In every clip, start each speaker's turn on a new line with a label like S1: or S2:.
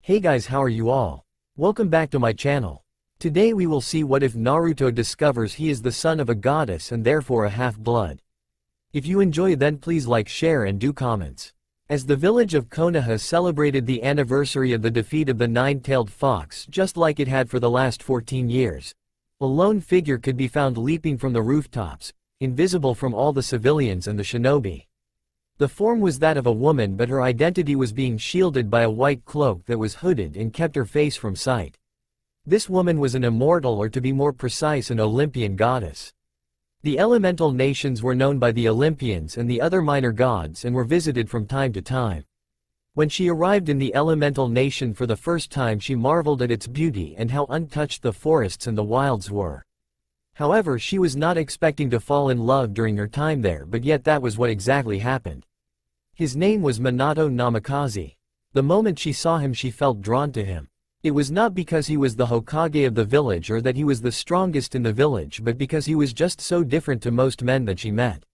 S1: Hey guys, how are you all? Welcome back to my channel. Today we will see what if Naruto discovers he is the son of a goddess and therefore a half-blood. If you enjoy, then please like, share and do comments. As the village of Konoha celebrated the anniversary of the defeat of the nine-tailed fox just like it had for the last 14 years, a lone figure could be found leaping from the rooftops, invisible from all the civilians and the shinobi. The form was that of a woman, but her identity was being shielded by a white cloak that was hooded and kept her face from sight. This woman was an immortal, or to be more precise, an Olympian goddess. The elemental nations were known by the Olympians and the other minor gods and were visited from time to time. When she arrived in the elemental nation for the first time, she marveled at its beauty and how untouched the forests and the wilds were. However, she was not expecting to fall in love during her time there, but yet that was what exactly happened. His name was Minato Namikaze. The moment she saw him, she felt drawn to him. It was not because he was the Hokage of the village or that he was the strongest in the village, but because he was just so different to most men that she met.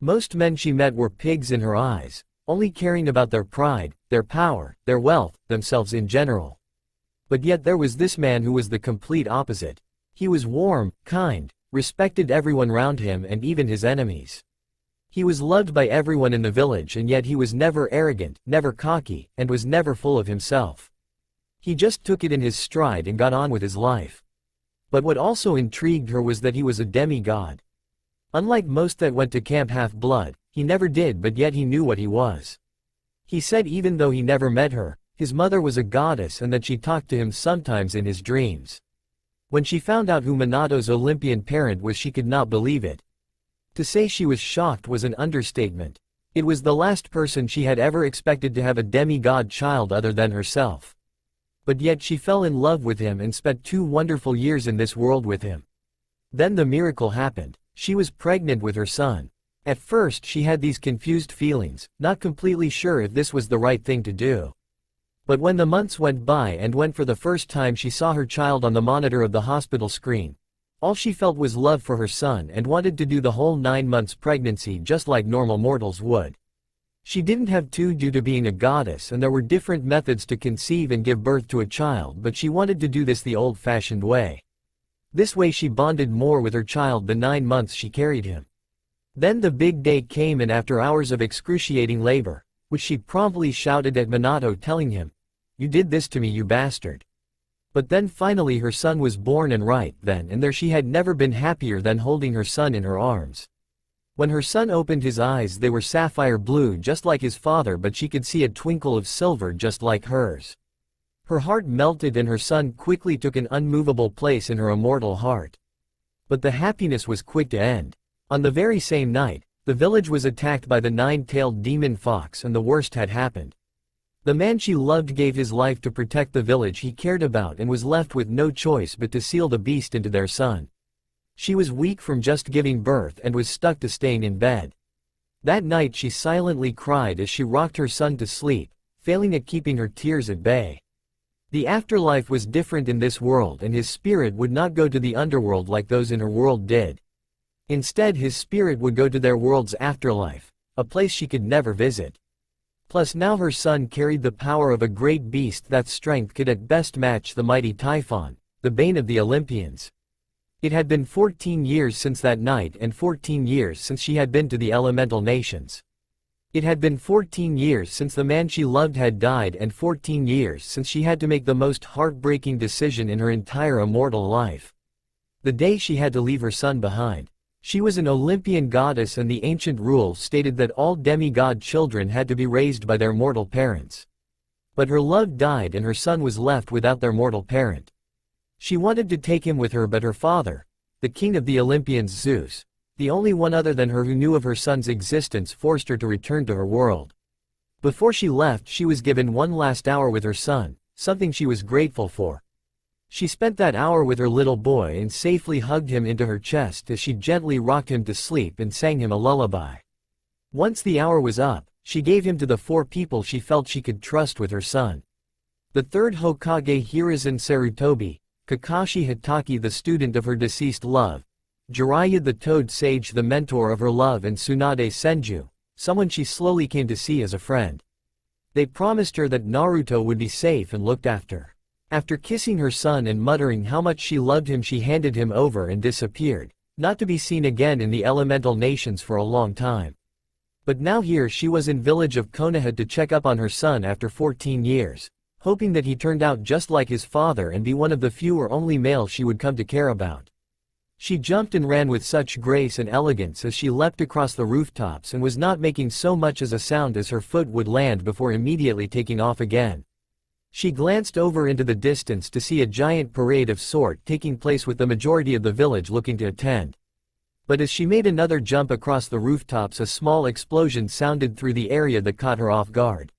S1: Most men she met were pigs in her eyes, only caring about their pride, their power, their wealth, themselves in general. But yet there was this man who was the complete opposite. He was warm, kind, respected everyone around him and even his enemies. He was loved by everyone in the village, and yet he was never arrogant, never cocky, and was never full of himself. He just took it in his stride and got on with his life. But what also intrigued her was that he was a demigod. Unlike most that went to camp half-blood, he never did, but yet he knew what he was. He said even though he never met her, his mother was a goddess and that she talked to him sometimes in his dreams. When she found out who Minato's Olympian parent was, she could not believe it. To say she was shocked was an understatement. It was the last person she had ever expected to have a demigod child other than herself. But yet she fell in love with him and spent 2 wonderful years in this world with him. Then the miracle happened. She was pregnant with her son. At first she had these confused feelings, not completely sure if this was the right thing to do. But when the months went by and when for the first time she saw her child on the monitor of the hospital screen, all she felt was love for her son and wanted to do the whole 9 months pregnancy just like normal mortals would. She didn't have to due to being a goddess, and there were different methods to conceive and give birth to a child, but she wanted to do this the old-fashioned way. This way she bonded more with her child the 9 months she carried him. Then the big day came, and after hours of excruciating labor, which she promptly shouted at Minato, telling him, "You did this to me, you bastard." But then finally her son was born, and right then and there she had never been happier than holding her son in her arms. When her son opened his eyes, they were sapphire blue just like his father, but she could see a twinkle of silver just like hers. Her heart melted and her son quickly took an unmovable place in her immortal heart. But the happiness was quick to end. On the very same night, the village was attacked by the 9-tailed demon fox, and the worst had happened. The man she loved gave his life to protect the village he cared about and was left with no choice but to seal the beast into their son. She was weak from just giving birth and was stuck to staying in bed. That night she silently cried as she rocked her son to sleep, failing at keeping her tears at bay. The afterlife was different in this world, and his spirit would not go to the underworld like those in her world did. Instead, his spirit would go to their world's afterlife, a place she could never visit. Plus now her son carried the power of a great beast that strength could at best match the mighty Typhon, the bane of the Olympians. It had been 14 years since that night, and 14 years since she had been to the elemental nations. It had been 14 years since the man she loved had died, and 14 years since she had to make the most heartbreaking decision in her entire immortal life. The day she had to leave her son behind. She was an Olympian goddess, and the ancient rules stated that all demigod children had to be raised by their mortal parents. But her love died and her son was left without their mortal parent. She wanted to take him with her, but her father, the king of the Olympians, Zeus, the only one other than her who knew of her son's existence, forced her to return to her world. Before she left, she was given one last hour with her son, something she was grateful for. She spent that hour with her little boy and safely hugged him into her chest as she gently rocked him to sleep and sang him a lullaby. Once the hour was up, she gave him to the 4 people she felt she could trust with her son. The 3rd Hokage, Hiruzen Sarutobi, Kakashi Hatake, the student of her deceased love, Jiraiya the Toad Sage, the mentor of her love, and Tsunade Senju, someone she slowly came to see as a friend. They promised her that Naruto would be safe and looked after. After kissing her son and muttering how much she loved him, she handed him over and disappeared, not to be seen again in the elemental nations for a long time. But now here she was in village of Konoha to check up on her son after 14 years, hoping that he turned out just like his father and be one of the few or only male she would come to care about. She jumped and ran with such grace and elegance as she leapt across the rooftops and was not making so much as a sound as her foot would land before immediately taking off again. She glanced over into the distance to see a giant parade of sort taking place with the majority of the village looking to attend. But as she made another jump across the rooftops, a small explosion sounded through the area that caught her off guard.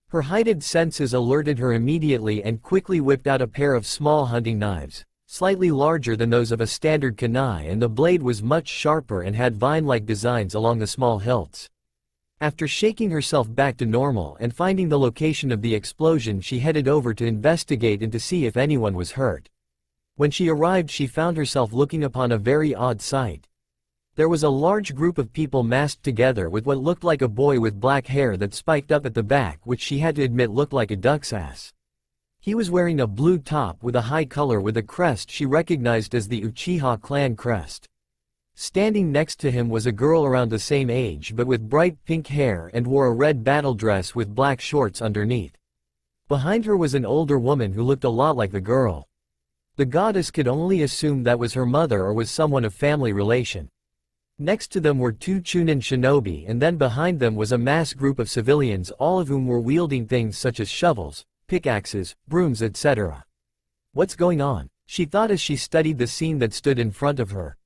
S1: Her heightened senses alerted her immediately and quickly whipped out a pair of small hunting knives, slightly larger than those of a standard kunai, and the blade was much sharper and had vine-like designs along the small hilts. After shaking herself back to normal and finding the location of the explosion, she headed over to investigate and to see if anyone was hurt. When she arrived, she found herself looking upon a very odd sight. There was a large group of people massed together with what looked like a boy with black hair that spiked up at the back, which she had to admit looked like a duck's ass. He was wearing a blue top with a high color with a crest she recognized as the Uchiha clan crest. Standing next to him was a girl around the same age but with bright pink hair and wore a red battle dress with black shorts underneath. Behind her was an older woman who looked a lot like the girl. The goddess could only assume that was her mother or was someone of family relation. Next to them were two Chunin shinobi, and then behind them was a mass group of civilians, all of whom were wielding things such as shovels, pickaxes, brooms, etc. What's going on? She thought as she studied the scene that stood in front of her.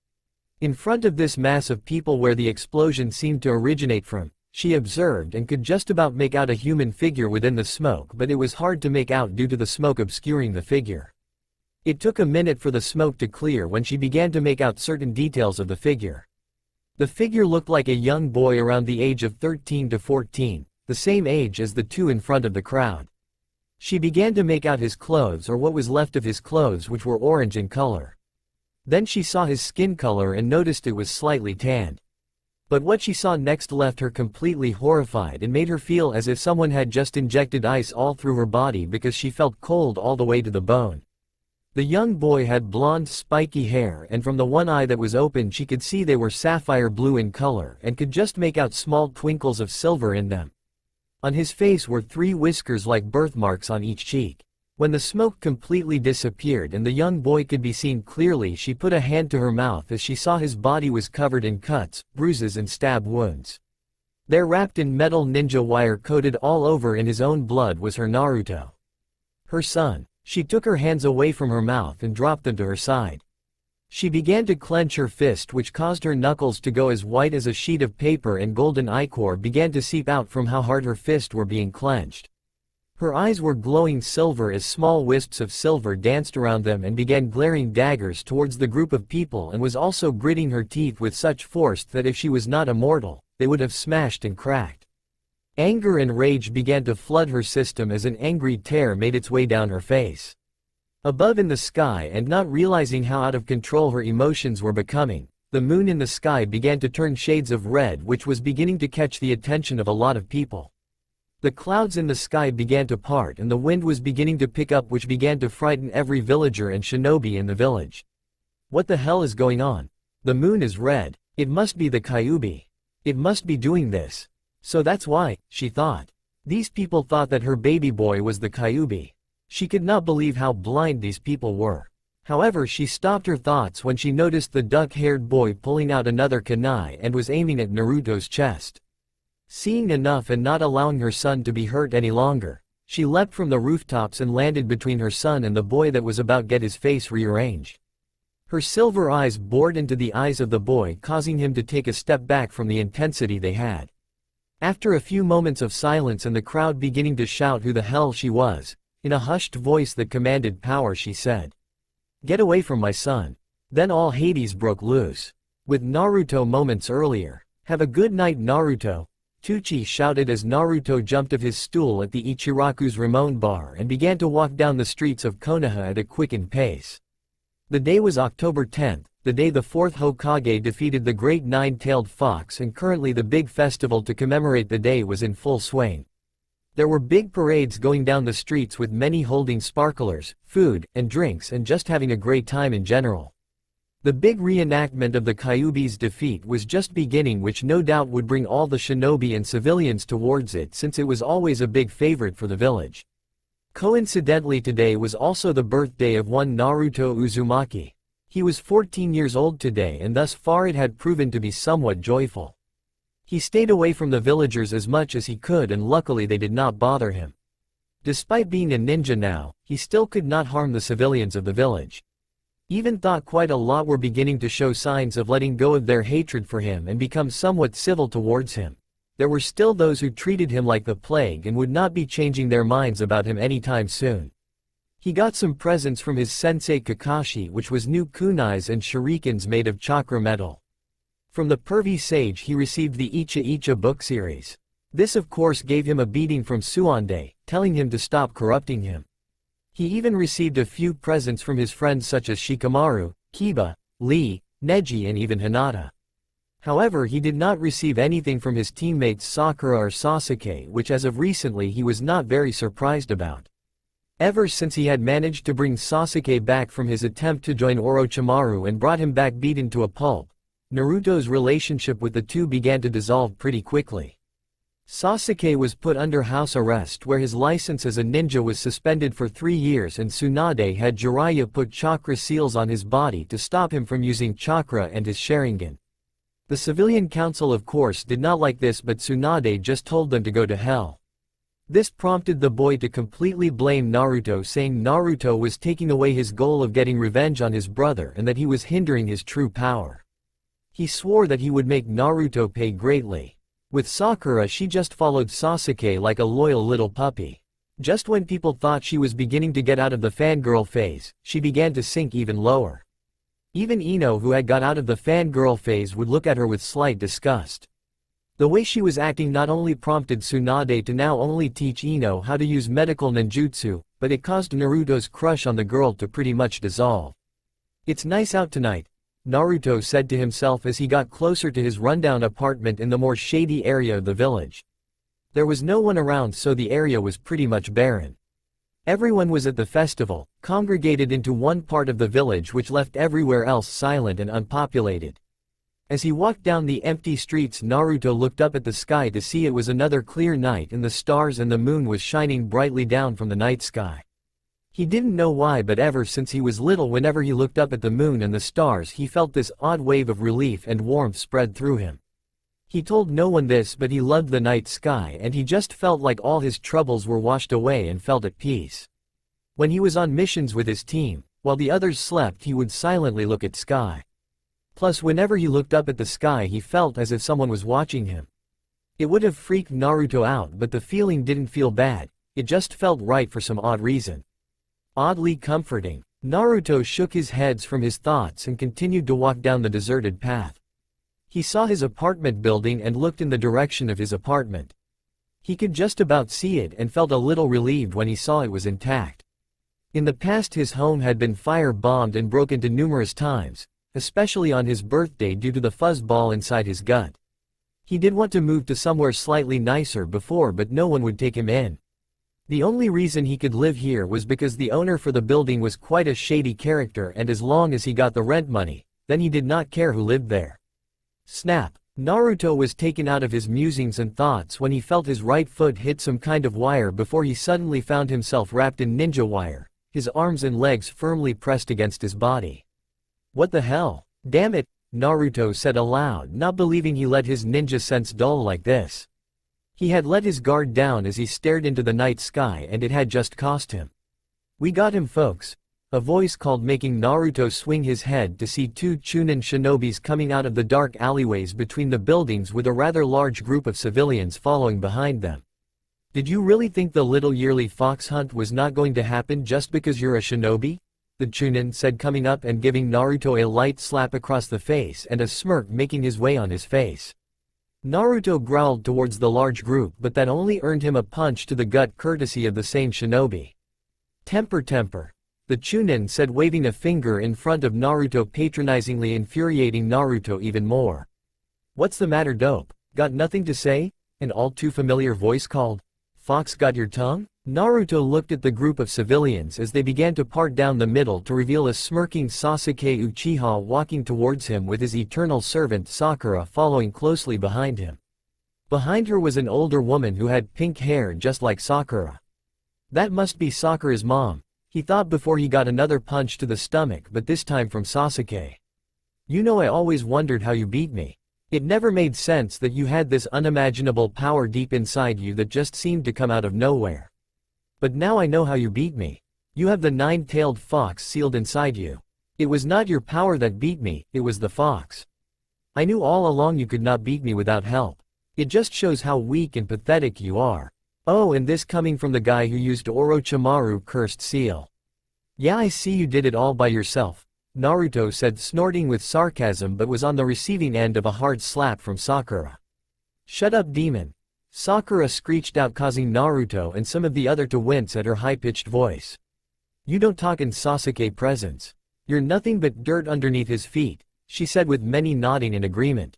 S1: In front of this mass of people where the explosion seemed to originate from, she observed and could just about make out a human figure within the smoke, but it was hard to make out due to the smoke obscuring the figure. It took a minute for the smoke to clear when she began to make out certain details of the figure. The figure looked like a young boy around the age of 13 to 14, the same age as the two in front of the crowd. She began to make out his clothes, or what was left of his clothes, which were orange in color. Then she saw his skin color and noticed it was slightly tanned. But what she saw next left her completely horrified and made her feel as if someone had just injected ice all through her body because she felt cold all the way to the bone. The young boy had blonde spiky hair, and from the one eye that was open she could see they were sapphire blue in color and could just make out small twinkles of silver in them. On his face were 3 whiskers like birthmarks on each cheek. When the smoke completely disappeared and the young boy could be seen clearly, she put a hand to her mouth as she saw his body was covered in cuts, bruises and stab wounds. There, wrapped in metal ninja wire coated all over in his own blood, was her Naruto. Her son. She took her hands away from her mouth and dropped them to her side. She began to clench her fist, which caused her knuckles to go as white as a sheet of paper, and golden ichor began to seep out from how hard her fists were being clenched. Her eyes were glowing silver as small wisps of silver danced around them and began glaring daggers towards the group of people, and was also gritting her teeth with such force that if she was not immortal, they would have smashed and cracked. Anger and rage began to flood her system as an angry tear made its way down her face. Above in the sky, and not realizing how out of control her emotions were becoming, the moon in the sky began to turn shades of red, which was beginning to catch the attention of a lot of people. The clouds in the sky began to part and the wind was beginning to pick up, which began to frighten every villager and shinobi in the village. What the hell is going on? The moon is red. It must be the Kyuubi. It must be doing this. So that's why, she thought. These people thought that her baby boy was the Kyuubi. She could not believe how blind these people were. However, she stopped her thoughts when she noticed the duck-haired boy pulling out another kunai and was aiming at Naruto's chest. Seeing enough and not allowing her son to be hurt any longer, she leapt from the rooftops and landed between her son and the boy that was about to get his face rearranged. Her silver eyes bored into the eyes of the boy, causing him to take a step back from the intensity they had. After a few moments of silence and the crowd beginning to shout who the hell she was, in a hushed voice that commanded power she said, "Get away from my son." Then all Hades broke loose. With Naruto moments earlier. "Have a good night, Naruto," Tucci shouted as Naruto jumped off his stool at the Ichiraku's Ramon bar and began to walk down the streets of Konoha at a quickened pace. The day was October 10th, the day the 4th Hokage defeated the great nine-tailed fox, and currently the big festival to commemorate the day was in full swing. There were big parades going down the streets with many holding sparklers, food, and drinks and just having a great time in general. The big reenactment of the Kyuubi's defeat was just beginning, which no doubt would bring all the shinobi and civilians towards it since it was always a big favorite for the village. Coincidentally, today was also the birthday of one Naruto Uzumaki. He was 14 years old today and thus far it had proven to be somewhat joyful. He stayed away from the villagers as much as he could and luckily they did not bother him. Despite being a ninja now, he still could not harm the civilians of the village. Even thought quite a lot were beginning to show signs of letting go of their hatred for him and become somewhat civil towards him. There were still those who treated him like the plague and would not be changing their minds about him anytime soon. He got some presents from his sensei Kakashi, which was new kunais and shurikens made of chakra metal. From the pervy sage he received the Icha Icha book series. This of course gave him a beating from Suande, telling him to stop corrupting him. He even received a few presents from his friends such as Shikamaru, Kiba, Lee, Neji and even Hinata. However, he did not receive anything from his teammates Sakura or Sasuke, which as of recently he was not very surprised about. Ever since he had managed to bring Sasuke back from his attempt to join Orochimaru and brought him back beaten to a pulp, Naruto's relationship with the two began to dissolve pretty quickly. Sasuke was put under house arrest where his license as a ninja was suspended for 3 years and Tsunade had Jiraiya put chakra seals on his body to stop him from using chakra and his Sharingan. The civilian council of course did not like this, but Tsunade just told them to go to hell. This prompted the boy to completely blame Naruto, saying Naruto was taking away his goal of getting revenge on his brother and that he was hindering his true power. He swore that he would make Naruto pay greatly. With Sakura, she just followed Sasuke like a loyal little puppy. Just when people thought she was beginning to get out of the fangirl phase, she began to sink even lower. Even Ino, who had got out of the fangirl phase, would look at her with slight disgust. The way she was acting not only prompted Tsunade to now only teach Ino how to use medical ninjutsu, but it caused Naruto's crush on the girl to pretty much dissolve. "It's nice out tonight," Naruto said to himself as he got closer to his rundown apartment in the more shady area of the village. There was no one around, so the area was pretty much barren. Everyone was at the festival, congregated into one part of the village which left everywhere else silent and unpopulated. As he walked down the empty streets, Naruto looked up at the sky to see it was another clear night and the stars and the moon was shining brightly down from the night sky. He didn't know why, but ever since he was little, whenever he looked up at the moon and the stars, he felt this odd wave of relief and warmth spread through him. He told no one this, but he loved the night sky and he just felt like all his troubles were washed away and felt at peace. When he was on missions with his team, while the others slept, he would silently look at sky. Plus, whenever he looked up at the sky, he felt as if someone was watching him. It would have freaked Naruto out, but the feeling didn't feel bad, it just felt right for some odd reason. Oddly comforting. Naruto shook his head from his thoughts and continued to walk down the deserted path. He saw his apartment building and looked in the direction of his apartment. He could just about see it and felt a little relieved when he saw it was intact. In the past, his home had been fire-bombed and broken into numerous times, especially on his birthday due to the fuzzball inside his gut. He did want to move to somewhere slightly nicer before, but no one would take him in. The only reason he could live here was because the owner for the building was quite a shady character, and as long as he got the rent money, then he did not care who lived there. Snap! Naruto was taken out of his musings and thoughts when he felt his right foot hit some kind of wire before he suddenly found himself wrapped in ninja wire, his arms and legs firmly pressed against his body. "What the hell? Damn it," Naruto said aloud, not believing he let his ninja sense dull like this. He had let his guard down as he stared into the night sky, and it had just cost him. "We got him, folks," a voice called, making Naruto swing his head to see 2 Chunin shinobis coming out of the dark alleyways between the buildings with a rather large group of civilians following behind them. "Did you really think the little yearly fox hunt was not going to happen just because you're a shinobi?" the Chunin said, coming up and giving Naruto a light slap across the face and a smirk making his way on his face. Naruto growled towards the large group, but that only earned him a punch to the gut courtesy of the same shinobi. Temper, the Chunin said, waving a finger in front of Naruto, patronizingly infuriating Naruto even more. "What's the matter, dope? Got nothing to say?" an all too familiar voice called. fox got your tongue?" Naruto looked at the group of civilians as they began to part down the middle to reveal a smirking Sasuke Uchiha walking towards him with his eternal servant Sakura following closely behind him. Behind her was an older woman who had pink hair just like Sakura. That must be Sakura's mom, he thought before he got another punch to the stomach, but this time from Sasuke. "You know, I always wondered how you beat me. It never made sense that you had this unimaginable power deep inside you that just seemed to come out of nowhere. But now I know how you beat me. You have the nine-tailed fox sealed inside you. It was not your power that beat me, it was the fox. I knew all along you could not beat me without help. It just shows how weak and pathetic you are." Oh, and this coming from the guy who used Orochimaru cursed seal. "Yeah, I see you did it all by yourself," Naruto said, snorting with sarcasm, but was on the receiving end of a hard slap from Sakura. "Shut up, demon," Sakura screeched out, causing Naruto and some of the other to wince at her high-pitched voice. "You don't talk in Sasuke presence. You're nothing but dirt underneath his feet," she said with many nodding in agreement.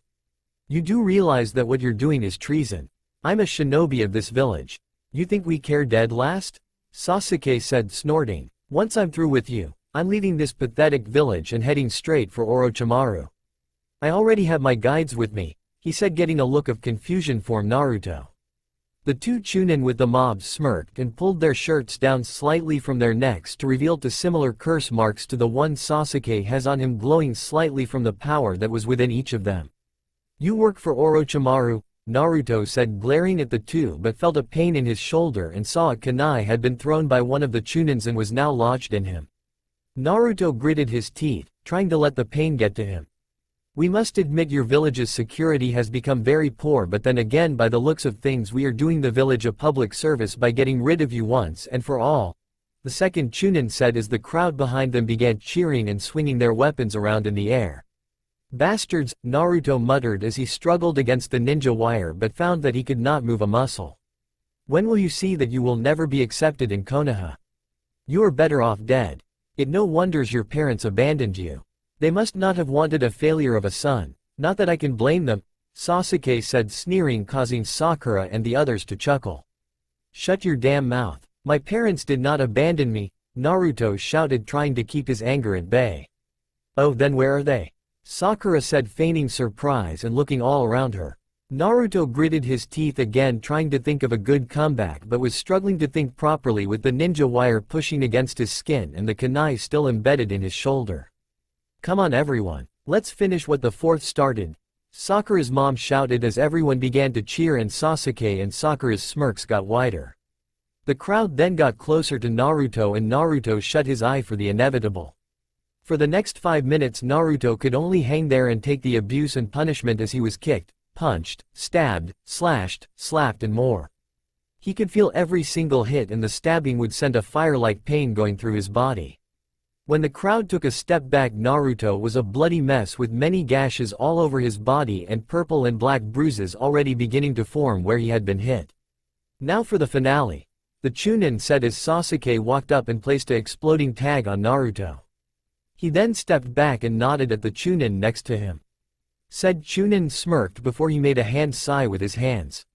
S1: "You do realize that what you're doing is treason. I'm a shinobi of this village. You think we care dead last?" Sasuke said, snorting. "Once I'm through with you, I'm leaving this pathetic village and heading straight for Orochimaru. I already have my guides with me," he said, getting a look of confusion for Naruto. The two Chunin with the mob smirked and pulled their shirts down slightly from their necks to reveal similar curse marks to the one Sasuke has on him, glowing slightly from the power that was within each of them. "You work for Orochimaru," Naruto said, glaring at the two, but felt a pain in his shoulder and saw a kunai had been thrown by one of the Chunins and was now lodged in him. Naruto gritted his teeth, trying to let the pain get to him. "We must admit your village's security has become very poor, but then again, by the looks of things, we are doing the village a public service by getting rid of you once and for all," the second Chunin said as the crowd behind them began cheering and swinging their weapons around in the air. "Bastards," Naruto muttered as he struggled against the ninja wire but found that he could not move a muscle. "When will you see that you will never be accepted in Konoha? You are better off dead. It no wonders your parents abandoned you. They must not have wanted a failure of a son, not that I can blame them," Sasuke said, sneering, causing Sakura and the others to chuckle. "Shut your damn mouth. My parents did not abandon me," Naruto shouted, trying to keep his anger at bay. "Oh, then where are they?" Sakura said, feigning surprise and looking all around her. Naruto gritted his teeth again, trying to think of a good comeback, but was struggling to think properly with the ninja wire pushing against his skin and the kunai still embedded in his shoulder. "Come on everyone, let's finish what the fourth started," Sakura's mom shouted as everyone began to cheer and Sasuke and Sakura's smirks got wider. The crowd then got closer to Naruto and Naruto shut his eye for the inevitable. For the next 5 minutes Naruto could only hang there and take the abuse and punishment as he was kicked, punched, stabbed, slashed, slapped and more. He could feel every single hit, and the stabbing would send a fire-like pain going through his body. When the crowd took a step back, Naruto was a bloody mess with many gashes all over his body and purple and black bruises already beginning to form where he had been hit. "Now for the finale," the Chunin said as Sasuke walked up and placed an exploding tag on Naruto. He then stepped back and nodded at the Chunin next to him. Said Chunin smirked before he made a hand sigh with his hands.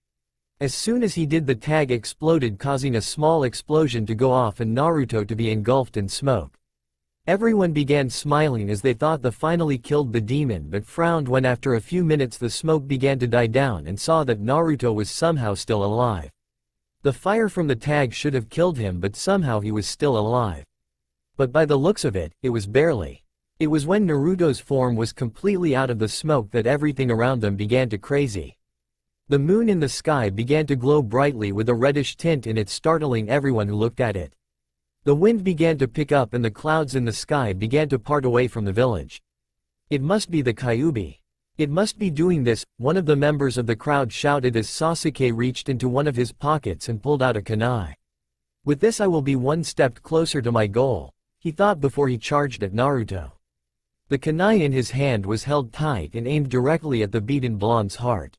S1: As soon as he did, the tag exploded, causing a small explosion to go off and Naruto to be engulfed in smoke. Everyone began smiling as they thought they finally killed the demon, but frowned when after a few minutes the smoke began to die down and saw that Naruto was somehow still alive. The fire from the tag should have killed him, but somehow he was still alive. But by the looks of it, it was barely. It was when Naruto's form was completely out of the smoke that everything around them began to crazy. The moon in the sky began to glow brightly with a reddish tint in it, startling everyone who looked at it. The wind began to pick up and the clouds in the sky began to part away from the village. "It must be the Kyuubi. It must be doing this," one of the members of the crowd shouted as Sasuke reached into one of his pockets and pulled out a kunai. "With this I will be one step closer to my goal," he thought before he charged at Naruto. The kunai in his hand was held tight and aimed directly at the beaten blonde's heart.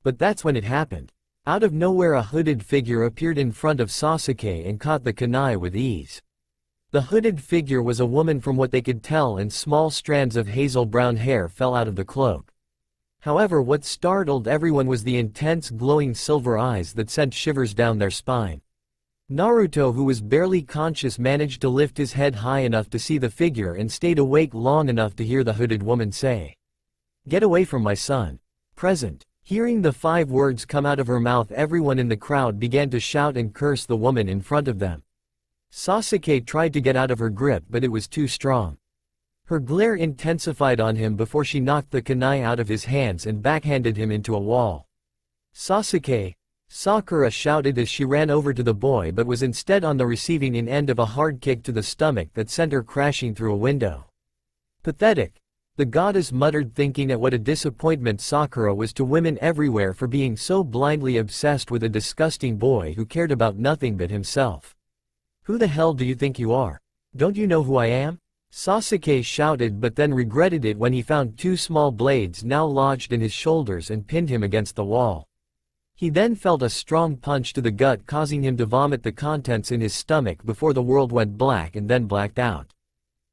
S1: But that's when it happened. Out of nowhere a hooded figure appeared in front of Sasuke and caught the kunai with ease. The hooded figure was a woman from what they could tell, and small strands of hazel brown hair fell out of the cloak. However, what startled everyone was the intense glowing silver eyes that sent shivers down their spine. Naruto, who was barely conscious, managed to lift his head high enough to see the figure and stayed awake long enough to hear the hooded woman say, "Get away from my son." Present. Hearing the 5 words come out of her mouth, everyone in the crowd began to shout and curse the woman in front of them. Sasuke tried to get out of her grip, but it was too strong. Her glare intensified on him before she knocked the kunai out of his hands and backhanded him into a wall. "Sasuke!" Sakura shouted as she ran over to the boy, but was instead on the receiving end of a hard kick to the stomach that sent her crashing through a window. "Pathetic," the goddess muttered, thinking at what a disappointment Sakura was to women everywhere for being so blindly obsessed with a disgusting boy who cared about nothing but himself. "Who the hell do you think you are? Don't you know who I am?" Sasuke shouted, but then regretted it when he found 2 small blades now lodged in his shoulders and pinned him against the wall. He then felt a strong punch to the gut, causing him to vomit the contents in his stomach before the world went black and then blacked out.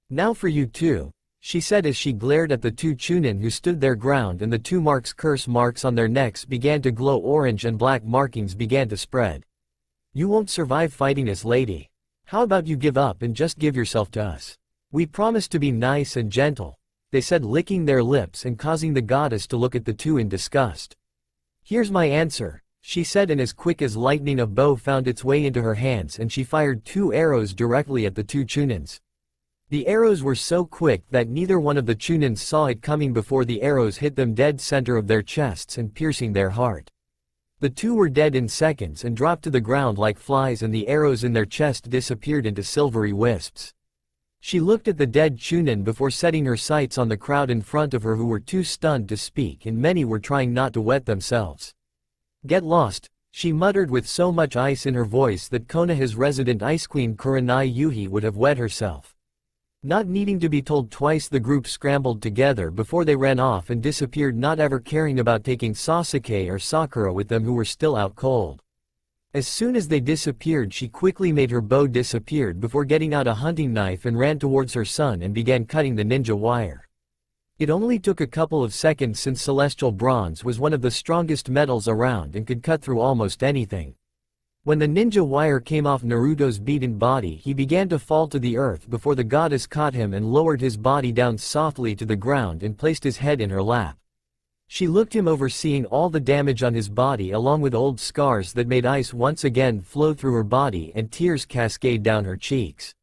S1: "Now for you too," she said as she glared at the 2 chunin who stood their ground, and the 2 curse marks on their necks began to glow orange and black markings began to spread. "You won't survive fighting us, lady. How about you give up and just give yourself to us? We promise to be nice and gentle," they said, licking their lips and causing the goddess to look at the 2 in disgust. "Here's my answer," she said, and as quick as lightning a bow found its way into her hands and she fired 2 arrows directly at the 2 chunins. The arrows were so quick that neither one of the chunins saw it coming before the arrows hit them dead center of their chests and piercing their heart. The 2 were dead in seconds and dropped to the ground like flies, and the arrows in their chest disappeared into silvery wisps. She looked at the dead chunin before setting her sights on the crowd in front of her, who were too stunned to speak, and many were trying not to wet themselves. "Get lost," she muttered with so much ice in her voice that Konoha's resident ice queen Kurenai Yuhi would have wet herself. Not needing to be told twice, the group scrambled together before they ran off and disappeared, not ever caring about taking Sasuke or Sakura with them, who were still out cold. As soon as they disappeared, she quickly made her bow disappear before getting out a hunting knife and ran towards her son and began cutting the ninja wire. It only took a couple of seconds, since celestial bronze was one of the strongest metals around and could cut through almost anything. When the ninja wire came off Naruto's beaten body, he began to fall to the earth before the goddess caught him and lowered his body down softly to the ground and placed his head in her lap. She looked him over, seeing all the damage on his body along with old scars that made ice once again flow through her body and tears cascade down her cheeks.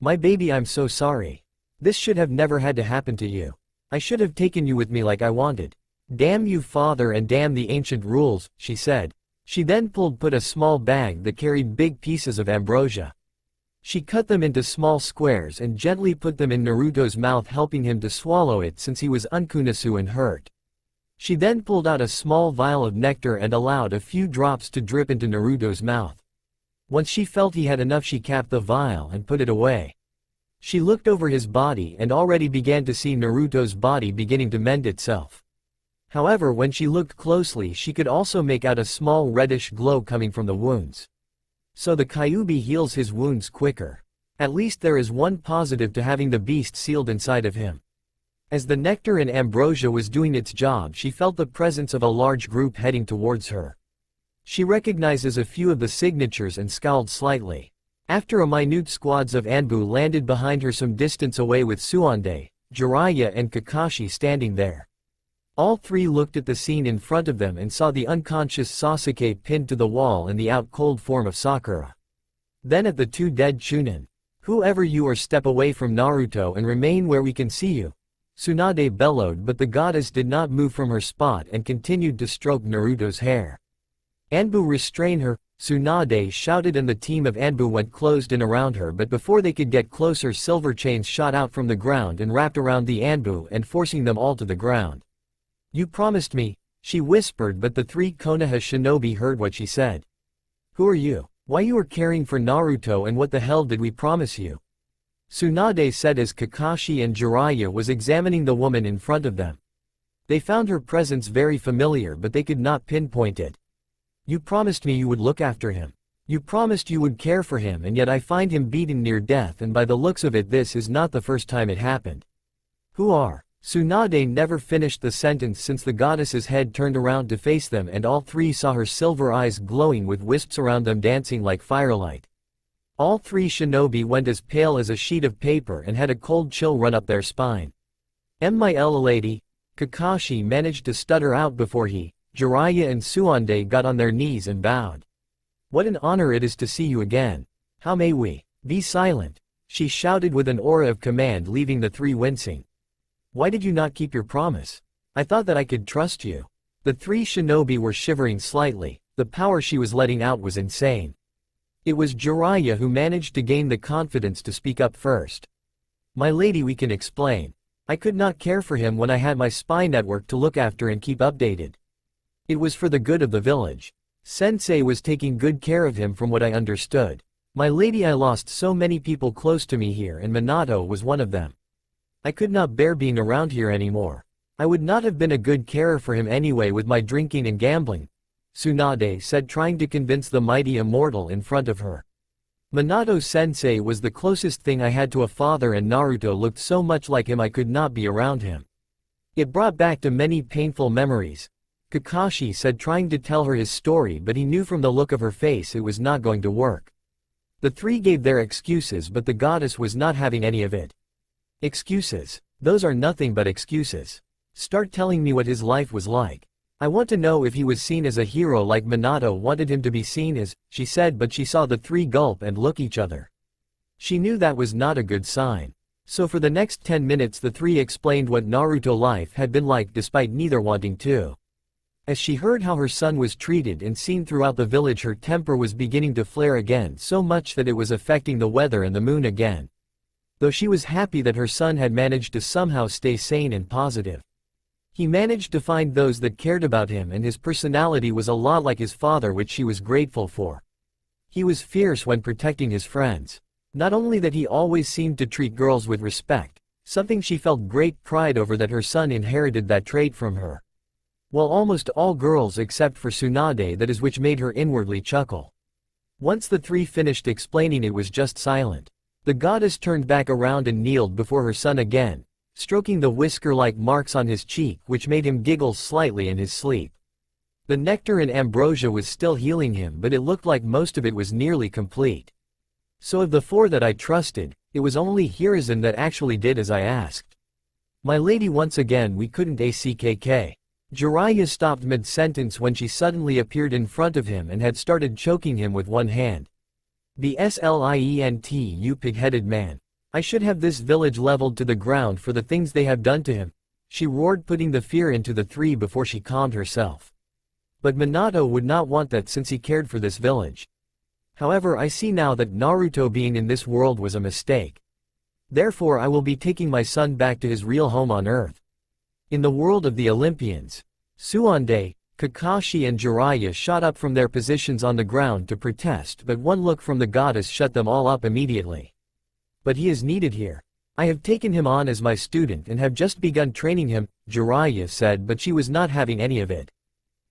S1: "My baby, I'm so sorry. This should have never had to happen to you. I should have taken you with me like I wanted. Damn you, father, and damn the ancient rules," she said. She then put a small bag that carried big pieces of ambrosia. She cut them into small squares and gently put them in Naruto's mouth, helping him to swallow it since he was unkunasu and hurt. She then pulled out a small vial of nectar and allowed a few drops to drip into Naruto's mouth. Once she felt he had enough, she capped the vial and put it away. She looked over his body and already began to see Naruto's body beginning to mend itself. However, when she looked closely, she could also make out a small reddish glow coming from the wounds. So the Kyuubi heals his wounds quicker. At least there is one positive to having the beast sealed inside of him. As the nectar and ambrosia was doing its job, she felt the presence of a large group heading towards her. She recognizes a few of the signatures and scowled slightly. After a minute, squads of Anbu landed behind her some distance away, with Tsuande, Jiraiya and Kakashi standing there. All 3 looked at the scene in front of them and saw the unconscious Sasuke pinned to the wall and the out-cold form of Sakura. Then at the 2 dead chunin. "Whoever you are, step away from Naruto and remain where we can see you," Tsunade bellowed, but the goddess did not move from her spot and continued to stroke Naruto's hair. "Anbu, restrain her," Tsunade shouted, and the team of Anbu went closed in around her, but before they could get closer, silver chains shot out from the ground and wrapped around the Anbu and forcing them all to the ground. "You promised me," she whispered, but the 3 Konoha shinobi heard what she said. "Who are you? Why you are caring for Naruto, and what the hell did we promise you?" Tsunade said as Kakashi and Jiraiya was examining the woman in front of them. They found her presence very familiar, but they could not pinpoint it. "You promised me you would look after him. You promised you would care for him, and yet I find him beaten near death, and by the looks of it, this is not the first time it happened." "Who are?" Tsunade never finished the sentence since the goddess's head turned around to face them and all three saw her silver eyes glowing with wisps around them dancing like firelight. All three shinobi went as pale as a sheet of paper and had a cold chill run up their spine. My lady, Kakashi managed to stutter out before he, Jiraiya and Tsunade got on their knees and bowed. What an honor it is to see you again. How may we? Be silent, she shouted with an aura of command, leaving the three wincing. Why did you not keep your promise? I thought that I could trust you. The three shinobi were shivering slightly, the power she was letting out was insane. It was Jiraiya who managed to gain the confidence to speak up first. My lady, we can explain. I could not care for him when I had my spy network to look after and keep updated. It was for the good of the village. Sensei was taking good care of him from what I understood. My lady, I lost so many people close to me here and Minato was one of them. I could not bear being around here anymore. I would not have been a good carer for him anyway with my drinking and gambling, Tsunade said, trying to convince the mighty immortal in front of her. Minato-sensei was the closest thing I had to a father and Naruto looked so much like him I could not be around him. It brought back to many painful memories, Kakashi said, trying to tell her his story, but he knew from the look of her face it was not going to work. The three gave their excuses, but the goddess was not having any of it. Excuses? Those are nothing but excuses. Start telling me what his life was like. I want to know if he was seen as a hero like Minato wanted him to be seen as, she said, but she saw the three gulp and look each other. She knew that was not a good sign. So for the next 10 minutes the three explained what Naruto life had been like despite neither wanting to. As she heard how her son was treated and seen throughout the village, her temper was beginning to flare again, so much that it was affecting the weather and the moon again. Though she was happy that her son had managed to somehow stay sane and positive. He managed to find those that cared about him and his personality was a lot like his father, which she was grateful for. He was fierce when protecting his friends. Not only that, he always seemed to treat girls with respect, something she felt great pride over that her son inherited that trait from her. Well, almost all girls except for Tsunade, that is, which made her inwardly chuckle. Once the three finished explaining, it was just silent. The goddess turned back around and kneeled before her son again, stroking the whisker-like marks on his cheek, which made him giggle slightly in his sleep. The nectar and ambrosia was still healing him, but it looked like most of it was nearly complete. So of the four that I trusted, it was only Hiruzen that actually did as I asked. My lady, once again we couldn't ACKK. Jiraiya stopped mid-sentence when she suddenly appeared in front of him and had started choking him with one hand. The Slient, you pig-headed man. I should have this village leveled to the ground for the things they have done to him, she roared, putting the fear into the three before she calmed herself. But Minato would not want that since he cared for this village. However, I see now that Naruto being in this world was a mistake. Therefore I will be taking my son back to his real home on Earth. In the world of the Olympians. Tsunade, Kakashi and Jiraiya shot up from their positions on the ground to protest, but one look from the goddess shut them all up immediately. But he is needed here. I have taken him on as my student and have just begun training him, Jiraiya said, but she was not having any of it.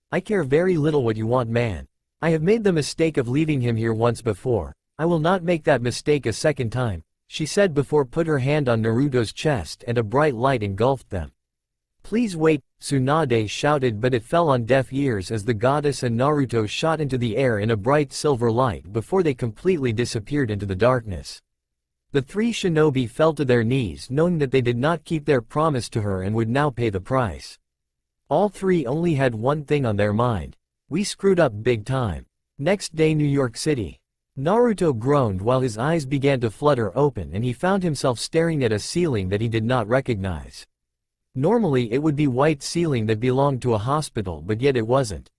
S1: I care very little what you want, man. I have made the mistake of leaving him here once before. I will not make that mistake a second time, she said before put her hand on Naruto's chest and a bright light engulfed them. Please wait, Tsunade shouted, but it fell on deaf ears as the goddess and Naruto shot into the air in a bright silver light before they completely disappeared into the darkness. The three shinobi fell to their knees knowing that they did not keep their promise to her and would now pay the price. All three only had one thing on their mind. We screwed up big time. Next day, New York City. Naruto groaned while his eyes began to flutter open and he found himself staring at a ceiling that he did not recognize. Normally it would be white ceiling that belonged to a hospital, but yet it wasn't.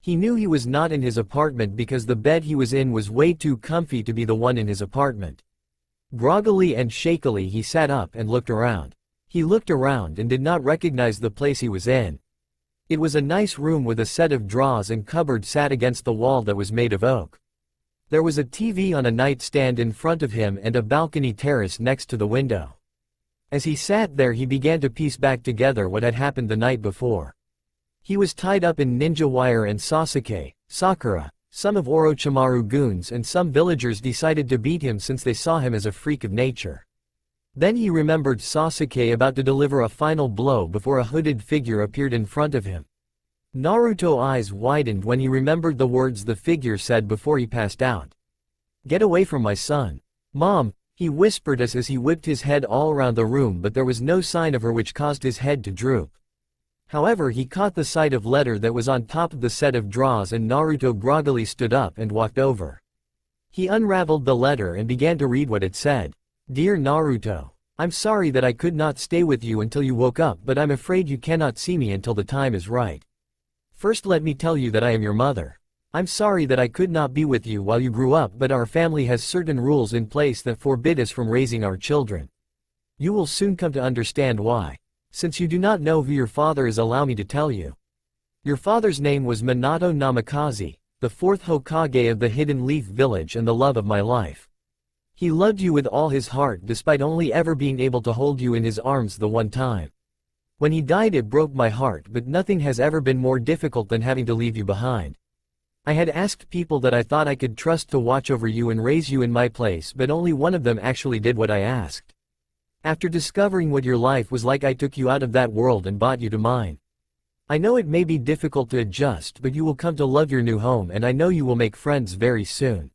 S1: He knew he was not in his apartment because the bed he was in was way too comfy to be the one in his apartment. Groggily and shakily he sat up and looked around. He looked around and did not recognize the place he was in. It was a nice room with a set of drawers and cupboard sat against the wall that was made of oak. There was a TV on a nightstand in front of him and a balcony terrace next to the window. As he sat there he began to piece back together what had happened the night before. He was tied up in ninja wire and Sasuke, Sakura, some of Orochimaru goons and some villagers decided to beat him since they saw him as a freak of nature. Then he remembered Sasuke about to deliver a final blow before a hooded figure appeared in front of him. Naruto's eyes widened when he remembered the words the figure said before he passed out. "Get away from my son. Mom," he whispered as he whipped his head all around the room, but there was no sign of her, which caused his head to droop. However, he caught the sight of letter that was on top of the set of drawers, and Naruto groggily stood up and walked over. He unraveled the letter and began to read what it said. "Dear Naruto, I'm sorry that I could not stay with you until you woke up, but I'm afraid you cannot see me until the time is right. First, let me tell you that I am your mother. I'm sorry that I could not be with you while you grew up, but our family has certain rules in place that forbid us from raising our children. You will soon come to understand why. Since you do not know who your father is, allow me to tell you. Your father's name was Minato Namikaze, the fourth Hokage of the Hidden Leaf Village and the love of my life. He loved you with all his heart despite only ever being able to hold you in his arms the one time. When he died, it broke my heart, but nothing has ever been more difficult than having to leave you behind. I had asked people that I thought I could trust to watch over you and raise you in my place, but only one of them actually did what I asked. After discovering what your life was like, I took you out of that world and brought you to mine. I know it may be difficult to adjust, but you will come to love your new home, and I know you will make friends very soon.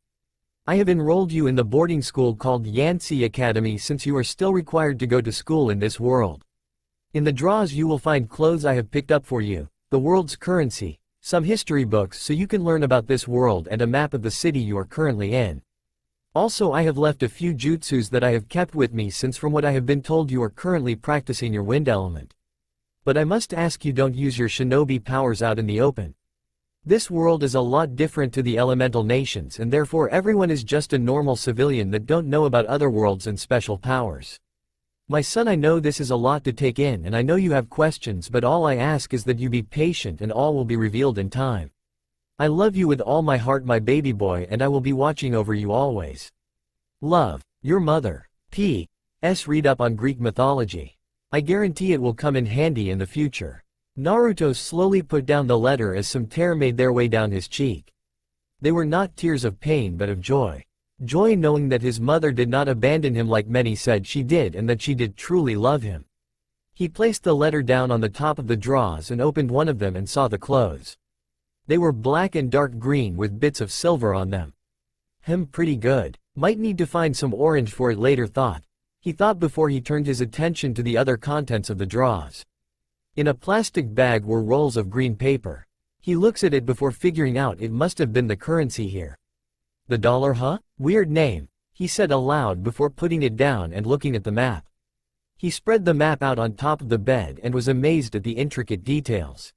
S1: I have enrolled you in the boarding school called Yancy Academy since you are still required to go to school in this world. In the drawers you will find clothes I have picked up for you, the world's currency, some history books so you can learn about this world, and a map of the city you are currently in. Also, I have left a few jutsus that I have kept with me since from what I have been told you are currently practicing your wind element. But I must ask you, don't use your shinobi powers out in the open. This world is a lot different to the elemental nations, and therefore everyone is just a normal civilian that don't know about other worlds and special powers. My son, I know this is a lot to take in, and I know you have questions, but all I ask is that you be patient and all will be revealed in time. I love you with all my heart, my baby boy, and I will be watching over you always. Love, your mother. P.S. Read up on Greek mythology. I guarantee it will come in handy in the future." Naruto slowly put down the letter as some tears made their way down his cheek. They were not tears of pain but of joy. Joy knowing that his mother did not abandon him like many said she did, and that she did truly love him. He placed the letter down on the top of the drawers and opened one of them and saw the clothes. They were black and dark green with bits of silver on them. Pretty good. Might need to find some orange for it later, he thought before he turned his attention to the other contents of the drawers. In a plastic bag were rolls of green paper. He looks at it before figuring out it must have been the currency here. The dollar, huh? Weird name, he said aloud before putting it down and looking at the map. He spread the map out on top of the bed and was amazed at the intricate details.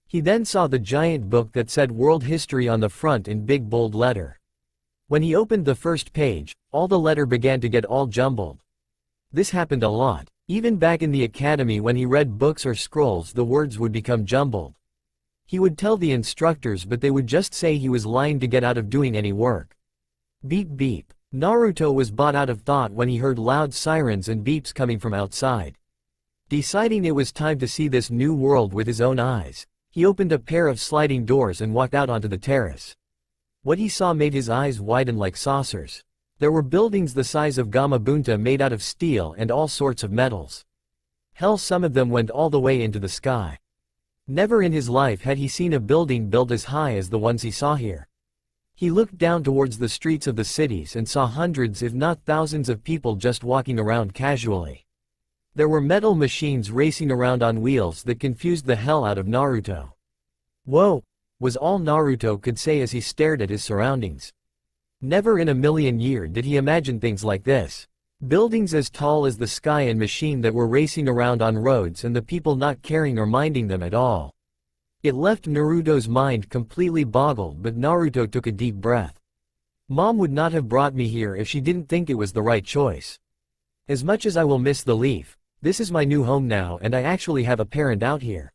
S1: He then saw the giant book that said World History on the front in big bold letter. When he opened the first page, all the letter began to get all jumbled. This happened a lot. Even back in the academy, when he read books or scrolls, the words would become jumbled. He would tell the instructors, but they would just say he was lying to get out of doing any work. Beep beep. Naruto was brought out of thought when he heard loud sirens and beeps coming from outside. Deciding it was time to see this new world with his own eyes, he opened a pair of sliding doors and walked out onto the terrace. What he saw made his eyes widen like saucers. There were buildings the size of Gamabunta made out of steel and all sorts of metals. Hell, some of them went all the way into the sky. Never in his life had he seen a building built as high as the ones he saw here. He looked down towards the streets of the cities and saw hundreds if not thousands of people just walking around casually. There were metal machines racing around on wheels that confused the hell out of Naruto. "Whoa," was all Naruto could say as he stared at his surroundings. Never in a million years did he imagine things like this. Buildings as tall as the sky and machine that were racing around on roads and the people not caring or minding them at all. It left Naruto's mind completely boggled, but Naruto took a deep breath. Mom would not have brought me here if she didn't think it was the right choice. As much as I will miss the leaf, this is my new home now, and I actually have a parent out here.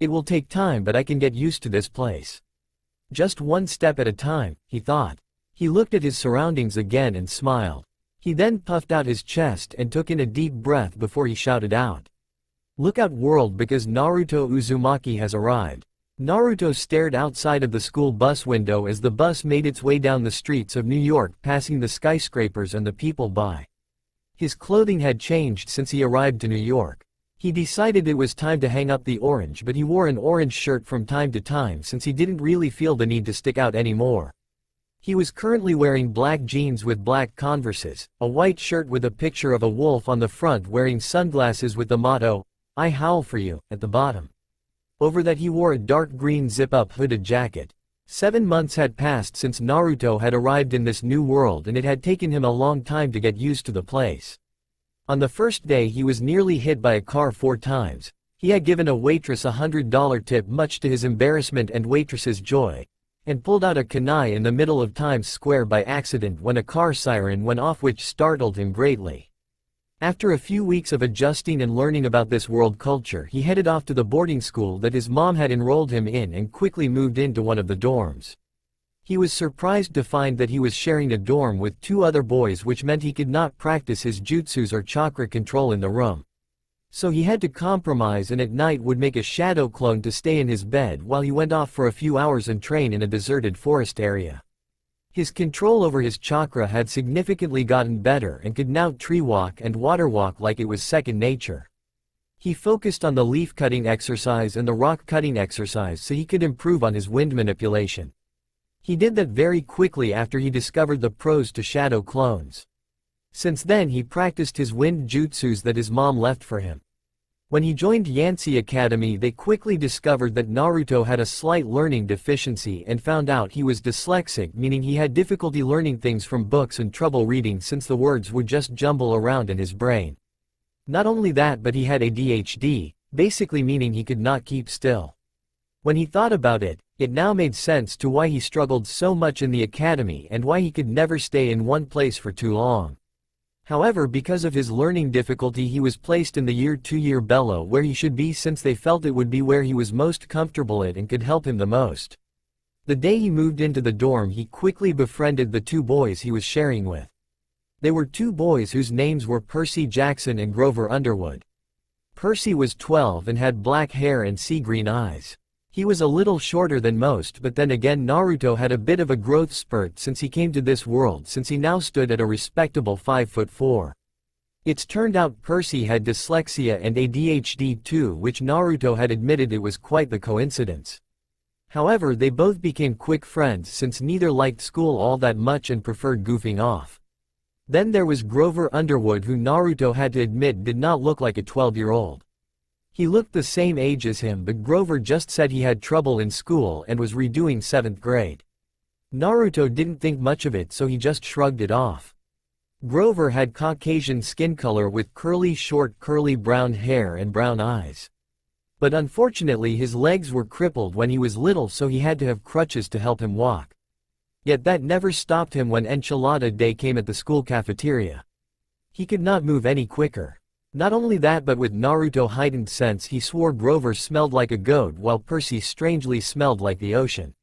S1: It will take time, but I can get used to this place. Just one step at a time, he thought. He looked at his surroundings again and smiled. He then puffed out his chest and took in a deep breath before he shouted out, "Look out world, because Naruto Uzumaki has arrived." Naruto stared outside of the school bus window as the bus made its way down the streets of New York, passing the skyscrapers and the people by. His clothing had changed since he arrived to New York. He decided it was time to hang up the orange, but he wore an orange shirt from time to time since he didn't really feel the need to stick out anymore. He was currently wearing black jeans with black Converses, a white shirt with a picture of a wolf on the front, wearing sunglasses with the motto, "I howl for you," at the bottom. Over that he wore a dark green zip-up hooded jacket. 7 months had passed since Naruto had arrived in this new world, and it had taken him a long time to get used to the place. On the first day he was nearly hit by a car 4 times. He had given a waitress a $100 tip, much to his embarrassment and waitress's joy, and pulled out a kunai in the middle of Times Square by accident when a car siren went off, which startled him greatly. After a few weeks of adjusting and learning about this world culture, he headed off to the boarding school that his mom had enrolled him in and quickly moved into one of the dorms. He was surprised to find that he was sharing a dorm with 2 other boys, which meant he could not practice his jutsus or chakra control in the room. So he had to compromise, and at night would make a shadow clone to stay in his bed while he went off for a few hours and train in a deserted forest area. His control over his chakra had significantly gotten better and could now tree walk and water walk like it was second nature. He focused on the leaf cutting exercise and the rock cutting exercise so he could improve on his wind manipulation. He did that very quickly after he discovered the pros to shadow clones. Since then he practiced his wind jutsus that his mom left for him. When he joined Yancy Academy, they quickly discovered that Naruto had a slight learning deficiency and found out he was dyslexic, meaning he had difficulty learning things from books and trouble reading since the words would just jumble around in his brain. Not only that, but he had ADHD, basically meaning he could not keep still. When he thought about it, it now made sense to why he struggled so much in the academy and why he could never stay in one place for too long. However, because of his learning difficulty, he was placed in the Year 2 Bellow, where he should be, since they felt it would be where he was most comfortable at and could help him the most. The day he moved into the dorm, he quickly befriended the 2 boys he was sharing with. They were 2 boys whose names were Percy Jackson and Grover Underwood. Percy was 12 and had black hair and sea green eyes. He was a little shorter than most, but then again Naruto had a bit of a growth spurt since he came to this world, since he now stood at a respectable 5'4". It's turned out Percy had dyslexia and ADHD too, which Naruto had admitted it was quite the coincidence. However, they both became quick friends since neither liked school all that much and preferred goofing off. Then there was Grover Underwood, who Naruto had to admit did not look like a 12-year-old. He looked the same age as him, but Grover just said he had trouble in school and was redoing 7th grade. Naruto didn't think much of it, so he just shrugged it off. Grover had Caucasian skin color with short curly brown hair and brown eyes. But unfortunately his legs were crippled when he was little, so he had to have crutches to help him walk. Yet that never stopped him when enchilada day came at the school cafeteria. He could not move any quicker. Not only that, but with Naruto heightened sense, he swore Grover smelled like a goat while Percy strangely smelled like the ocean.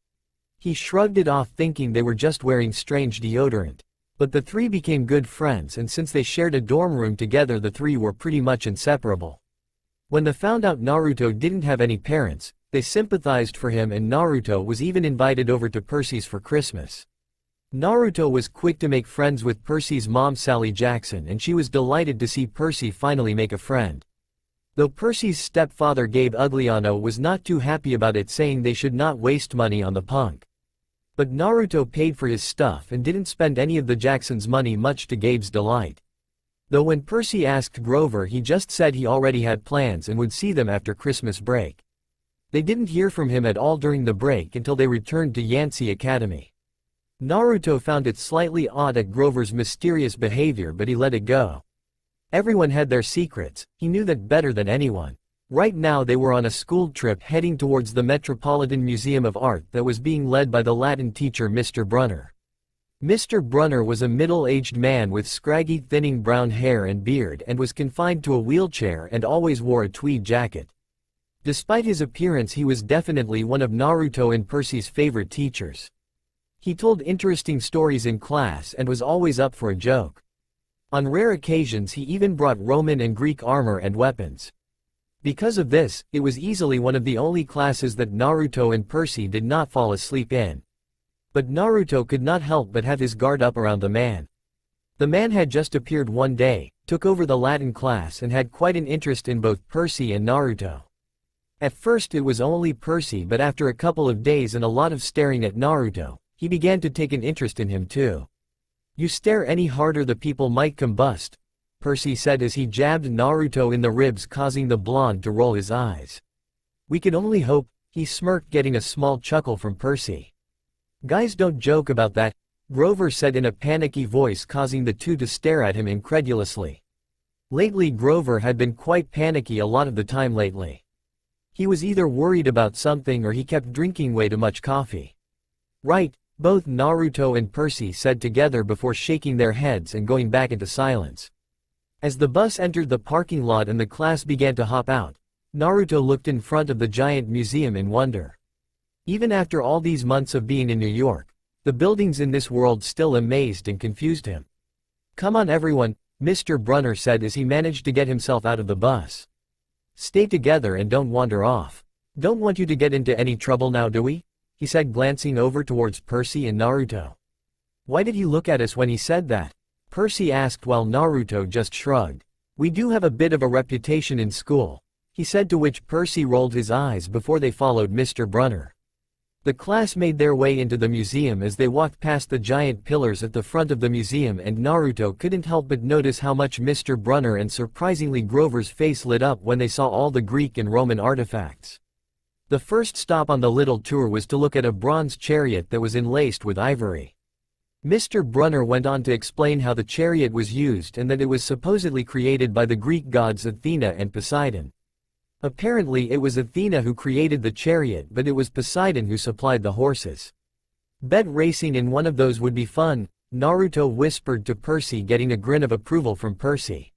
S1: He shrugged it off, thinking they were just wearing strange deodorant. But the 3 became good friends, and since they shared a dorm room together, the 3 were pretty much inseparable. When they found out Naruto didn't have any parents, they sympathized for him, and Naruto was even invited over to Percy's for Christmas. Naruto was quick to make friends with Percy's mom, Sally Jackson, and she was delighted to see Percy finally make a friend. Though Percy's stepfather Gabe Ugliano was not too happy about it, saying they should not waste money on the punk. But Naruto paid for his stuff and didn't spend any of the Jacksons' money, much to Gabe's delight. Though when Percy asked Grover, he just said he already had plans and would see them after Christmas break. They didn't hear from him at all during the break until they returned to Yancy Academy. Naruto found it slightly odd at Grover's mysterious behavior, but he let it go. Everyone had their secrets, he knew that better than anyone. Right now they were on a school trip heading towards the Metropolitan Museum of Art that was being led by the Latin teacher Mr. Brunner. Mr. Brunner was a middle-aged man with scraggy, thinning brown hair and beard, and was confined to a wheelchair and always wore a tweed jacket. Despite his appearance, he was definitely one of Naruto and Percy's favorite teachers. He told interesting stories in class and was always up for a joke. On rare occasions he even brought Roman and Greek armor and weapons. Because of this, it was easily one of the only classes that Naruto and Percy did not fall asleep in. But Naruto could not help but have his guard up around the man. The man had just appeared one day, took over the Latin class and had quite an interest in both Percy and Naruto. At first it was only Percy, but after a couple of days and a lot of staring at Naruto, he began to take an interest in him too. "You stare any harder the people might combust," Percy said as he jabbed Naruto in the ribs, causing the blonde to roll his eyes. "We could only hope," he smirked, getting a small chuckle from Percy. "Guys, don't joke about that," Grover said in a panicky voice, causing the two to stare at him incredulously. Lately Grover had been quite panicky a lot of the time lately. He was either worried about something or he kept drinking way too much coffee. "Right," both Naruto and Percy said together before shaking their heads and going back into silence. As the bus entered the parking lot and the class began to hop out, Naruto looked in front of the giant museum in wonder. Even after all these months of being in New York, the buildings in this world still amazed and confused him. "Come on everyone," Mr. Brunner said as he managed to get himself out of the bus. "Stay together and don't wander off. Don't want you to get into any trouble now, do we?" he said, glancing over towards Percy and Naruto. "Why did he look at us when he said that?" Percy asked, while Naruto just shrugged. "We do have a bit of a reputation in school," he said, to which Percy rolled his eyes before they followed Mr. Brunner. The class made their way into the museum. As they walked past the giant pillars at the front of the museum, and Naruto couldn't help but notice how much Mr. Brunner and surprisingly Grover's face lit up when they saw all the Greek and Roman artifacts. The first stop on the little tour was to look at a bronze chariot that was enlaced with ivory. Mr. Brunner went on to explain how the chariot was used and that it was supposedly created by the Greek gods Athena and Poseidon. Apparently it was Athena who created the chariot, but it was Poseidon who supplied the horses. "Bet racing in one of those would be fun," Naruto whispered to Percy, getting a grin of approval from Percy.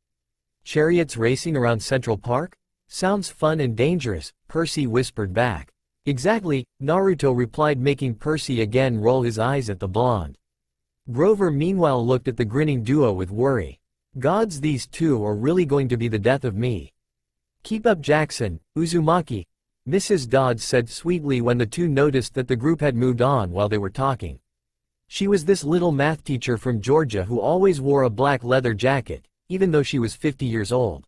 S1: "Chariots racing around Central Park? Sounds fun and dangerous," Percy whispered back. "Exactly," Naruto replied, making Percy again roll his eyes at the blonde. Grover meanwhile looked at the grinning duo with worry. "Gods, these two are really going to be the death of me." "Keep up, Jackson, Uzumaki," Mrs. Dods said sweetly when the two noticed that the group had moved on while they were talking. She was this little math teacher from Georgia who always wore a black leather jacket, even though she was 50 years old.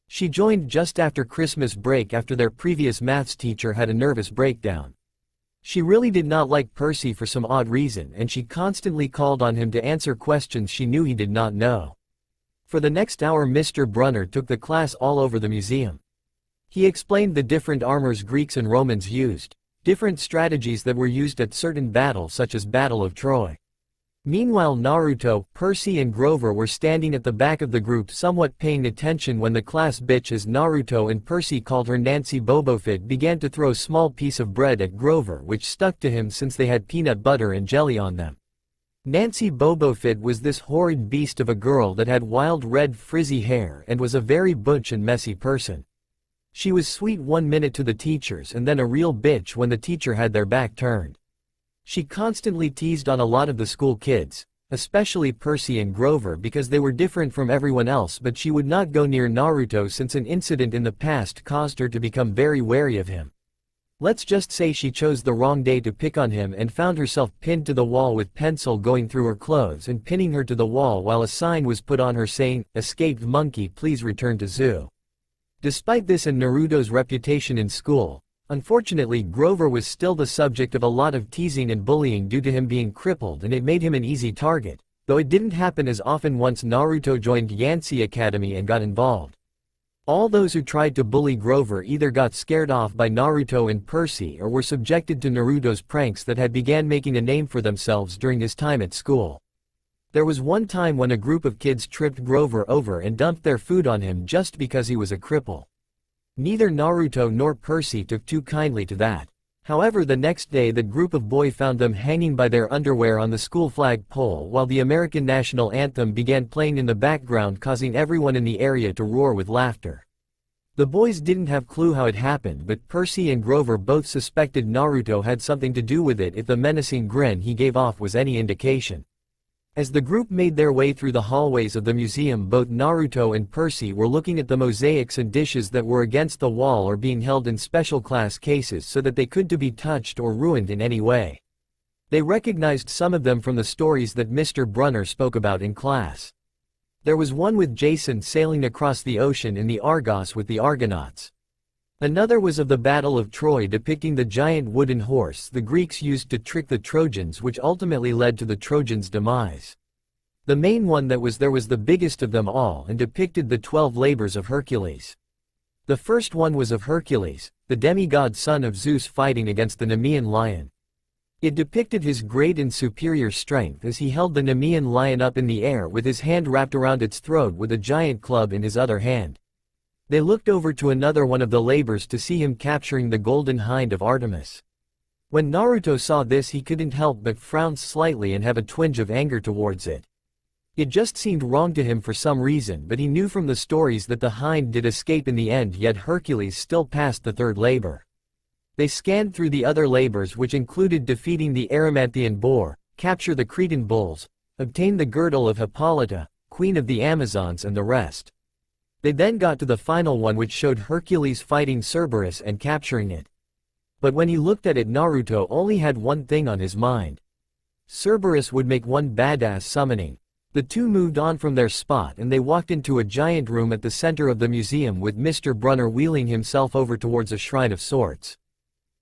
S1: She joined just after Christmas break after their previous maths teacher had a nervous breakdown. She really did not like Percy for some odd reason, and she constantly called on him to answer questions she knew he did not know. For the next hour Mr. Brunner took the class all over the museum. He explained the different armors Greeks and Romans used, different strategies that were used at certain battles such as Battle of Troy. Meanwhile Naruto, Percy and Grover were standing at the back of the group somewhat paying attention when the class bitch, as Naruto and Percy called her, Nancy Bobofit, began to throw a small piece of bread at Grover, which stuck to him since they had peanut butter and jelly on them. Nancy Bobofit was this horrid beast of a girl that had wild red frizzy hair and was a very butch and messy person. She was sweet 1 minute to the teachers and then a real bitch when the teacher had their back turned. She constantly teased on a lot of the school kids, especially Percy and Grover, because they were different from everyone else, but she would not go near Naruto since an incident in the past caused her to become very wary of him. Let's just say she chose the wrong day to pick on him and found herself pinned to the wall with pencil going through her clothes and pinning her to the wall while a sign was put on her saying, "Escaped monkey, please return to zoo." Despite this and Naruto's reputation in school, unfortunately Grover was still the subject of a lot of teasing and bullying due to him being crippled, and it made him an easy target, though it didn't happen as often once Naruto joined Yancy Academy and got involved. All those who tried to bully Grover either got scared off by Naruto and Percy or were subjected to Naruto's pranks that had began making a name for themselves during his time at school. There was one time when a group of kids tripped Grover over and dumped their food on him just because he was a cripple. Neither Naruto nor Percy took too kindly to that. However, the next day that group of boys found them hanging by their underwear on the school flag pole while the American national anthem began playing in the background, causing everyone in the area to roar with laughter. The boys didn't have clue how it happened, but Percy and Grover both suspected Naruto had something to do with it if the menacing grin he gave off was any indication. As the group made their way through the hallways of the museum, both Naruto and Percy were looking at the mosaics and dishes that were against the wall or being held in special class cases so that they couldn't be touched or ruined in any way. They recognized some of them from the stories that Mr. Brunner spoke about in class. There was one with Jason sailing across the ocean in the Argos with the Argonauts. Another was of the Battle of Troy depicting the giant wooden horse the Greeks used to trick the Trojans, which ultimately led to the Trojans' demise. The main one that was there was the biggest of them all and depicted the 12 labors of Hercules. The first one was of Hercules, the demigod son of Zeus fighting against the Nemean lion. It depicted his great and superior strength as he held the Nemean lion up in the air with his hand wrapped around its throat with a giant club in his other hand. They looked over to another one of the labors to see him capturing the golden hind of Artemis. When Naruto saw this, he couldn't help but frown slightly and have a twinge of anger towards it. It just seemed wrong to him for some reason, but he knew from the stories that the hind did escape in the end, yet Hercules still passed the third labor. They scanned through the other labors, which included defeating the Erymanthian boar, capture the Cretan bulls, obtain the girdle of Hippolyta, queen of the Amazons, and the rest. They then got to the final one, which showed Hercules fighting Cerberus and capturing it. But when he looked at it, Naruto only had one thing on his mind. Cerberus would make one badass summoning. The two moved on from their spot and they walked into a giant room at the center of the museum with Mr. Brunner wheeling himself over towards a shrine of sorts.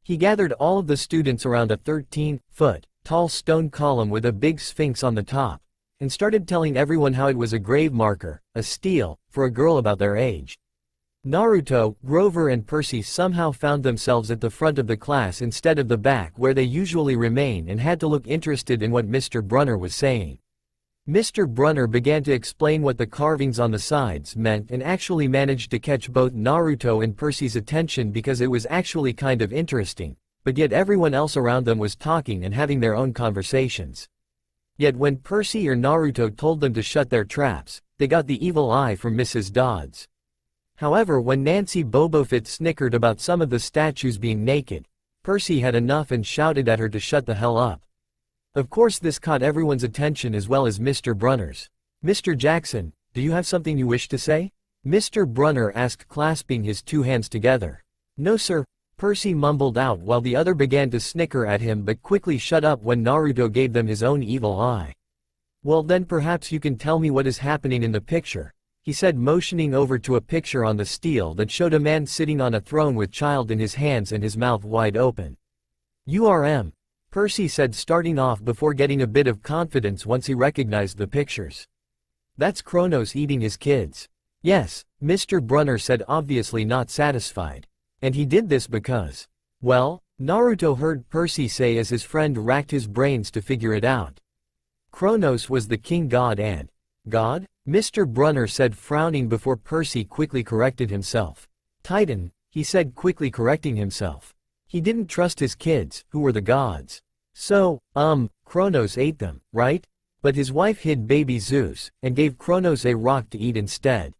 S1: He gathered all of the students around a 13-foot tall stone column with a big sphinx on the top, and started telling everyone how it was a grave marker, a steal, for a girl about their age. Naruto, Grover and Percy somehow found themselves at the front of the class instead of the back where they usually remain, and had to look interested in what Mr. Brunner was saying. Mr. Brunner began to explain what the carvings on the sides meant and actually managed to catch both Naruto and Percy's attention because it was actually kind of interesting, but yet everyone else around them was talking and having their own conversations. Yet when Percy or Naruto told them to shut their traps, they got the evil eye from Mrs. Dods. However, when Nancy Bobofit snickered about some of the statues being naked, Percy had enough and shouted at her to shut the hell up. Of course, this caught everyone's attention as well as Mr. Brunner's. "Mr. Jackson, do you have something you wish to say?" Mr. Brunner asked, clasping his two hands together. "No sir," Percy mumbled out while the other began to snicker at him but quickly shut up when Naruto gave them his own evil eye. "Well then perhaps you can tell me what is happening in the picture," he said, motioning over to a picture on the stele that showed a man sitting on a throne with child in his hands and his mouth wide open. Percy said, starting off before getting a bit of confidence once he recognized the pictures. "That's Kronos eating his kids." "Yes," Mr. Brunner said, obviously not satisfied. "And he did this because..." "Well," Naruto heard Percy say as his friend racked his brains to figure it out. "Kronos was the king god and..." "God?" Mr. Brunner said, frowning before Percy quickly corrected himself. "Titan," he said, quickly correcting himself. He didn't trust his kids, who were the gods. "So, Kronos ate them, right? But his wife hid baby Zeus, and gave Kronos a rock to eat instead.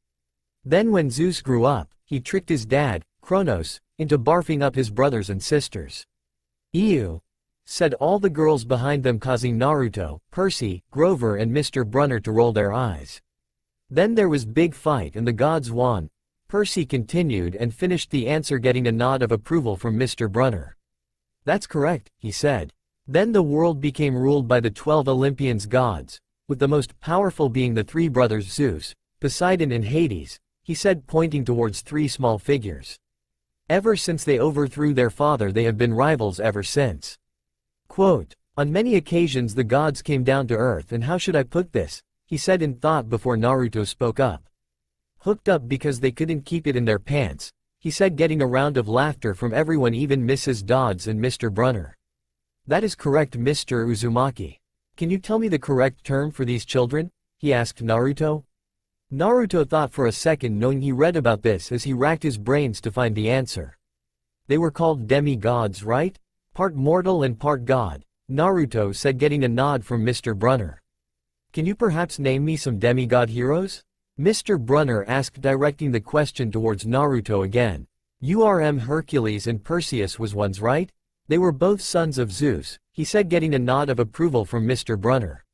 S1: Then when Zeus grew up, he tricked his dad, Kronos, into barfing up his brothers and sisters." "Ew," said all the girls behind them, causing Naruto, Percy, Grover and Mr. Brunner to roll their eyes. "Then there was big fight and the gods won," Percy continued and finished the answer, getting a nod of approval from Mr. Brunner. "That's correct," he said. "Then the world became ruled by the 12 Olympians gods, with the most powerful being the three brothers Zeus, Poseidon and Hades," he said, pointing towards three small figures. "Ever since they overthrew their father, they have been rivals ever since." Quote, "On many occasions the gods came down to earth, and how should I put this?" he said in thought before Naruto spoke up. "Hooked up because they couldn't keep it in their pants," he said, getting a round of laughter from everyone, even Mrs. Dods and Mr. Brunner. "That is correct, Mr. Uzumaki. Can you tell me the correct term for these children?" he asked Naruto. Naruto thought for a second, knowing he read about this, as he racked his brains to find the answer. "They were called demi-gods, right? Part mortal and part god," Naruto said, getting a nod from Mr. Brunner. "Can you perhaps name me some demigod heroes?" Mr. Brunner asked, directing the question towards Naruto again. Hercules and Perseus was ones, right? They were both sons of Zeus," he said, getting a nod of approval from Mr. Brunner.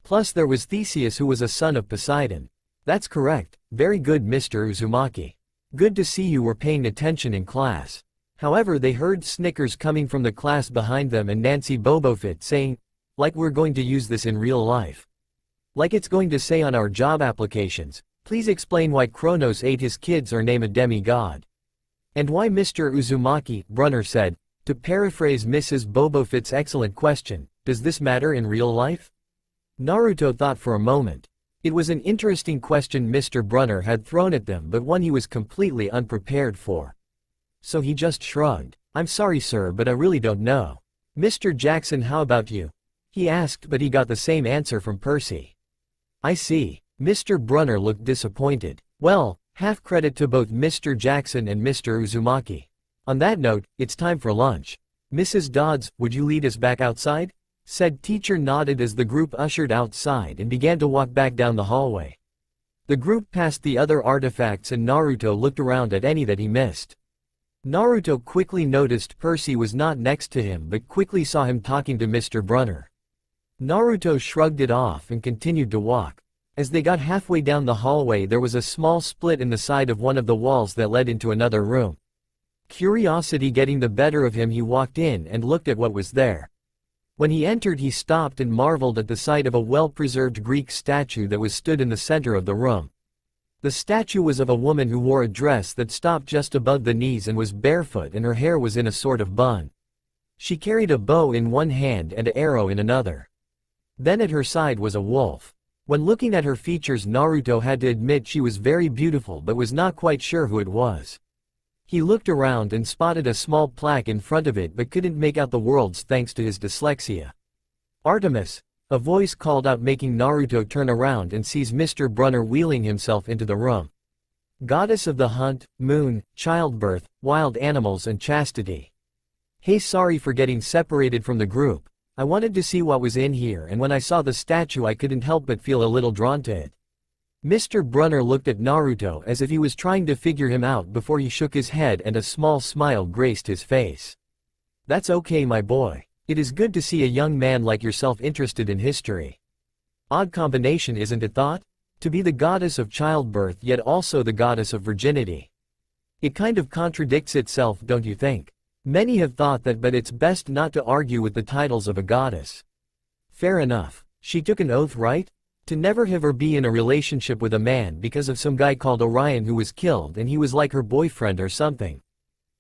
S1: "Plus there was Theseus, who was a son of Poseidon." "That's correct, very good, Mr. Uzumaki. Good to see you were paying attention in class." However, they heard snickers coming from the class behind them and Nancy Bobofit saying, "Like we're going to use this in real life." Like it's going to say on our job applications, please explain why Kronos ate his kids or name a demigod. And why Mr. Uzumaki, Brunner said, to paraphrase Mrs. Bobofit's excellent question, does this matter in real life? Naruto thought for a moment. It was an interesting question Mr. Brunner had thrown at them, but one he was completely unprepared for. So he just shrugged. I'm sorry sir, but I really don't know. Mr. Jackson, how about you? He asked, but he got the same answer from Percy. I see. Mr. Brunner looked disappointed. Well, half credit to both Mr. Jackson and Mr. Uzumaki. On that note, it's time for lunch. Mrs. Dods, would you lead us back outside? Said teacher nodded as the group ushered outside and began to walk back down the hallway. The group passed the other artifacts and Naruto looked around at any that he missed. Naruto quickly noticed Percy was not next to him but quickly saw him talking to Mr. Brunner. Naruto shrugged it off and continued to walk. As they got halfway down the hallway, there was a small split in the side of one of the walls that led into another room. Curiosity getting the better of him, he walked in and looked at what was there. When he entered, he stopped and marveled at the sight of a well-preserved Greek statue that was stood in the center of the room. The statue was of a woman who wore a dress that stopped just above the knees and was barefoot, and her hair was in a sort of bun. She carried a bow in one hand and an arrow in another. Then at her side was a wolf. When looking at her features, Naruto had to admit she was very beautiful but was not quite sure who it was. He looked around and spotted a small plaque in front of it but couldn't make out the words thanks to his dyslexia. Artemis, a voice called out, making Naruto turn around and sees Mr. Brunner wheeling himself into the room. Goddess of the hunt, moon, childbirth, wild animals and chastity. Hey, sorry for getting separated from the group. I wanted to see what was in here, and when I saw the statue I couldn't help but feel a little drawn to it. Mr. Brunner looked at Naruto as if he was trying to figure him out before he shook his head and a small smile graced his face. That's okay, my boy. It is good to see a young man like yourself interested in history. Odd combination, isn't it, thought? To be the goddess of childbirth yet also the goddess of virginity. It kind of contradicts itself, don't you think? Many have thought that, but it's best not to argue with the titles of a goddess. Fair enough. She took an oath, right? To never have or be in a relationship with a man because of some guy called Orion who was killed and he was like her boyfriend or something.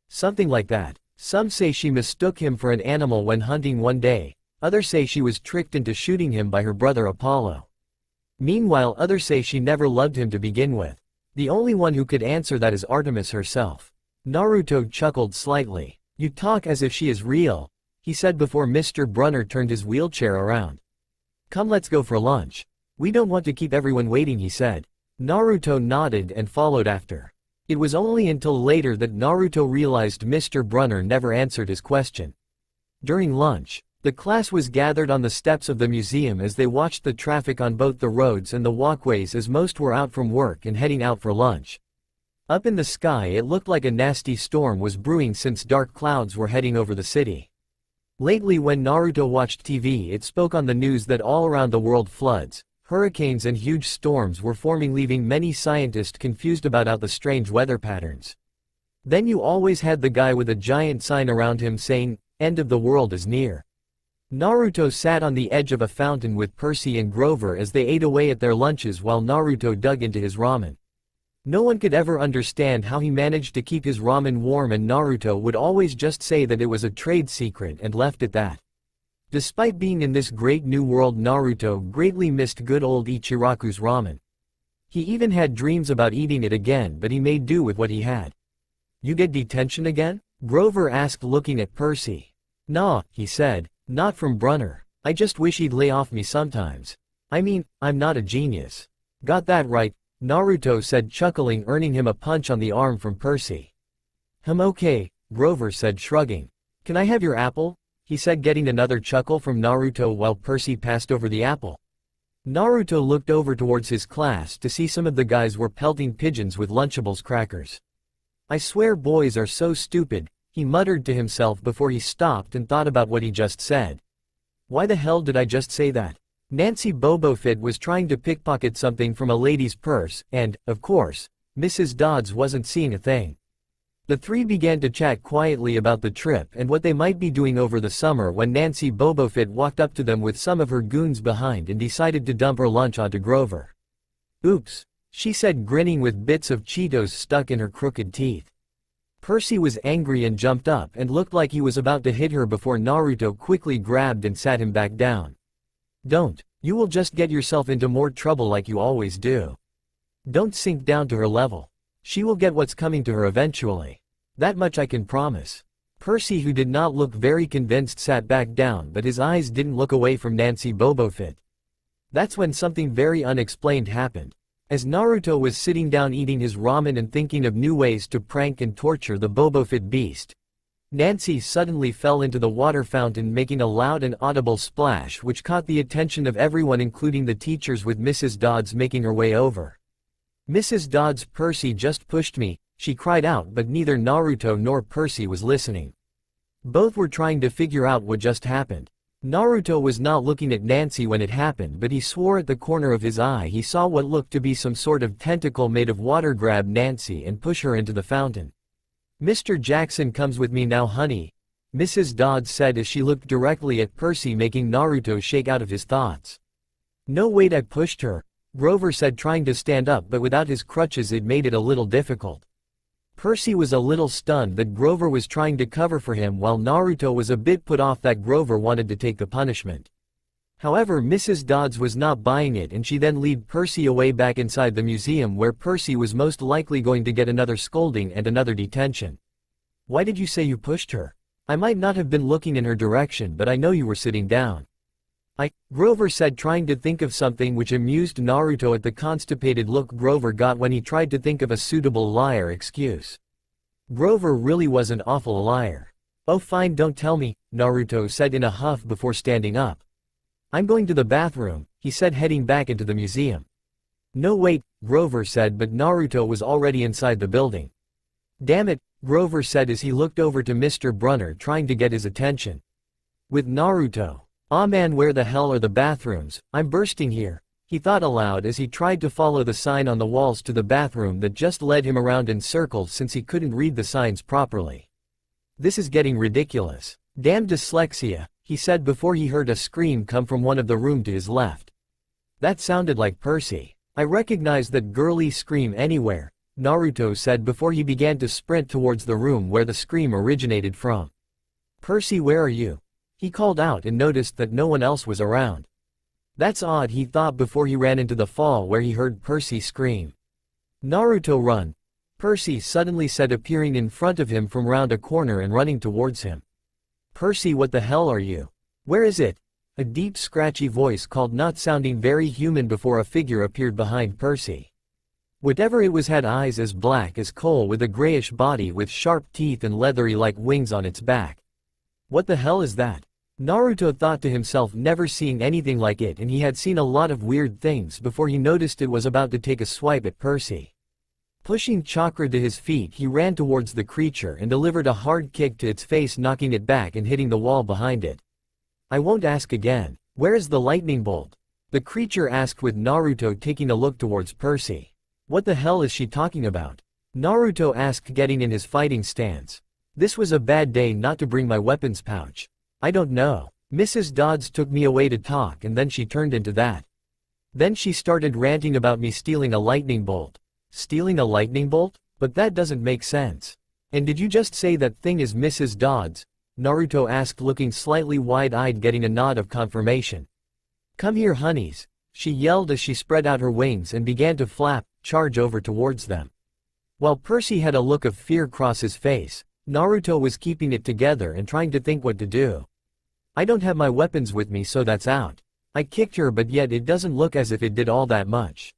S1: Something like that. Some say she mistook him for an animal when hunting one day, others say she was tricked into shooting him by her brother Apollo. Meanwhile, others say she never loved him to begin with. The only one who could answer that is Artemis herself. Naruto chuckled slightly. You talk as if she is real, he said before Mr. Brunner turned his wheelchair around. Come, let's go for lunch. We don't want to keep everyone waiting, he said. Naruto nodded and followed after. It was only until later that Naruto realized Mr. Brunner never answered his question. During lunch, the class was gathered on the steps of the museum as they watched the traffic on both the roads and the walkways, as most were out from work and heading out for lunch. Up in the sky it looked like a nasty storm was brewing since dark clouds were heading over the city. Lately, when Naruto watched TV, it spoke on the news that all around the world floods, hurricanes and huge storms were forming, leaving many scientists confused about the strange weather patterns. Then you always had the guy with a giant sign around him saying, "End of the world is near." Naruto sat on the edge of a fountain with Percy and Grover as they ate away at their lunches while Naruto dug into his ramen. No one could ever understand how he managed to keep his ramen warm, and Naruto would always just say that it was a trade secret and left it that. Despite being in this great new world, Naruto greatly missed good old Ichiraku's ramen. He even had dreams about eating it again, but he made do with what he had. You get detention again? Grover asked, looking at Percy. Nah, he said, not from Brunner. I just wish he'd lay off me sometimes. I mean, I'm not a genius. Got that right, Naruto said, chuckling, earning him a punch on the arm from Percy. Okay, Grover said, shrugging. Can I have your apple? He said, getting another chuckle from Naruto while Percy passed over the apple. Naruto looked over towards his class to see some of the guys were pelting pigeons with Lunchables crackers. I swear boys are so stupid, he muttered to himself before he stopped and thought about what he just said. Why the hell did I just say that? Nancy Bobofit was trying to pickpocket something from a lady's purse, and, of course, Mrs. Dods wasn't seeing a thing. The three began to chat quietly about the trip and what they might be doing over the summer when Nancy Bobofit walked up to them with some of her goons behind and decided to dump her lunch onto Grover. "Oops," she said, grinning with bits of Cheetos stuck in her crooked teeth. Percy was angry and jumped up and looked like he was about to hit her before Naruto quickly grabbed and sat him back down. "Don't. You will just get yourself into more trouble like you always do. Don't sink down to her level. She will get what's coming to her eventually. That much I can promise." Percy, who did not look very convinced, sat back down, but his eyes didn't look away from Nancy Bobofit. That's when something very unexplained happened. As Naruto was sitting down eating his ramen and thinking of new ways to prank and torture the Bobofit beast, Nancy suddenly fell into the water fountain, making a loud and audible splash which caught the attention of everyone, including the teachers, with Mrs. Dods making her way over. "Mrs. Dods, Percy just pushed me," she cried out, but neither Naruto nor Percy was listening. Both were trying to figure out what just happened. Naruto was not looking at Nancy when it happened, but he swore at the corner of his eye he saw what looked to be some sort of tentacle made of water grab Nancy and push her into the fountain. "Mr. Jackson comes with me now, honey," Mrs. Dodd said as she looked directly at Percy, making Naruto shake out of his thoughts. "No, wait, I pushed her," Grover said, trying to stand up, but without his crutches it made it a little difficult. Percy was a little stunned that Grover was trying to cover for him, while Naruto was a bit put off that Grover wanted to take the punishment. However, Mrs. Dodds was not buying it, and she then led Percy away back inside the museum, where Percy was most likely going to get another scolding and another detention. "Why did you say you pushed her? I might not have been looking in her direction, but I know you were sitting down." Grover said, trying to think of something which amused Naruto at the constipated look Grover got when he tried to think of a suitable liar excuse. Grover really was an awful liar. "Oh fine, don't tell me," Naruto said in a huff before standing up. "I'm going to the bathroom," he said, heading back into the museum. "No wait," Grover said, but Naruto was already inside the building. "Damn it," Grover said as he looked over to Mr. Brunner, trying to get his attention. With Naruto. "Aw man, where the hell are the bathrooms? I'm bursting here," he thought aloud as he tried to follow the sign on the walls to the bathroom that just led him around in circles since he couldn't read the signs properly. "This is getting ridiculous. Damn dyslexia," he said before he heard a scream come from one of the room to his left. That sounded like Percy. "I recognize that girly scream anywhere," Naruto said before he began to sprint towards the room where the scream originated from. "Percy, where are you?" he called out and noticed that no one else was around. "That's odd," he thought before he ran into the fall where he heard Percy scream. "Naruto, run!" Percy suddenly said, appearing in front of him from round a corner and running towards him. "Percy, what the hell are you? Where is it?" A deep scratchy voice called, not sounding very human, before a figure appeared behind Percy. Whatever it was had eyes as black as coal, with a grayish body with sharp teeth and leathery like wings on its back. "What the hell is that?" Naruto thought to himself, never seeing anything like it, and he had seen a lot of weird things before he noticed it was about to take a swipe at Percy. Pushing Chakra to his feet, he ran towards the creature and delivered a hard kick to its face, knocking it back and hitting the wall behind it. "I won't ask again. Where is the lightning bolt?" the creature asked, with Naruto taking a look towards Percy. "What the hell is she talking about?" Naruto asked, getting in his fighting stance. "This was a bad day not to bring my weapons pouch. I don't know. Mrs. Dodds took me away to talk, and then she turned into that. Then she started ranting about me stealing a lightning bolt." "Stealing a lightning bolt? But that doesn't make sense. And did you just say that thing is Mrs. Dodds?" Naruto asked, looking slightly wide-eyed, getting a nod of confirmation. "Come here, honeys," she yelled as she spread out her wings and began to charge over towards them. While Percy had a look of fear cross his face, Naruto was keeping it together and trying to think what to do. "I don't have my weapons with me, so that's out. I kicked her, but yet it doesn't look as if it did all that much.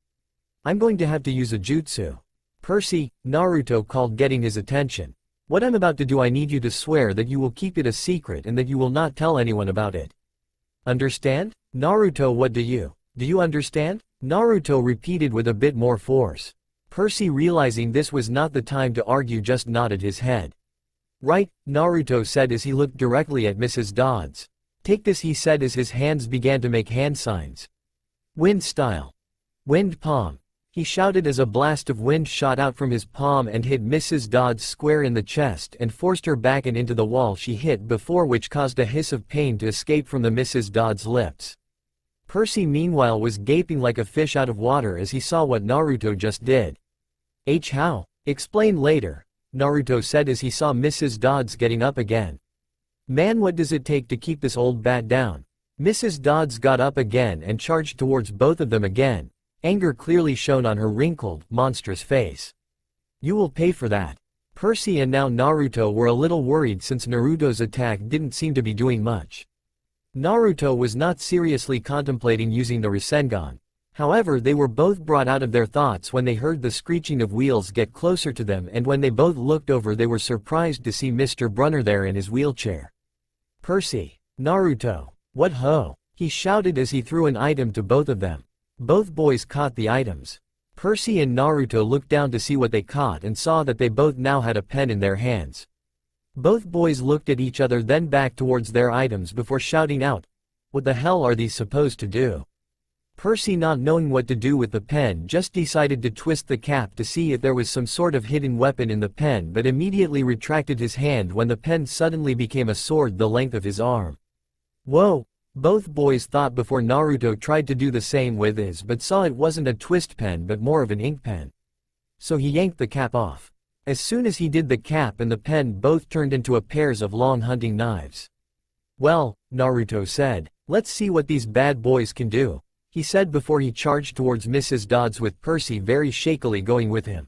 S1: I'm going to have to use a jutsu." "Percy," Naruto called, getting his attention. "What I'm about to do, I need you to swear that you will keep it a secret and that you will not tell anyone about it. Understand?" "Naruto, what do you understand?" Naruto repeated with a bit more force. Percy, realizing this was not the time to argue, just nodded his head. "Right," Naruto said as he looked directly at Mrs. Dodds. "Take this," he said as his hands began to make hand signs. "Wind style. Wind palm." he shouted as a blast of wind shot out from his palm and hit Mrs. Dodds square in the chest and forced her back and into the wall she hit before, which caused a hiss of pain to escape from the Mrs. Dodds' lips. Percy meanwhile was gaping like a fish out of water as he saw what Naruto just did. How? Explain later, Naruto said as he saw Mrs. Dodds getting up again. Man, what does it take to keep this old bat down? Mrs. Dodds got up again and charged towards both of them again, anger clearly shown on her wrinkled, monstrous face. You will pay for that. Percy and now Naruto were a little worried since Naruto's attack didn't seem to be doing much. Naruto was not seriously contemplating using the Rasengan. However, they were both brought out of their thoughts when they heard the screeching of wheels get closer to them, and when they both looked over they were surprised to see Mr. Brunner there in his wheelchair. Percy, Naruto, what ho! He shouted as he threw an item to both of them. Both boys caught the items. Percy and Naruto looked down to see what they caught and saw that they both now had a pen in their hands. Both boys looked at each other then back towards their items before shouting out, "What the hell are these supposed to do?" Percy, not knowing what to do with the pen, just decided to twist the cap to see if there was some sort of hidden weapon in the pen, but immediately retracted his hand when the pen suddenly became a sword the length of his arm. Whoa! Both boys thought before Naruto tried to do the same with his, but saw it wasn't a twist pen but more of an ink pen. So he yanked the cap off. As soon as he did, the cap and the pen both turned into a pairs of long hunting knives. Well, Naruto said, let's see what these bad boys can do, he said before he charged towards Mrs. Dodds with Percy very shakily going with him.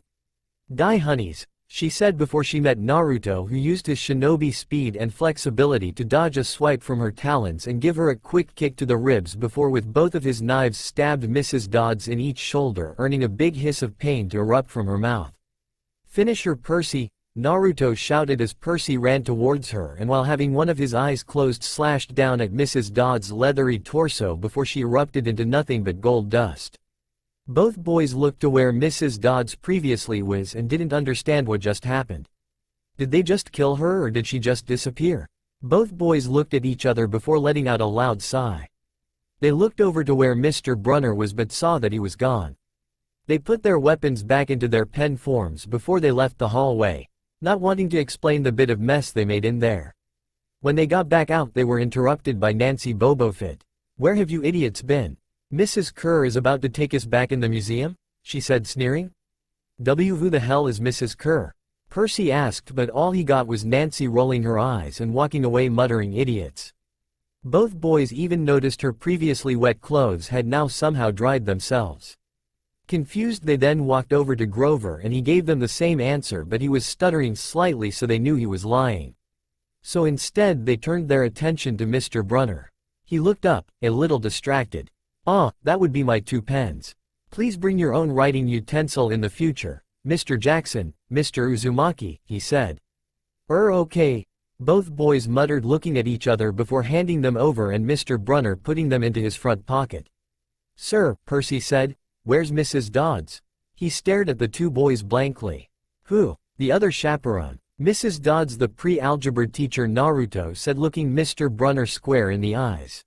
S1: Die honeys, she said before she met Naruto, who used his shinobi speed and flexibility to dodge a swipe from her talons and give her a quick kick to the ribs before with both of his knives stabbed Mrs. Dodds in each shoulder, earning a big hiss of pain to erupt from her mouth. Finish her, Percy, Naruto shouted as Percy ran towards her and while having one of his eyes closed slashed down at Mrs. Dodds' leathery torso before she erupted into nothing but gold dust. Both boys looked to where Mrs. Dodds previously was and didn't understand what just happened. Did they just kill her or did she just disappear? Both boys looked at each other before letting out a loud sigh. They looked over to where Mr. Brunner was but saw that he was gone. They put their weapons back into their pen forms before they left the hallway, not wanting to explain the bit of mess they made in there. When they got back out they were interrupted by Nancy Bobofit. Where have you idiots been? Mrs. Kerr is about to take us back in the museum, she said sneering. Who the hell is Mrs. Kerr? Percy asked, but all he got was Nancy rolling her eyes and walking away muttering idiots. Both boys even noticed her previously wet clothes had now somehow dried themselves. Confused, they then walked over to Grover and he gave them the same answer, but he was stuttering slightly so they knew he was lying. So instead they turned their attention to Mr. Brunner. He looked up, a little distracted. That would be my 2 pens. Please bring your own writing utensil in the future, Mr. Jackson, Mr. Uzumaki, he said. Okay. Both boys muttered looking at each other before handing them over and Mr. Brunner putting them into his front pocket. Sir, Percy said. Where's Mrs. Dodds? He stared at the 2 boys blankly. Who? The other chaperone. Mrs. Dodds, the pre-algebra teacher, Naruto said, looking Mr. Brunner square in the eyes.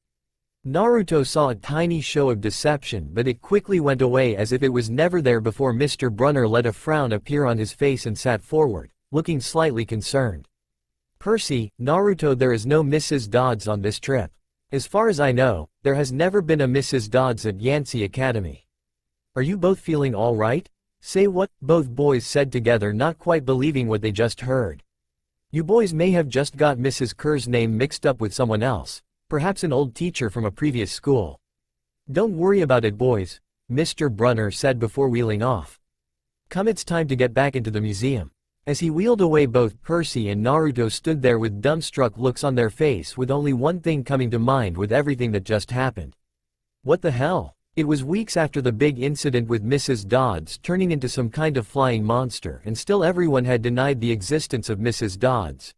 S1: Naruto saw a tiny show of deception, but it quickly went away as if it was never there before Mr. Brunner let a frown appear on his face and sat forward, looking slightly concerned. Percy, Naruto, there is no Mrs. Dodds on this trip. As far as I know, there has never been a Mrs. Dodds at Yancy Academy. Are you both feeling all right? Say what? Both boys said together, not quite believing what they just heard. You boys may have just got Mrs. Kerr's name mixed up with someone else, perhaps an old teacher from a previous school. Don't worry about it, boys, Mr. Brunner said before wheeling off. Come, it's time to get back into the museum. As he wheeled away, both Percy and Naruto stood there with dumbstruck looks on their face, with only one thing coming to mind with everything that just happened. What the hell? It was weeks after the big incident with Mrs. Dodds turning into some kind of flying monster, and still everyone had denied the existence of Mrs. Dodds.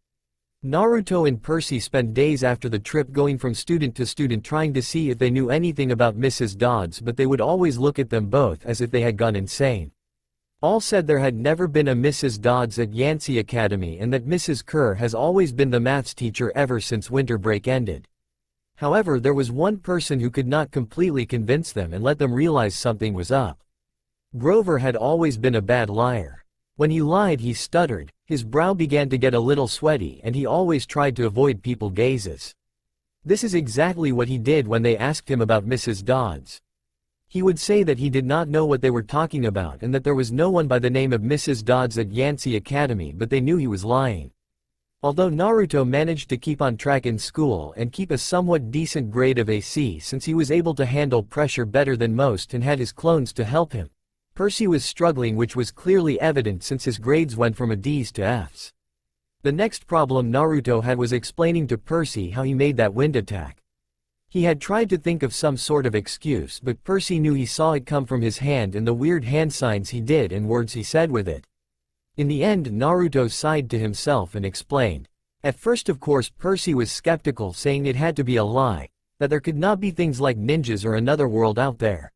S1: Naruto and Percy spent days after the trip going from student to student trying to see if they knew anything about Mrs. Dodds, but they would always look at them both as if they had gone insane. All said there had never been a Mrs. Dodds at Yancy Academy and that Mrs. Kerr has always been the maths teacher ever since winter break ended. However, there was one person who could not completely convince them and let them realize something was up. Grover had always been a bad liar. When he lied he stuttered, his brow began to get a little sweaty and he always tried to avoid people's gazes. This is exactly what he did when they asked him about Mrs. Dodds. He would say that he did not know what they were talking about and that there was no one by the name of Mrs. Dodds at Yancy Academy, but they knew he was lying. Although Naruto managed to keep on track in school and keep a somewhat decent grade of AC since he was able to handle pressure better than most and had his clones to help him, Percy was struggling, which was clearly evident since his grades went from a D's to F's. The next problem Naruto had was explaining to Percy how he made that wind attack. He had tried to think of some sort of excuse, but Percy knew he saw it come from his hand and the weird hand signs he did and words he said with it. In the end, Naruto sighed to himself and explained. At first, of course, Percy was skeptical, saying it had to be a lie, that there could not be things like ninjas or another world out there.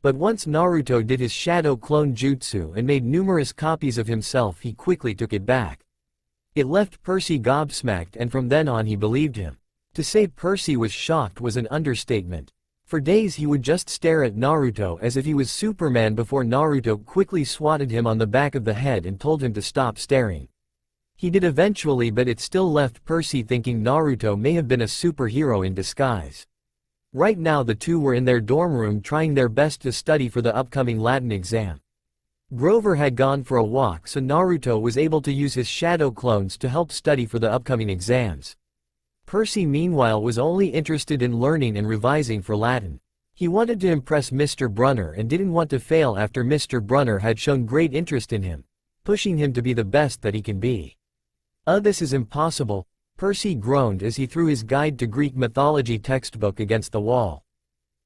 S1: But once Naruto did his shadow clone jutsu and made numerous copies of himself, he quickly took it back. It left Percy gobsmacked, and from then on he believed him. To say Percy was shocked was an understatement. For days he would just stare at Naruto as if he was Superman before Naruto quickly swatted him on the back of the head and told him to stop staring. He did eventually, but it still left Percy thinking Naruto may have been a superhero in disguise. Right now the two were in their dorm room trying their best to study for the upcoming Latin exam. Grover had gone for a walk, so Naruto was able to use his shadow clones to help study for the upcoming exams. Percy meanwhile was only interested in learning and revising for Latin. He wanted to impress Mr. Brunner and didn't want to fail after Mr. Brunner had shown great interest in him, pushing him to be the best that he can be. This is impossible," Percy groaned as he threw his Guide to Greek Mythology textbook against the wall.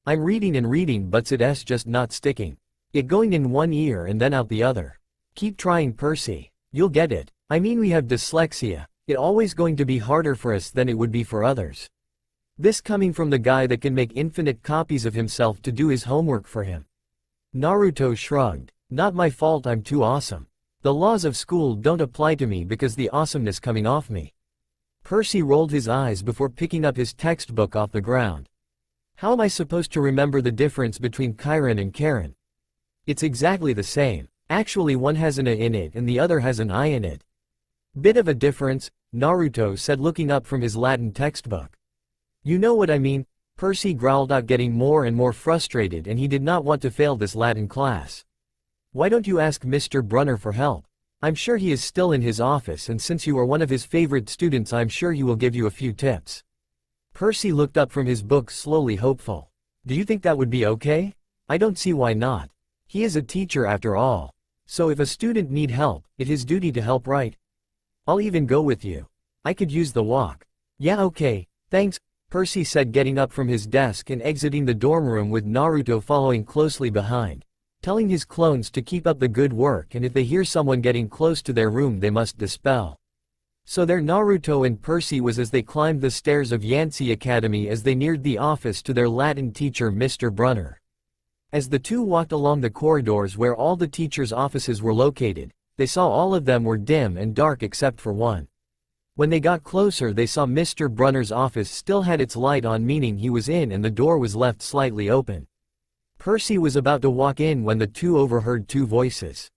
S1: "I'm reading and reading, but it's just not sticking. It going in one ear and then out the other. Keep trying, Percy. You'll get it. I mean, we have dyslexia. It's always going to be harder for us than it would be for others." This coming from the guy that can make infinite copies of himself to do his homework for him. Naruto shrugged. "Not my fault, I'm too awesome. The laws of school don't apply to me because the awesomeness coming off me." Percy rolled his eyes before picking up his textbook off the ground. "How am I supposed to remember the difference between Chiron and Karen? It's exactly the same. Actually, one has an A in it and the other has an I in it." "Bit of a difference," Naruto said, looking up from his Latin textbook. "You know what I mean," Percy growled out, getting more and more frustrated, and he did not want to fail this Latin class. "Why don't you ask Mr. Brunner for help? I'm sure he is still in his office, and since you are one of his favorite students, I'm sure he will give you a few tips." Percy looked up from his book slowly, hopeful. "Do you think that would be okay? I don't see why not. He is a teacher after all. So if a student need help, it's his duty to help, right? I'll even go with you. I could use the walk." "Yeah, okay, thanks," Percy said, getting up from his desk and exiting the dorm room with Naruto following closely behind, telling his clones to keep up the good work, and if they hear someone getting close to their room they must dispel. So there Naruto and Percy was as they climbed the stairs of Yancy Academy as they neared the office to their Latin teacher Mr. Brunner. As the two walked along the corridors where all the teachers' offices were located, they saw all of them were dim and dark except for one. When they got closer they saw Mr. Brunner's office still had its light on, meaning he was in, and the door was left slightly open. Percy was about to walk in when the two overheard two voices.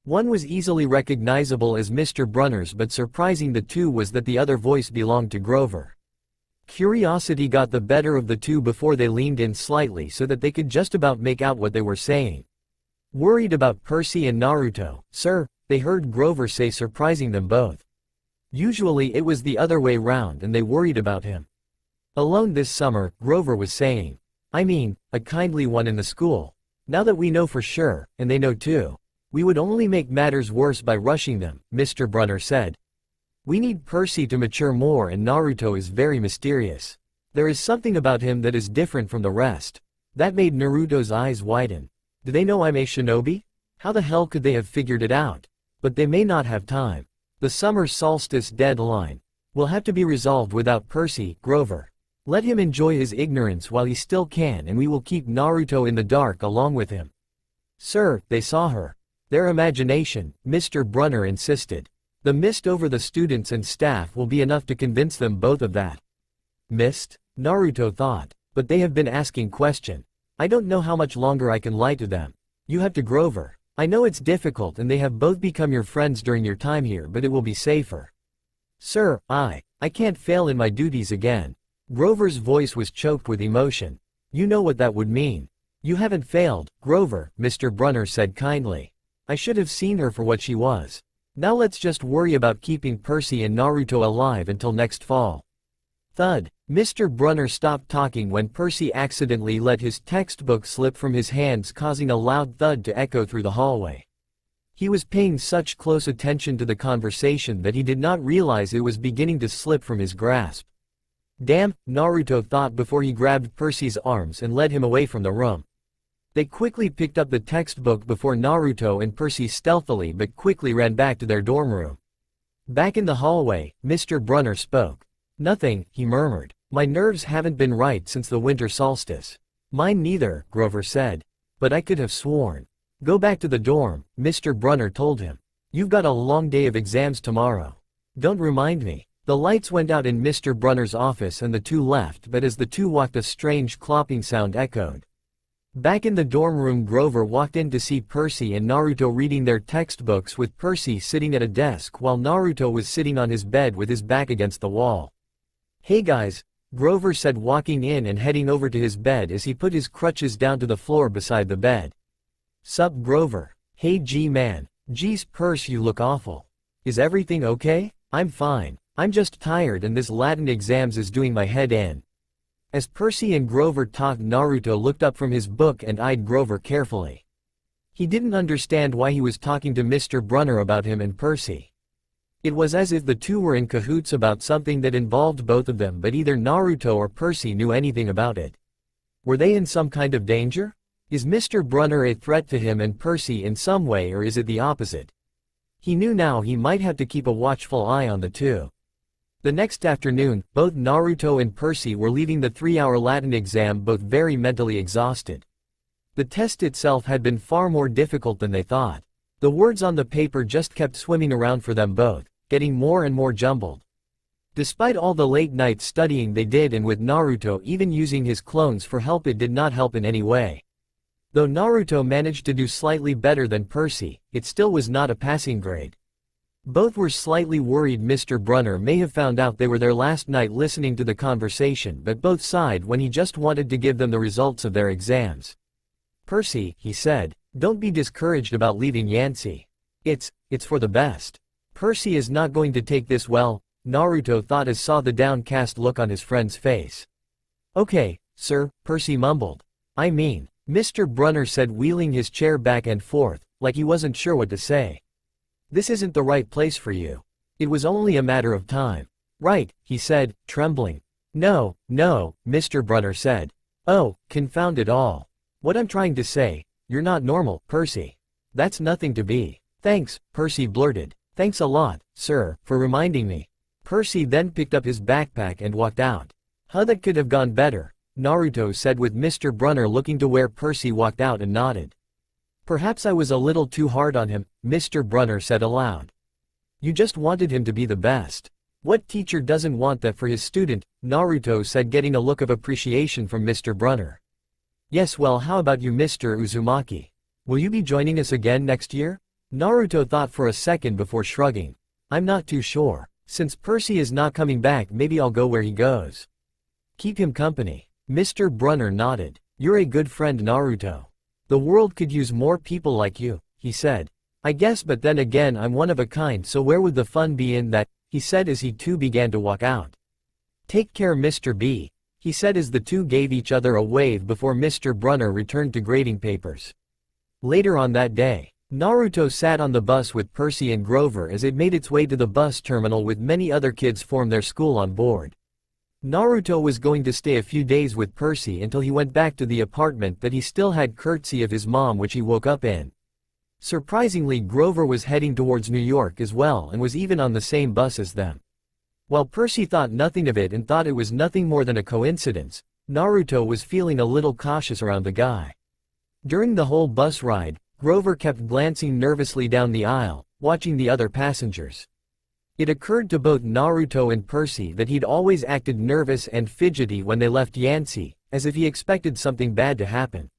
S1: One was easily recognizable as Mr. Brunner's, but surprising the two was that the other voice belonged to Grover. Curiosity got the better of the two before they leaned in slightly so that they could just about make out what they were saying. Worried about Percy and Naruto, "Sir," they heard Grover say, surprising them both. Usually it was the other way round and they worried about him. "Alone this summer," Grover was saying. "I mean, a kindly one in the school. Now that we know for sure, and they know too, we would only make matters worse by rushing them," Mr. Brunner said. "We need Percy to mature more, and Naruto is very mysterious. There is something about him that is different from the rest." That made Naruto's eyes widen. "Do they know I'm a shinobi? How the hell could they have figured it out? But they may not have time. The summer solstice deadline will have to be resolved without Percy, Grover. Let him enjoy his ignorance while he still can, and we will keep Naruto in the dark along with him." "Sir, they saw her. Their imagination," Mr. Brunner insisted. "The mist over the students and staff will be enough to convince them both of that." "Mist?" Naruto thought. "But they have been asking question. I don't know how much longer I can lie to them. You have to Grover. I know it's difficult and they have both become your friends during your time here, but it will be safer. Sir, I can't fail in my duties again. Grover's voice was choked with emotion. You know what that would mean. You haven't failed, Grover, Mr. Brunner said kindly. I should have seen her for what she was. Now let's just worry about keeping Percy and Naruto alive until next fall. Thud. Mr. Brunner stopped talking when Percy accidentally let his textbook slip from his hands, causing a loud thud to echo through the hallway. He was paying such close attention to the conversation that he did not realize it was beginning to slip from his grasp. Damn, Naruto thought before he grabbed Percy's arms and led him away from the room. They quickly picked up the textbook before Naruto and Percy stealthily but quickly ran back to their dorm room. Back in the hallway, Mr. Brunner spoke. Nothing, he murmured. My nerves haven't been right since the winter solstice. Mine neither, Grover said. But I could have sworn. Go back to the dorm, Mr. Brunner told him. You've got a long day of exams tomorrow. Don't remind me. The lights went out in Mr. Brunner's office and the two left, but as the two walked a strange clopping sound echoed. Back in the dorm room, Grover walked in to see Percy and Naruto reading their textbooks, with Percy sitting at a desk while Naruto was sitting on his bed with his back against the wall. Hey guys, Grover said, walking in and heading over to his bed as he put his crutches down to the floor beside the bed. Sup Grover? Hey G man. Geez Percy, you look awful. Is everything okay? I'm fine. I'm just tired and this Latin exams is doing my head in. As Percy and Grover talked, Naruto looked up from his book and eyed Grover carefully. He didn't understand why he was talking to Mr. Brunner about him and Percy. It was as if the two were in cahoots about something that involved both of them, but either Naruto or Percy knew anything about it. Were they in some kind of danger? Is Mr. Brunner a threat to him and Percy in some way, or is it the opposite? He knew now he might have to keep a watchful eye on the two. The next afternoon, both Naruto and Percy were leaving the 3-hour Latin exam, both very mentally exhausted. The test itself had been far more difficult than they thought. The words on the paper just kept swimming around for them both, getting more and more jumbled. Despite all the late night studying they did, and with Naruto even using his clones for help, it did not help in any way. Though Naruto managed to do slightly better than Percy, it still was not a passing grade. Both were slightly worried Mr. Brunner may have found out they were there last night listening to the conversation, but both sighed when he just wanted to give them the results of their exams. Percy, he said, don't be discouraged about leaving Yancy. It's for the best. Percy is not going to take this well, Naruto thought as saw the downcast look on his friend's face. Okay, sir, Percy mumbled. I mean, Mr. Brunner said, wheeling his chair back and forth, like he wasn't sure what to say. This isn't the right place for you. It was only a matter of time. Right, he said, trembling. No, Mr. Brunner said. Oh, confound it all. What I'm trying to say, you're not normal, Percy. That's nothing to be. Thanks, Percy blurted. Thanks a lot, sir, for reminding me. Percy then picked up his backpack and walked out. Huh, that could have gone better, Naruto said, with Mr. Brunner looking to where Percy walked out and nodded. Perhaps I was a little too hard on him, Mr. Brunner said aloud. You just wanted him to be the best. What teacher doesn't want that for his student, Naruto said, getting a look of appreciation from Mr. Brunner. Yes, well, how about you, Mr. Uzumaki? Will you be joining us again next year? Naruto thought for a second before shrugging. I'm not too sure. Since Percy is not coming back, maybe I'll go where he goes. Keep him company. Mr. Brunner nodded. You're a good friend, Naruto. The world could use more people like you, he said. I guess, but then again, I'm one of a kind, so where would the fun be in that, he said as he too began to walk out. Take care, Mr. B, he said as the two gave each other a wave before Mr. Brunner returned to grading papers. Later on that day, Naruto sat on the bus with Percy and Grover as it made its way to the bus terminal, with many other kids from their school on board. Naruto was going to stay a few days with Percy until he went back to the apartment that he still had courtesy of his mom, which he woke up in. Surprisingly, Grover was heading towards New York as well and was even on the same bus as them. While Percy thought nothing of it and thought it was nothing more than a coincidence, Naruto was feeling a little cautious around the guy. During the whole bus ride, Grover kept glancing nervously down the aisle, watching the other passengers. It occurred to both Naruto and Percy that he'd always acted nervous and fidgety when they left Yancy, as if he expected something bad to happen.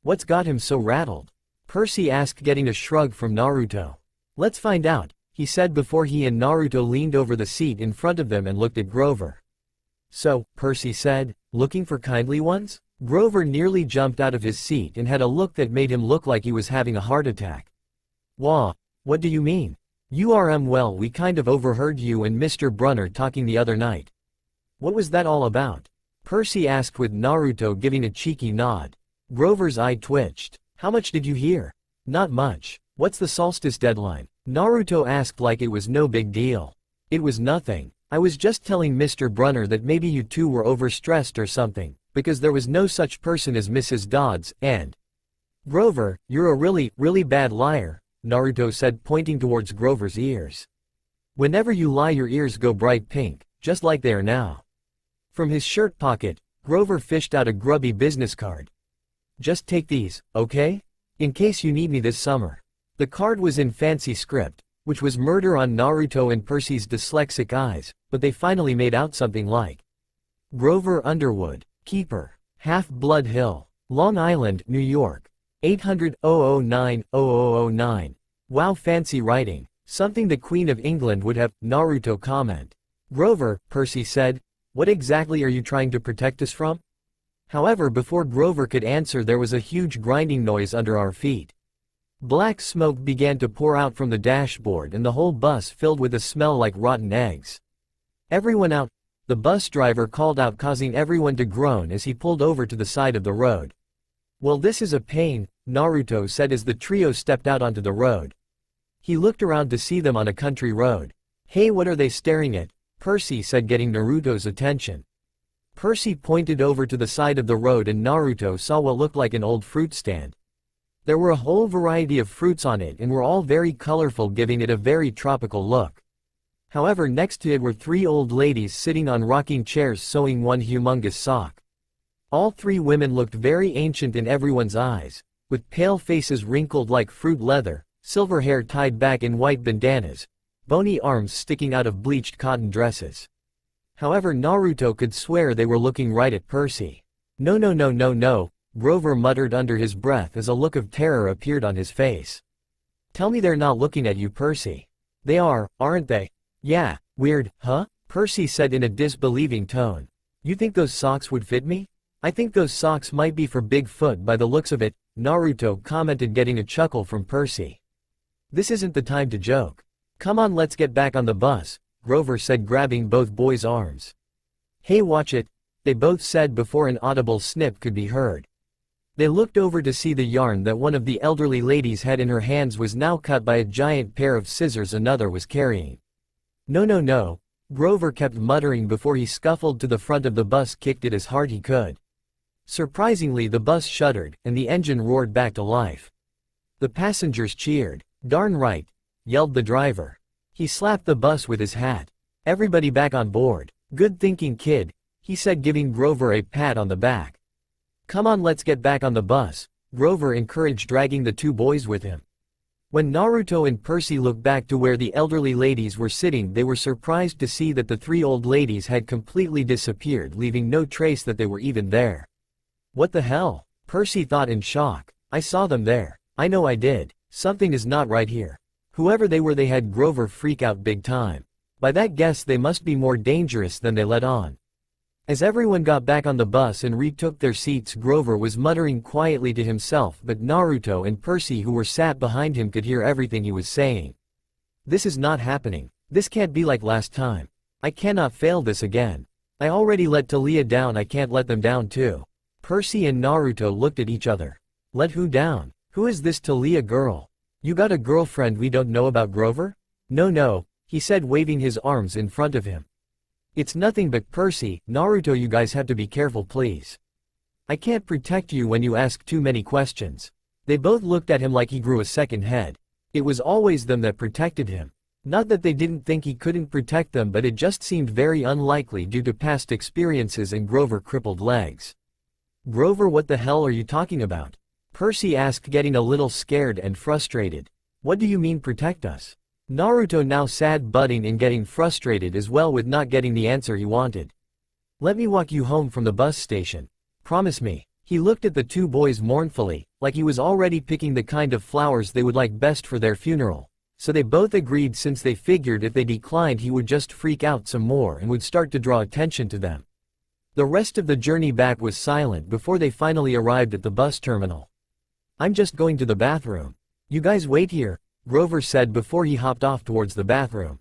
S1: What's got him so rattled? Percy asked, getting a shrug from Naruto. Let's find out, he said before he and Naruto leaned over the seat in front of them and looked at Grover. So, Percy said, looking for kindly ones? Grover nearly jumped out of his seat and had a look that made him look like he was having a heart attack. Wah, what do you mean? Well, we kind of overheard you and Mr. Brunner talking the other night. What was that all about? Percy asked with Naruto giving a cheeky nod. Grover's eye twitched. How much did you hear? Not much. What's the solstice deadline? Naruto asked like it was no big deal. It was nothing. I was just telling Mr. Brunner that maybe you two were overstressed or something, because there was no such person as Mrs. Dods, and… Grover, you're a really bad liar, Naruto said, pointing towards Grover's ears. Whenever you lie your ears go bright pink, just like they are now. From his shirt pocket, Grover fished out a grubby business card. Just take these, okay? In case you need me this summer. The card was in fancy script, which was murder on Naruto and Percy's dyslexic eyes, but they finally made out something like Grover Underwood, Keeper, Half-Blood Hill, Long Island, New York, 800-009-0009. Wow, fancy writing, something the Queen of England would have, Naruto comment. Grover, Percy said, what exactly are you trying to protect us from? However, before Grover could answer, there was a huge grinding noise under our feet. Black smoke began to pour out from the dashboard and the whole bus filled with a smell like rotten eggs. Everyone out, the bus driver called out, causing everyone to groan as he pulled over to the side of the road. Well, this is a pain, Naruto said as the trio stepped out onto the road. He looked around to see them on a country road. Hey, what are they staring at? Percy said, getting Naruto's attention. Percy pointed over to the side of the road and Naruto saw what looked like an old fruit stand. There were a whole variety of fruits on it and were all very colorful, giving it a very tropical look. However, next to it were three old ladies sitting on rocking chairs sewing one humongous sock. All three women looked very ancient in everyone's eyes, with pale faces wrinkled like fruit leather, silver hair tied back in white bandanas, bony arms sticking out of bleached cotton dresses. However, Naruto could swear they were looking right at Percy. No, Grover muttered under his breath as a look of terror appeared on his face. Tell me they're not looking at you, Percy. They are, aren't they? Yeah, weird, huh? Percy said in a disbelieving tone. You think those socks would fit me? I think those socks might be for Bigfoot by the looks of it, Naruto commented, getting a chuckle from Percy. This isn't the time to joke. Come on, let's get back on the bus, Grover said, grabbing both boys' arms. Hey, watch it, they both said before an audible snip could be heard. They looked over to see the yarn that one of the elderly ladies had in her hands was now cut by a giant pair of scissors another was carrying. No, Grover kept muttering before he scuffled to the front of the bus, kicked it as hard he could. Surprisingly, the bus shuddered, and the engine roared back to life. The passengers cheered. Darn right, yelled the driver. He slapped the bus with his hat. Everybody back on board. Good thinking, kid, he said, giving Grover a pat on the back. Come on, let's get back on the bus, Grover encouraged, dragging the two boys with him. When Naruto and Percy looked back to where the elderly ladies were sitting, they were surprised to see that the three old ladies had completely disappeared, leaving no trace that they were even there. What the hell? Percy thought in shock. I saw them there. I know I did. Something is not right here. Whoever they were, they had Grover freak out big time. By that guess, they must be more dangerous than they let on. As everyone got back on the bus and retook their seats, Grover was muttering quietly to himself, but Naruto and Percy, who were sat behind him, could hear everything he was saying. This is not happening. This can't be like last time. I cannot fail this again. I already let Talia down, I can't let them down too. Percy and Naruto looked at each other. Let who down? Who is this Talia girl? You got a girlfriend we don't know about, Grover? No, he said, waving his arms in front of him. It's nothing but Percy, Naruto, you guys have to be careful, please. I can't protect you when you ask too many questions. They both looked at him like he grew a second head. It was always them that protected him. Not that they didn't think he couldn't protect them, but it just seemed very unlikely due to past experiences and Grover crippled legs. Grover, what the hell are you talking about? Percy asked, getting a little scared and frustrated. What do you mean protect us? Naruto, now sad, budding and getting frustrated as well with not getting the answer he wanted. Let me walk you home from the bus station. Promise me. He looked at the two boys mournfully, like he was already picking the kind of flowers they would like best for their funeral. So they both agreed, since they figured if they declined he would just freak out some more and would start to draw attention to them. The rest of the journey back was silent before they finally arrived at the bus terminal. "I'm just going to the bathroom. You guys wait here," Grover said before he hopped off towards the bathroom.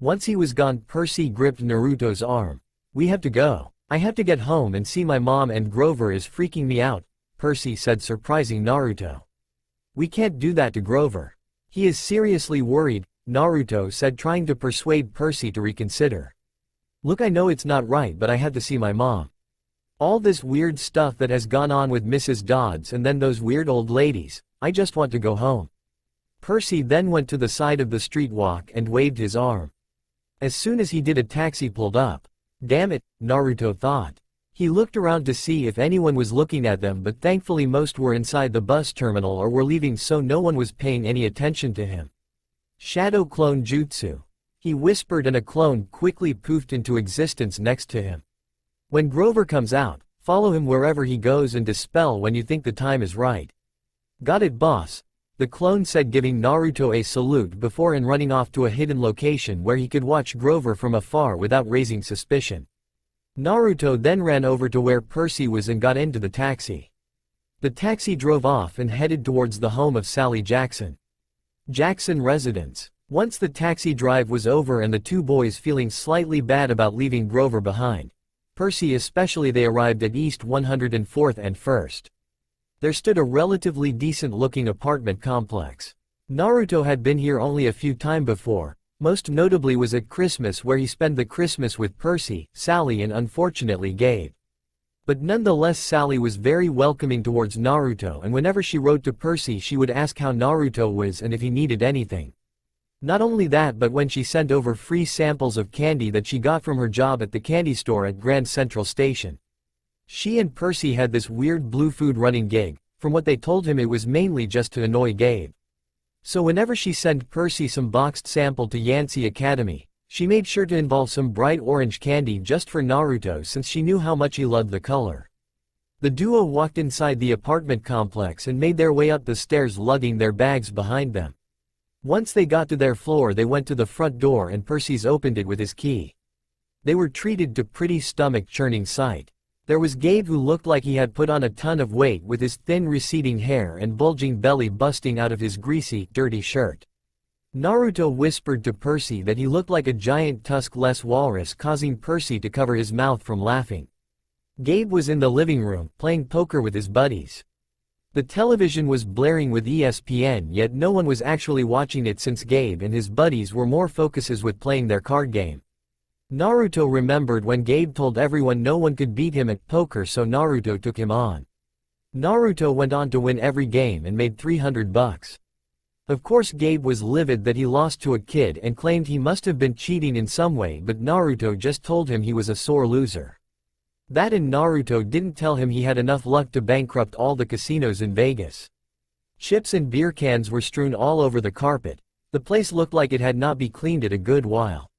S1: Once he was gone, Percy gripped Naruto's arm. "We have to go. I have to get home and see my mom, and Grover is freaking me out," Percy said, surprising Naruto. "We can't do that to Grover. He is seriously worried," Naruto said, trying to persuade Percy to reconsider. "Look, I know it's not right, but I had to see my mom. All this weird stuff that has gone on with Mrs. Dods and then those weird old ladies, I just want to go home." Percy then went to the side of the street walk and waved his arm. As soon as he did, a taxi pulled up. "Damn it," Naruto thought. He looked around to see if anyone was looking at them, but thankfully most were inside the bus terminal or were leaving, so no one was paying any attention to him. "Shadow clone jutsu," he whispered, and a clone quickly poofed into existence next to him. "When Grover comes out, follow him wherever he goes and dispel when you think the time is right." "Got it, boss," the clone said, giving Naruto a salute before and running off to a hidden location where he could watch Grover from afar without raising suspicion. Naruto then ran over to where Percy was and got into the taxi. The taxi drove off and headed towards the home of Sally Jackson. Jackson residence. Once the taxi drive was over and the two boys feeling slightly bad about leaving Grover behind, Percy especially, they arrived at East 104th and 1st. There stood a relatively decent-looking apartment complex. Naruto had been here only a few times before, most notably was at Christmas, where he spent the Christmas with Percy, Sally, and unfortunately Gabe. But nonetheless, Sally was very welcoming towards Naruto, and whenever she wrote to Percy she would ask how Naruto was and if he needed anything. Not only that, but when she sent over free samples of candy that she got from her job at the candy store at Grand Central Station. She and Percy had this weird blue food running gig. From what they told him, it was mainly just to annoy Gabe. So whenever she sent Percy some boxed sample to Yancy Academy, she made sure to involve some bright orange candy just for Naruto, since she knew how much he loved the color. The duo walked inside the apartment complex and made their way up the stairs, lugging their bags behind them. Once they got to their floor, they went to the front door and Percy's opened it with his key. They were treated to pretty stomach-churning sight. There was Gabe, who looked like he had put on a ton of weight, with his thin receding hair and bulging belly busting out of his greasy, dirty shirt. Naruto whispered to Percy that he looked like a giant tuskless walrus, causing Percy to cover his mouth from laughing. Gabe was in the living room, playing poker with his buddies. The television was blaring with ESPN, yet no one was actually watching it, since Gabe and his buddies were more focuses with playing their card game. Naruto remembered when Gabe told everyone no one could beat him at poker, so Naruto took him on. Naruto went on to win every game and made $300. Of course, Gabe was livid that he lost to a kid and claimed he must have been cheating in some way, but Naruto just told him he was a sore loser. That, and Naruto didn't tell him he had enough luck to bankrupt all the casinos in Vegas. Chips and beer cans were strewn all over the carpet. The place looked like it had not been cleaned in a good while.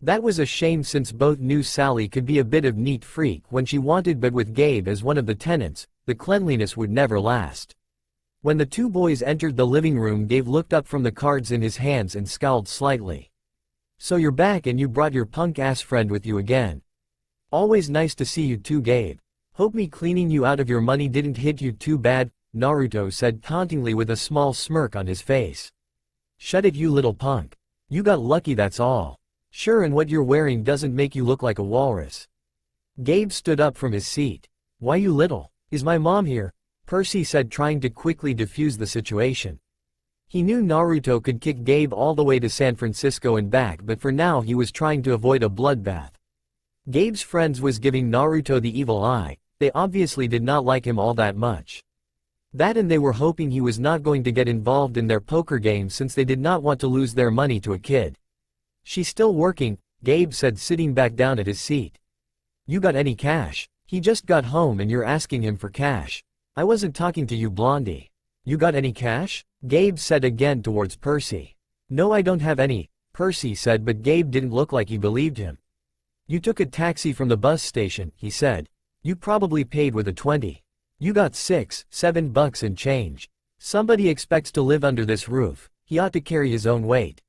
S1: That was a shame, since both knew Sally could be a bit of neat freak when she wanted, but with Gabe as one of the tenants, the cleanliness would never last. When the two boys entered the living room, Gabe looked up from the cards in his hands and scowled slightly. "So you're back, and you brought your punk-ass friend with you again. Always nice to see you too, Gabe. Hope me cleaning you out of your money didn't hit you too bad," Naruto said tauntingly with a small smirk on his face. "Shut it, you little punk. You got lucky, that's all. Sure, and what you're wearing doesn't make you look like a walrus." Gabe stood up from his seat. "Why, you little? Is my mom here?" Percy said, trying to quickly defuse the situation. He knew Naruto could kick Gabe all the way to San Francisco and back, but for now he was trying to avoid a bloodbath. Gabe's friends was giving Naruto the evil eye. They obviously did not like him all that much. That, and they were hoping he was not going to get involved in their poker game, since they did not want to lose their money to a kid. "She's still working," Gabe said, sitting back down at his seat. "You got any cash? He just got home and you're asking him for cash. I wasn't talking to you, Blondie. You got any cash?" Gabe said again towards Percy. "No, I don't have any," Percy said, but Gabe didn't look like he believed him. "You took a taxi from the bus station," he said. "You probably paid with a 20. You got 6, 7 bucks and change. Somebody expects to live under this roof, he ought to carry his own weight.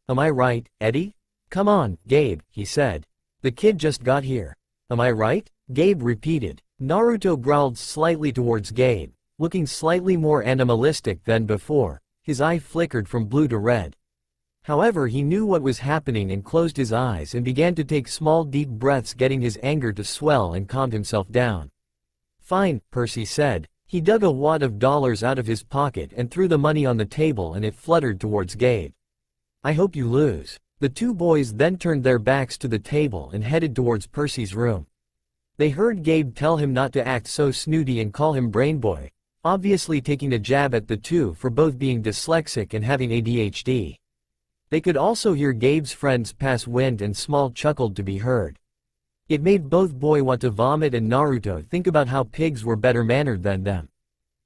S1: Am I right, Eddie? Come on, Gabe, he said. The kid just got here. Am I right? Gabe repeated. Naruto growled slightly towards Gabe, looking slightly more animalistic than before. His eye flickered from blue to red. However, he knew what was happening and closed his eyes and began to take small deep breaths, getting his anger to swell, and calmed himself down. Fine, Percy said. He dug a wad of dollars out of his pocket and threw the money on the table, and it fluttered towards Gabe. I hope you lose. The two boys then turned their backs to the table and headed towards Percy's room. They heard Gabe tell him not to act so snooty and call him Brainboy, obviously taking a jab at the two for both being dyslexic and having ADHD. They could also hear Gabe's friends pass wind, and Small chuckled to be heard. It made both boy want to vomit and Naruto think about how pigs were better mannered than them.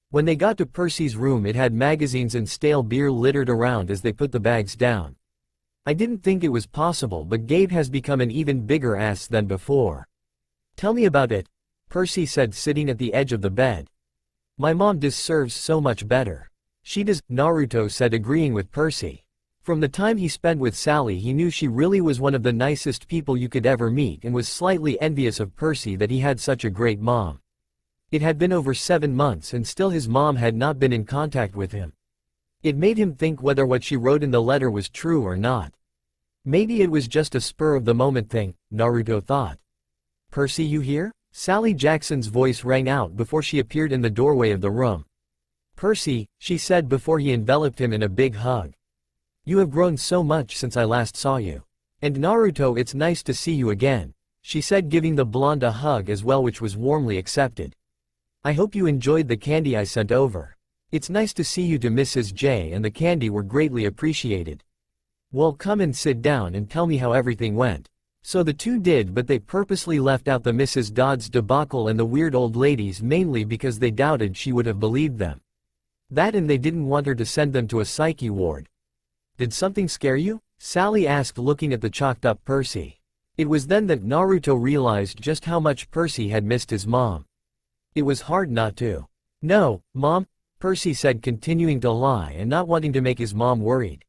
S1: When they got to Percy's room, it had magazines and stale beer littered around as they put the bags down. I didn't think it was possible, but Gabe has become an even bigger ass than before. Tell me about it, Percy said, sitting at the edge of the bed. My mom deserves so much better. She does, Naruto said, agreeing with Percy. From the time he spent with Sally, he knew she really was one of the nicest people you could ever meet, and was slightly envious of Percy that he had such a great mom. It had been over 7 months and still his mom had not been in contact with him. It made him think whether what she wrote in the letter was true or not. Maybe it was just a spur-of-the-moment thing, Naruto thought. Percy, you here? Sally Jackson's voice rang out before she appeared in the doorway of the room. Percy, she said before he enveloped him in a big hug. You have grown so much since I last saw you. And Naruto, it's nice to see you again, she said, giving the blonde a hug as well, which was warmly accepted. I hope you enjoyed the candy I sent over. It's nice to see you, to Mrs. J, and the candy were greatly appreciated. Well, come and sit down and tell me how everything went. So the two did, but they purposely left out the Mrs. Dods debacle and the weird old ladies, mainly because they doubted she would have believed them. That, and they didn't want her to send them to a psyche ward. Did something scare you? Sally asked, looking at the chalked up Percy. It was then that Naruto realized just how much Percy had missed his mom. It was hard not to. No, Mom, Percy said, continuing to lie and not wanting to make his mom worried.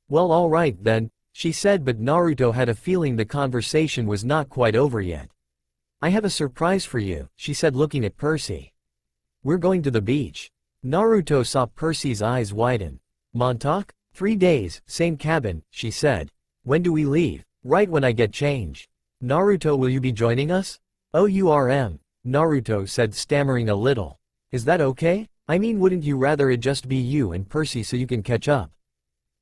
S1: Well, all right then, she said, but Naruto had a feeling the conversation was not quite over yet. I have a surprise for you, she said, looking at Percy. We're going to the beach. Naruto saw Percy's eyes widen. Montauk? 3 days, same cabin, she said. When do we leave? Right when I get change. Naruto, will you be joining us? OURM, Naruto said, stammering a little. Is that okay? I mean, wouldn't you rather it just be you and Percy so you can catch up?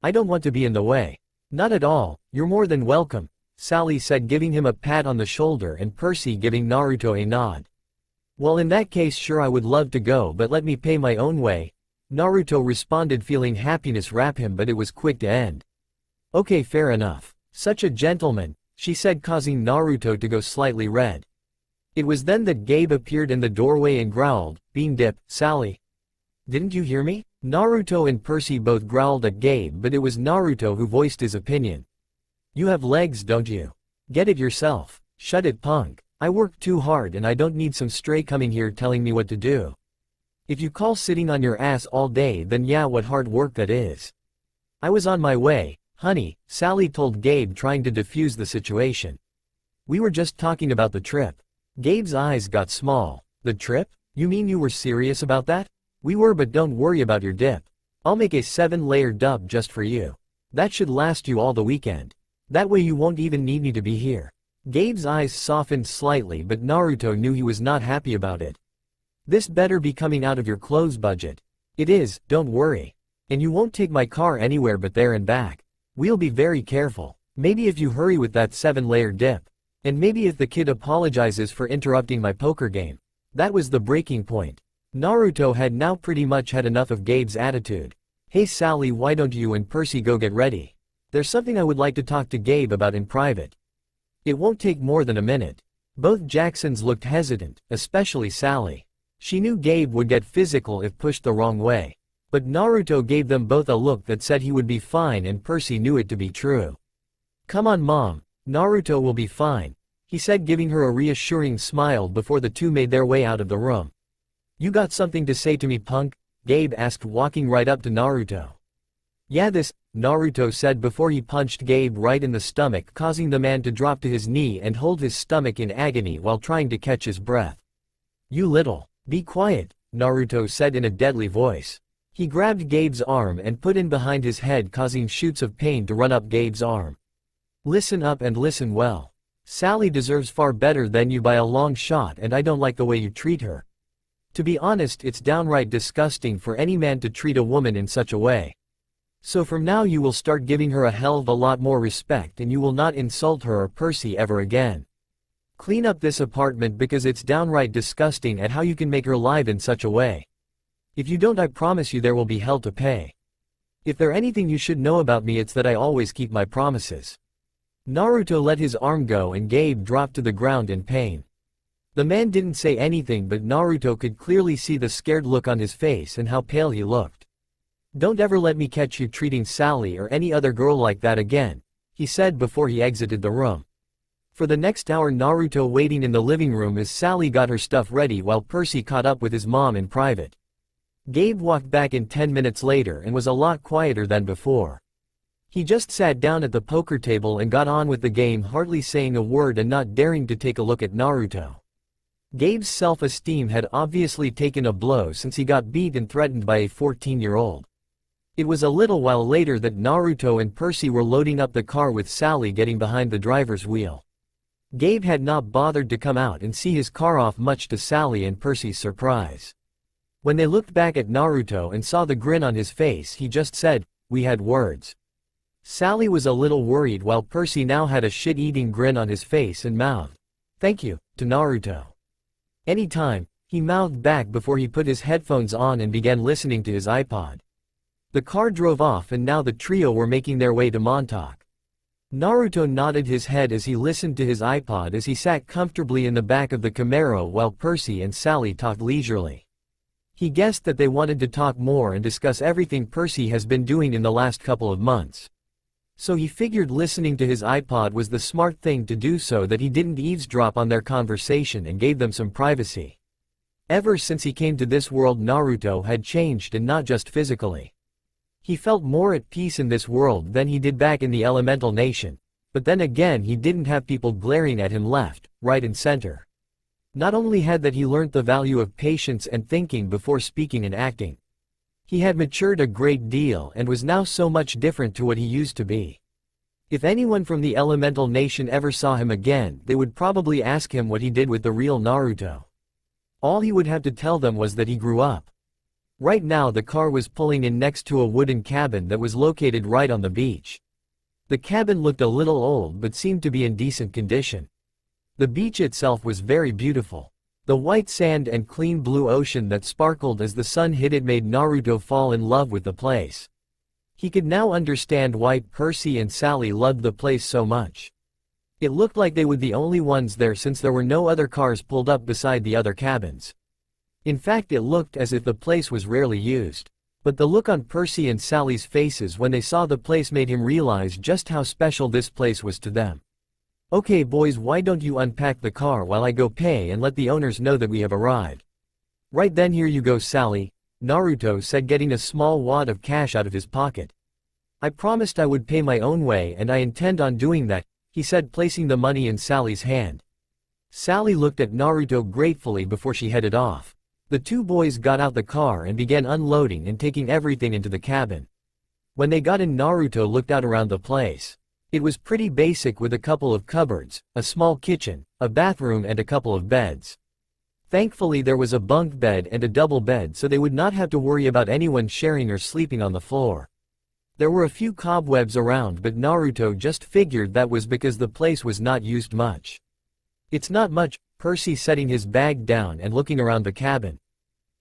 S1: I don't want to be in the way. Not at all, you're more than welcome, Sally said, giving him a pat on the shoulder, and Percy giving Naruto a nod. Well, in that case, sure, I would love to go, but let me pay my own way, Naruto responded, feeling happiness wrap him, but it was quick to end. Okay, fair enough. Such a gentleman, she said, causing Naruto to go slightly red. It was then that Gabe appeared in the doorway and growled, Bean dip, Sally. Didn't you hear me? Naruto and Percy both growled at Gabe, but it was Naruto who voiced his opinion. You have legs, don't you? Get it yourself. Shut it, punk. I work too hard and I don't need some stray coming here telling me what to do. If you call sitting on your ass all day, then yeah, what hard work that is. I was on my way, honey, Sally told Gabe, trying to defuse the situation. We were just talking about the trip. Gabe's eyes got small. The trip? You mean you were serious about that? We were, but don't worry about your dip. I'll make a 7-layer dub just for you. That should last you all the weekend. That way you won't even need me to be here. Gabe's eyes softened slightly, but Naruto knew he was not happy about it. This better be coming out of your clothes budget. It is, don't worry. And you won't take my car anywhere but there and back. We'll be very careful. Maybe if you hurry with that 7-layer dip. And maybe if the kid apologizes for interrupting my poker game. That was the breaking point. Naruto had now pretty much had enough of Gabe's attitude. Hey Sally, why don't you and Percy go get ready? There's something I would like to talk to Gabe about in private. It won't take more than a minute. Both Jacksons looked hesitant, especially Sally. She knew Gabe would get physical if pushed the wrong way. But Naruto gave them both a look that said he would be fine, and Percy knew it to be true. Come on, Mom. Naruto will be fine, he said, giving her a reassuring smile before the two made their way out of the room. You got something to say to me, punk? Gabe asked, walking right up to Naruto. Yeah, this, Naruto said before he punched Gabe right in the stomach, causing the man to drop to his knee and hold his stomach in agony while trying to catch his breath. You little. Be quiet, Naruto said in a deadly voice. He grabbed Gabe's arm and put in behind his head, causing shoots of pain to run up Gabe's arm. Listen up and listen well. Sally deserves far better than you by a long shot, and I don't like the way you treat her. To be honest, it's downright disgusting for any man to treat a woman in such a way. So from now you will start giving her a hell of a lot more respect, and you will not insult her or Percy ever again. Clean up this apartment because it's downright disgusting at how you can make her live in such a way. If you don't, I promise you there will be hell to pay. If there anything you should know about me, it's that I always keep my promises. Naruto let his arm go and Gabe dropped to the ground in pain. The man didn't say anything, but Naruto could clearly see the scared look on his face and how pale he looked. Don't ever let me catch you treating Sally or any other girl like that again, he said before he exited the room. For the next hour, Naruto waiting in the living room as Sally got her stuff ready while Percy caught up with his mom in private. Gabe walked back in 10 minutes later and was a lot quieter than before. He just sat down at the poker table and got on with the game, hardly saying a word and not daring to take a look at Naruto. Gabe's self-esteem had obviously taken a blow since he got beat and threatened by a 14-year-old. It was a little while later that Naruto and Percy were loading up the car with Sally getting behind the driver's wheel. Gabe had not bothered to come out and see his car off, much to Sally and Percy's surprise. When they looked back at Naruto and saw the grin on his face, he just said, "We had words." Sally was a little worried while Percy now had a shit-eating grin on his face and mouthed, "Thank you," to Naruto. "Anytime," he mouthed back before he put his headphones on and began listening to his iPod. The car drove off and now the trio were making their way to Montauk. Naruto nodded his head as he listened to his iPod as he sat comfortably in the back of the Camaro while Percy and Sally talked leisurely. He guessed that they wanted to talk more and discuss everything Percy has been doing in the last couple of months. So he figured listening to his iPod was the smart thing to do so that he didn't eavesdrop on their conversation and gave them some privacy. Ever since he came to this world, Naruto had changed, and not just physically. He felt more at peace in this world than he did back in the elemental nation, but then again he didn't have people glaring at him left, right and center. Not only had that he learnt the value of patience and thinking before speaking and acting. He had matured a great deal and was now so much different to what he used to be. If anyone from the elemental nation ever saw him again, they would probably ask him what he did with the real Naruto. All he would have to tell them was that he grew up. Right now the car was pulling in next to a wooden cabin that was located right on the beach. The cabin looked a little old but seemed to be in decent condition. The beach itself was very beautiful. The white sand and clean blue ocean that sparkled as the sun hit it made Naruto fall in love with the place. He could now understand why Percy and Sally loved the place so much. It looked like they were the only ones there since there were no other cars pulled up beside the other cabins. In fact, it looked as if the place was rarely used. But the look on Percy and Sally's faces when they saw the place made him realize just how special this place was to them. "Okay boys, why don't you unpack the car while I go pay and let the owners know that we have arrived?" "Right then, here you go, Sally," Naruto said, getting a small wad of cash out of his pocket. "I promised I would pay my own way and I intend on doing that," he said, placing the money in Sally's hand. Sally looked at Naruto gratefully before she headed off. The two boys got out the car and began unloading and taking everything into the cabin. When they got in, Naruto looked out around the place. It was pretty basic with a couple of cupboards, a small kitchen, a bathroom and a couple of beds. Thankfully there was a bunk bed and a double bed so they would not have to worry about anyone sharing or sleeping on the floor. There were a few cobwebs around, but Naruto just figured that was because the place was not used much. "It's not much," Percy setting his bag down and looking around the cabin.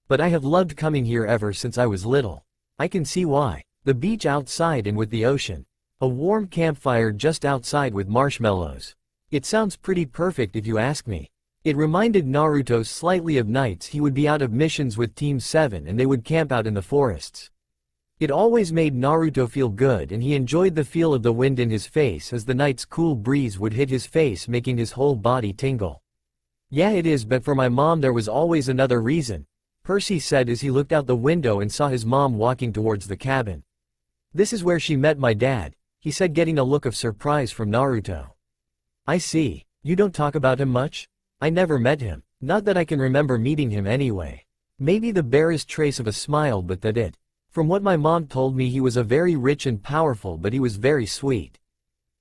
S1: "But I have loved coming here ever since I was little. I can see why. The beach outside and with the ocean. A warm campfire just outside with marshmallows. It sounds pretty perfect if you ask me." It reminded Naruto slightly of nights he would be out of missions with Team 7 and they would camp out in the forests. It always made Naruto feel good and he enjoyed the feel of the wind in his face as the night's cool breeze would hit his face, making his whole body tingle. "Yeah, it is, but for my mom there was always another reason," Percy said as he looked out the window and saw his mom walking towards the cabin. This is where she met my dad, he said, getting a look of surprise from Naruto. I see. You don't talk about him much? I never met him. Not that I can remember meeting him anyway. Maybe the barest trace of a smile, but that it. From what my mom told me, he was a very rich and powerful, but he was very sweet.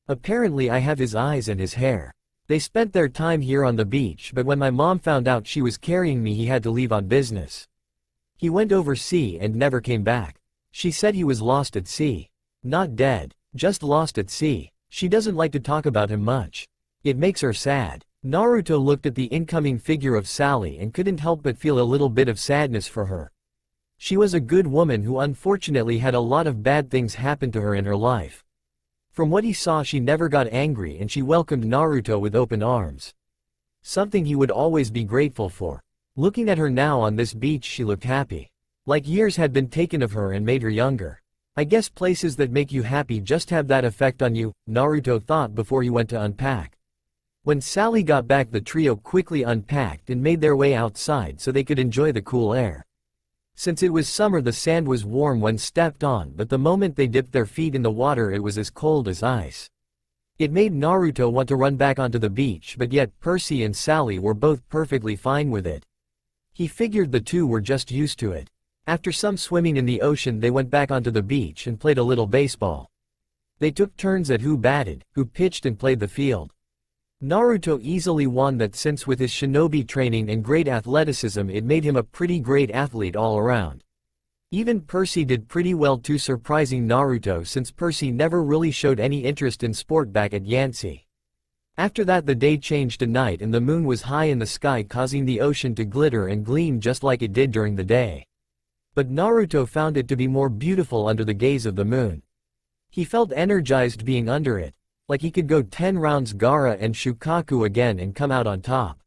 S1: Apparently I have his eyes and his hair. They spent their time here on the beach, but when my mom found out she was carrying me, he had to leave on business. He went overseas and never came back. She said he was lost at sea. Not dead, just lost at sea. She doesn't like to talk about him much. It makes her sad. Naruto looked at the incoming figure of Sally and couldn't help but feel a little bit of sadness for her. She was a good woman who unfortunately had a lot of bad things happen to her in her life. From what he saw, she never got angry and she welcomed Naruto with open arms. Something he would always be grateful for. Looking at her now on this beach, she looked happy. Like years had been taken of her and made her younger. I guess places that make you happy just have that effect on you, Naruto thought before he went to unpack. When Sally got back, the trio quickly unpacked and made their way outside so they could enjoy the cool air. Since it was summer, the sand was warm when stepped on, but the moment they dipped their feet in the water, it was as cold as ice. It made Naruto want to run back onto the beach, but yet Percy and Sally were both perfectly fine with it. He figured the two were just used to it. After some swimming in the ocean, they went back onto the beach and played a little baseball. They took turns at who batted, who pitched, and played the field. Naruto easily won that, since with his shinobi training and great athleticism it made him a pretty great athlete all around. Even Percy did pretty well too, surprising Naruto since Percy never really showed any interest in sport back at Yancy. After that, the day changed to night and the moon was high in the sky, causing the ocean to glitter and gleam just like it did during the day. But Naruto found it to be more beautiful under the gaze of the moon. He felt energized being under it. Like he could go 10 rounds Gaara and Shukaku again and come out on top.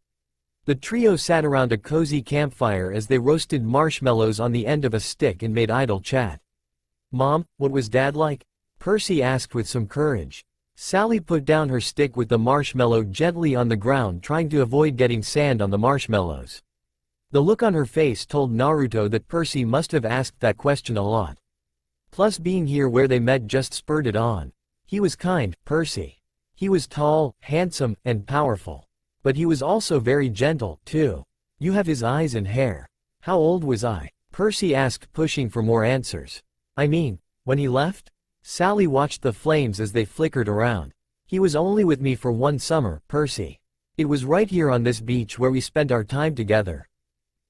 S1: The trio sat around a cozy campfire as they roasted marshmallows on the end of a stick and made idle chat. Mom, what was Dad like? Percy asked with some courage. Sally put down her stick with the marshmallow gently on the ground, trying to avoid getting sand on the marshmallows. The look on her face told Naruto that Percy must have asked that question a lot. Plus, being here where they met just spurred it on. He was kind, Percy. He was tall, handsome, and powerful. But he was also very gentle, too. You have his eyes and hair. How old was I? Percy asked, pushing for more answers. I mean, when he left? Sally watched the flames as they flickered around. He was only with me for 1 summer, Percy. It was right here on this beach where we spent our time together.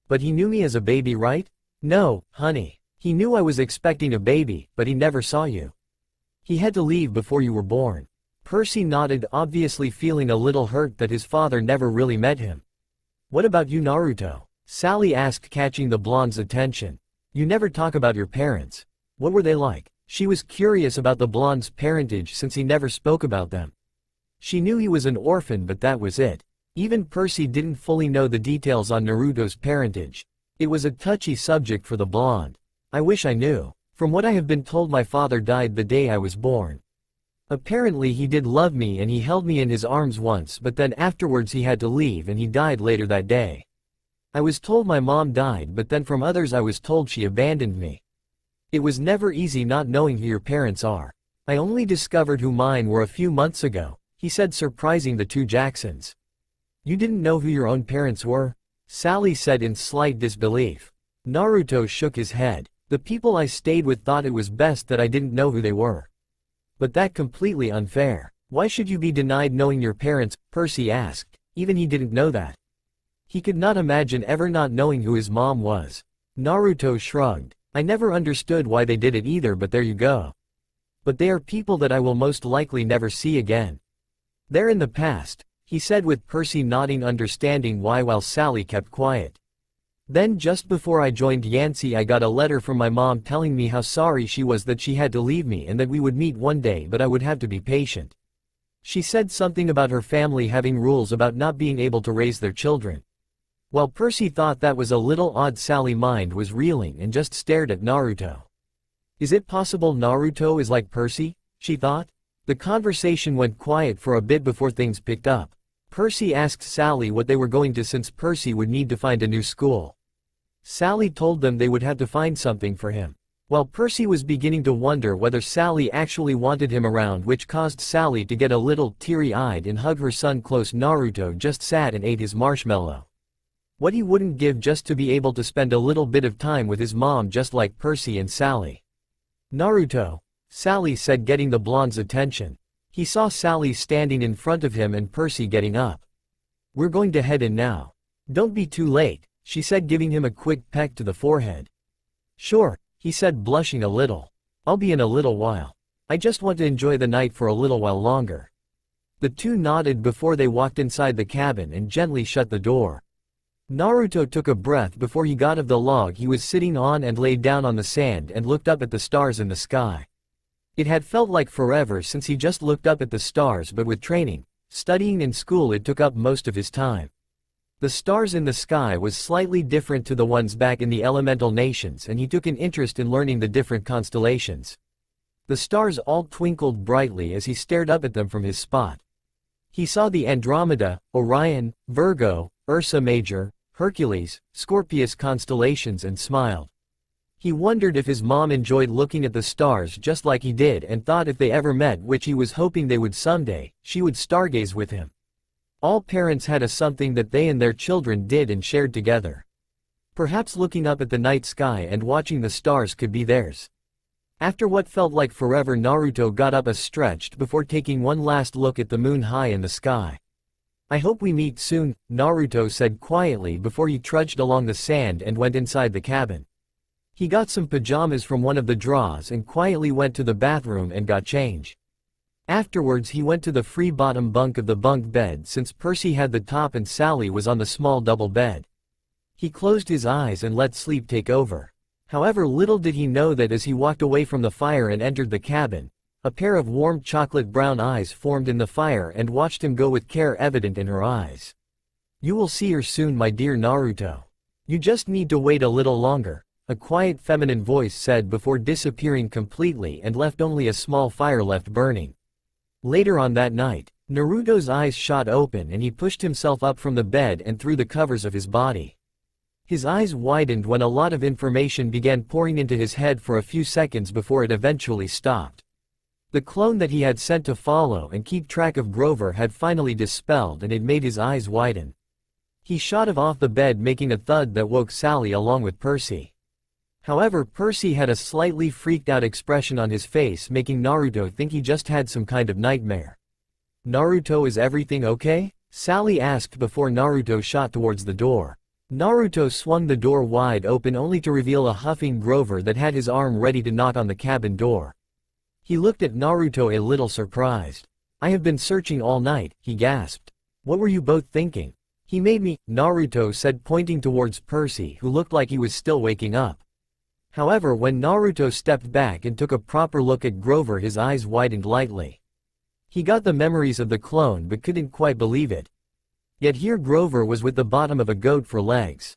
S1: But he knew me as a baby, right? No, honey. He knew I was expecting a baby, but he never saw you. He had to leave before you were born. Percy nodded, obviously feeling a little hurt that his father never really met him. What about you, Naruto? Sally asked, catching the blonde's attention. You never talk about your parents. What were they like? She was curious about the blonde's parentage since he never spoke about them. She knew he was an orphan, but that was it. Even Percy didn't fully know the details on Naruto's parentage. It was a touchy subject for the blonde. I wish I knew. From what I have been told, my father died the day I was born. Apparently he did love me and he held me in his arms once, but then afterwards he had to leave and he died later that day. I was told my mom died, but then from others I was told she abandoned me. It was never easy not knowing who your parents are. I only discovered who mine were a few months ago, he said, surprising the two Jacksons. You didn't know who your own parents were? Sally said in slight disbelief. Naruto shook his head. The people I stayed with thought it was best that I didn't know who they were. But that completely unfair. Why should you be denied knowing your parents? Percy asked. Even he didn't know that. He could not imagine ever not knowing who his mom was. Naruto shrugged. I never understood why they did it either, but there you go. But they are people that I will most likely never see again. They're in the past, he said, with Percy nodding, understanding why, while Sally kept quiet. Then just before I joined Yancy, I got a letter from my mom telling me how sorry she was that she had to leave me and that we would meet one day, but I would have to be patient. She said something about her family having rules about not being able to raise their children. While Percy thought that was a little odd, Sally's mind was reeling and just stared at Naruto. Is it possible Naruto is like Percy? She thought. The conversation went quiet for a bit before things picked up. Percy asked Sally what they were going to, since Percy would need to find a new school. Sally told them they would have to find something for him. While Percy was beginning to wonder whether Sally actually wanted him around, which caused Sally to get a little teary-eyed and hug her son close, Naruto just sat and ate his marshmallow. What he wouldn't give just to be able to spend a little bit of time with his mom just like Percy and Sally. "Naruto," Sally said, getting the blonde's attention. He saw Sally standing in front of him and Percy getting up. "We're going to head in now. Don't be too late," she said, giving him a quick peck to the forehead. "Sure," he said, blushing a little. "I'll be in a little while. I just want to enjoy the night for a little while longer." The two nodded before they walked inside the cabin and gently shut the door. Naruto took a breath before he got off the log he was sitting on and laid down on the sand and looked up at the stars in the sky. It had felt like forever since he just looked up at the stars, but with training, studying in school, it took up most of his time. The stars in the sky was slightly different to the ones back in the elemental nations, and he took an interest in learning the different constellations. The stars all twinkled brightly as he stared up at them from his spot. He saw the Andromeda, Orion, Virgo, Ursa Major, Hercules, Scorpius constellations and smiled. He wondered if his mom enjoyed looking at the stars just like he did, and thought if they ever met, which he was hoping they would someday, she would stargaze with him. All parents had a something that they and their children did and shared together. Perhaps looking up at the night sky and watching the stars could be theirs. After what felt like forever, Naruto got up stretched before taking one last look at the moon high in the sky. "I hope we meet soon," Naruto said quietly before he trudged along the sand and went inside the cabin. He got some pajamas from one of the drawers and quietly went to the bathroom and got change. Afterwards he went to the free bottom bunk of the bunk bed, since Percy had the top and Sally was on the small double bed. He closed his eyes and let sleep take over. However, little did he know that as he walked away from the fire and entered the cabin, a pair of warm chocolate brown eyes formed in the fire and watched him go with care evident in her eyes. "You will see her soon, my dear Naruto. You just need to wait a little longer," a quiet feminine voice said before disappearing completely and left only a small fire left burning. Later on that night, Naruto's eyes shot open and he pushed himself up from the bed and through the covers of his body. His eyes widened when a lot of information began pouring into his head for a few seconds before it eventually stopped. The clone that he had sent to follow and keep track of Grover had finally dispelled, and it made his eyes widen. He shot off the bed, making a thud that woke Sally along with Percy. However, Percy had a slightly freaked out expression on his face, making Naruto think he just had some kind of nightmare. "Naruto, is everything okay?" Sally asked before Naruto shot towards the door. Naruto swung the door wide open only to reveal a huffing Grover that had his arm ready to knock on the cabin door. He looked at Naruto a little surprised. "I have been searching all night," he gasped. "What were you both thinking?" "He made me," Naruto said, pointing towards Percy, who looked like he was still waking up. However, when Naruto stepped back and took a proper look at Grover, his eyes widened lightly. He got the memories of the clone but couldn't quite believe it. Yet here Grover was with the bottom of a goat for legs.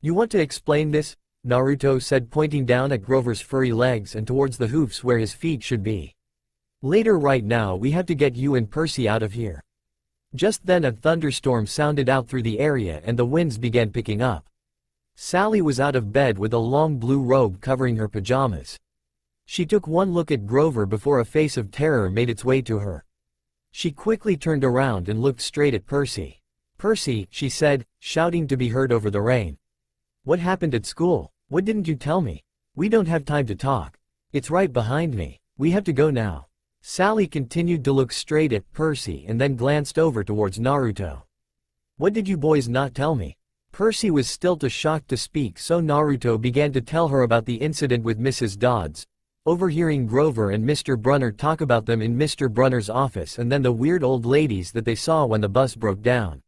S1: "You want to explain this?" Naruto said, pointing down at Grover's furry legs and towards the hoofs where his feet should be. "Later, right now we have to get you and Percy out of here." Just then a thunderstorm sounded out through the area and the winds began picking up. Sally was out of bed with a long blue robe covering her pajamas. She took one look at Grover before a face of terror made its way to her. She quickly turned around and looked straight at Percy. "Percy," she said, shouting to be heard over the rain. "What happened at school? What didn't you tell me? We don't have time to talk. It's right behind me. We have to go now." Sally continued to look straight at Percy and then glanced over towards Naruto. "What did you boys not tell me?" Percy was still too shocked to speak, so Naruto began to tell her about the incident with Mrs. Dods, overhearing Grover and Mr. Brunner talk about them in Mr. Brunner's office, and then the weird old ladies that they saw when the bus broke down.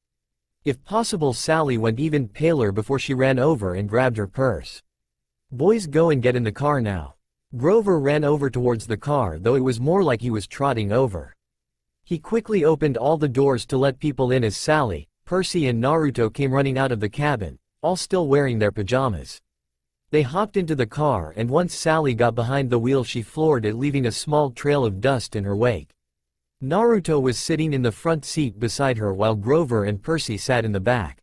S1: If possible, Sally went even paler before she ran over and grabbed her purse. "Boys, go and get in the car now." Grover ran over towards the car, though it was more like he was trotting over. He quickly opened all the doors to let people in as Sally, Percy and Naruto came running out of the cabin, all still wearing their pajamas. They hopped into the car, and once Sally got behind the wheel she floored it, leaving a small trail of dust in her wake. Naruto was sitting in the front seat beside her while Grover and Percy sat in the back.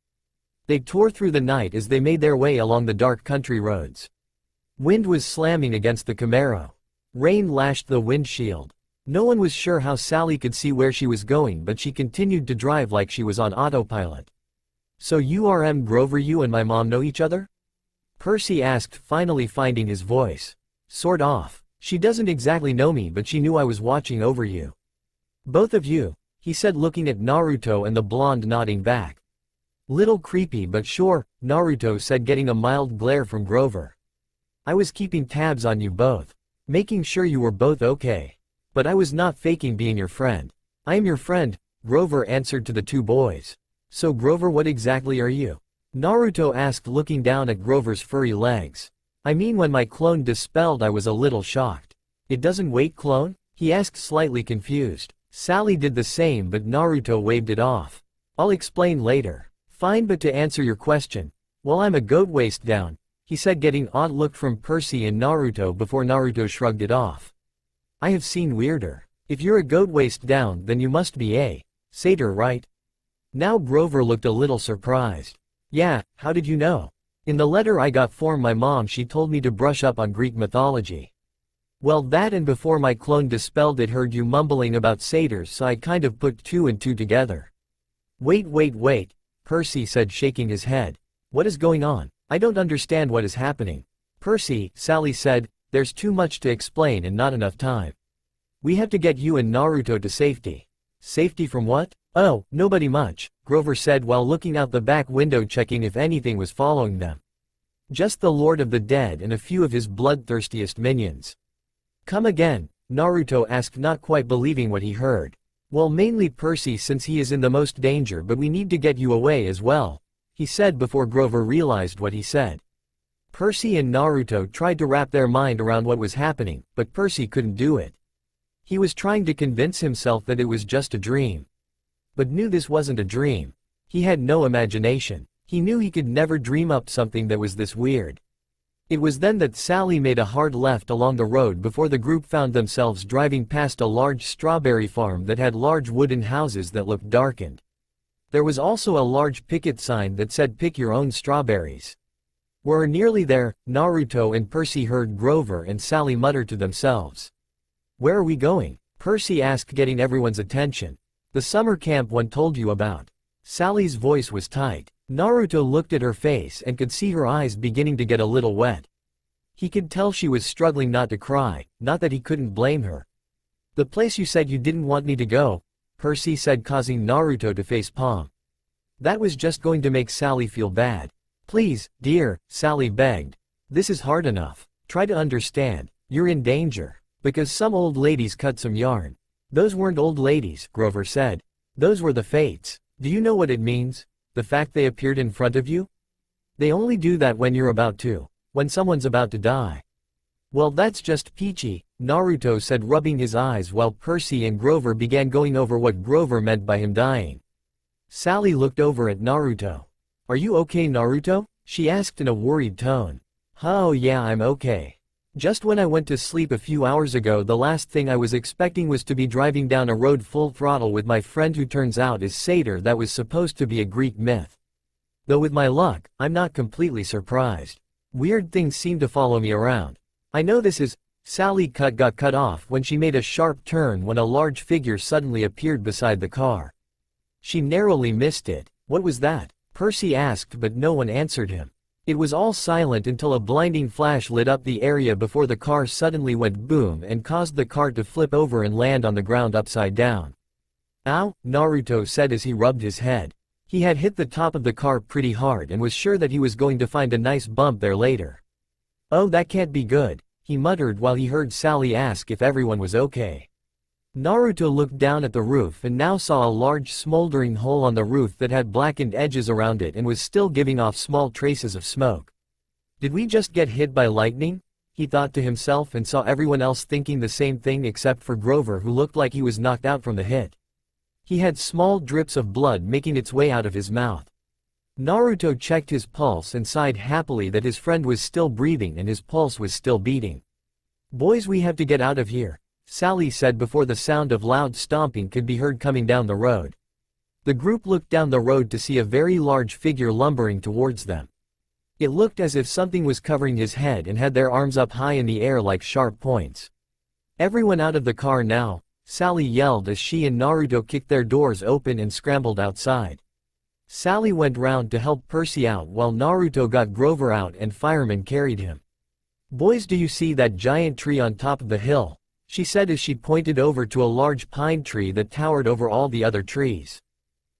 S1: They tore through the night as they made their way along the dark country roads. Wind was slamming against the Camaro. Rain lashed the windshield. No one was sure how Sally could see where she was going, but she continued to drive like she was on autopilot. "So Grover, you and my mom know each other?" Percy asked, finally finding his voice. "Sort of. She doesn't exactly know me, but she knew I was watching over you." "Both of you?" he said, looking at Naruto and the blonde nodding back. "Little creepy, but sure," Naruto said, getting a mild glare from Grover. "I was keeping tabs on you both. Making sure you were both okay. But I was not faking being your friend." "I am your friend," Grover answered to the two boys. "So Grover, what exactly are you?" Naruto asked, looking down at Grover's furry legs. "I mean, when my clone dispelled I was a little shocked." "It doesn't wait, clone?" he asked, slightly confused. Sally did the same, but Naruto waved it off. "I'll explain later." "Fine, but to answer your question, well, I'm a goat waist down," he said, getting odd look from Percy and Naruto before Naruto shrugged it off. "I have seen weirder. If you're a goat waist down, then you must be a satyr, right?" Now Grover looked a little surprised. "Yeah, how did you know?" "In the letter I got from my mom, she told me to brush up on Greek mythology." "Well, that, and before my clone dispelled it, heard you mumbling about satyrs, so I kind of put two and two together." Wait, Percy said, shaking his head. "What is going on? I don't understand what is happening." "Percy," Sally said, "there's too much to explain and not enough time. We have to get you and Naruto to safety." "Safety from what?" "Oh, nobody much," Grover said while looking out the back window, checking if anything was following them. "Just the Lord of the Dead and a few of his bloodthirstiest minions." "Come again?" Naruto asked, not quite believing what he heard. "Well, mainly Percy, since he is in the most danger, but we need to get you away as well," he said before Grover realized what he said. Percy and Naruto tried to wrap their mind around what was happening, but Percy couldn't do it. He was trying to convince himself that it was just a dream. But knew this wasn't a dream. He had no imagination. He knew he could never dream up something that was this weird. It was then that Sally made a hard left along the road before the group found themselves driving past a large strawberry farm that had large wooden houses that looked darkened. There was also a large picket sign that said, "Pick your own strawberries." "We're nearly there," Naruto and Percy heard Grover and Sally mutter to themselves. "Where are we going?" Percy asked, getting everyone's attention. "The summer camp one told you about." Sally's voice was tight. Naruto looked at her face and could see her eyes beginning to get a little wet. He could tell she was struggling not to cry, not that he couldn't blame her. "The place you said you didn't want me to go," Percy said, causing Naruto to face palm. That was just going to make Sally feel bad. "Please, dear," Sally begged. "This is hard enough. Try to understand. You're in danger. Because some old ladies cut some yarn." "Those weren't old ladies," Grover said. "Those were the fates. Do you know what it means? The fact they appeared in front of you? They only do that when when someone's about to die." "Well, that's just peachy," Naruto said, rubbing his eyes while Percy and Grover began going over what Grover meant by him dying. Sally looked over at Naruto. "Are you okay, Naruto?" she asked in a worried tone. "Oh yeah, I'm okay. Just when I went to sleep a few hours ago, the last thing I was expecting was to be driving down a road full throttle with my friend who turns out is satyr. That was supposed to be a Greek myth. Though with my luck, I'm not completely surprised. Weird things seem to follow me around. I know this is—" Sally got cut off when she made a sharp turn when a large figure suddenly appeared beside the car. She narrowly missed it. "What was that?" Percy asked, but no one answered him. It was all silent until a blinding flash lit up the area before the car suddenly went boom and caused the car to flip over and land on the ground upside down. "Ow," Naruto said as he rubbed his head. He had hit the top of the car pretty hard and was sure that he was going to find a nice bump there later. "Oh, that can't be good," he muttered while he heard Sally ask if everyone was okay. Naruto looked down at the roof and now saw a large smoldering hole on the roof that had blackened edges around it and was still giving off small traces of smoke. "Did we just get hit by lightning?" he thought to himself, and saw everyone else thinking the same thing except for Grover, who looked like he was knocked out from the hit. He had small drips of blood making its way out of his mouth. Naruto checked his pulse and sighed happily that his friend was still breathing and his pulse was still beating. "Boys, we have to get out of here," Sally said before the sound of loud stomping could be heard coming down the road. The group looked down the road to see a very large figure lumbering towards them. It looked as if something was covering his head and had their arms up high in the air like sharp points. "Everyone out of the car now," Sally yelled as she and Naruto kicked their doors open and scrambled outside. Sally went round to help Percy out while Naruto got Grover out and firemen carried him. "Boys, do you see that giant tree on top of the hill?" she said as she pointed over to a large pine tree that towered over all the other trees.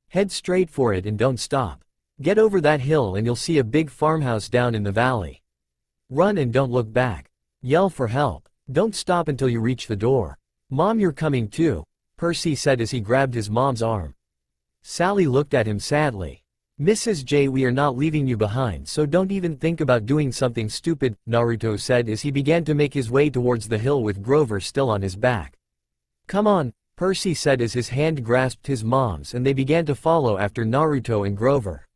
S1: "Head straight for it and don't stop. Get over that hill and you'll see a big farmhouse down in the valley. Run and don't look back. Yell for help. Don't stop until you reach the door. Mom, you're coming too," Percy said as he grabbed his mom's arm. Sally looked at him sadly. "Mrs. J, we are not leaving you behind, so don't even think about doing something stupid," Naruto said as he began to make his way towards the hill with Grover still on his back. "Come on," Percy said as his hand grasped his mom's and they began to follow after Naruto and Grover.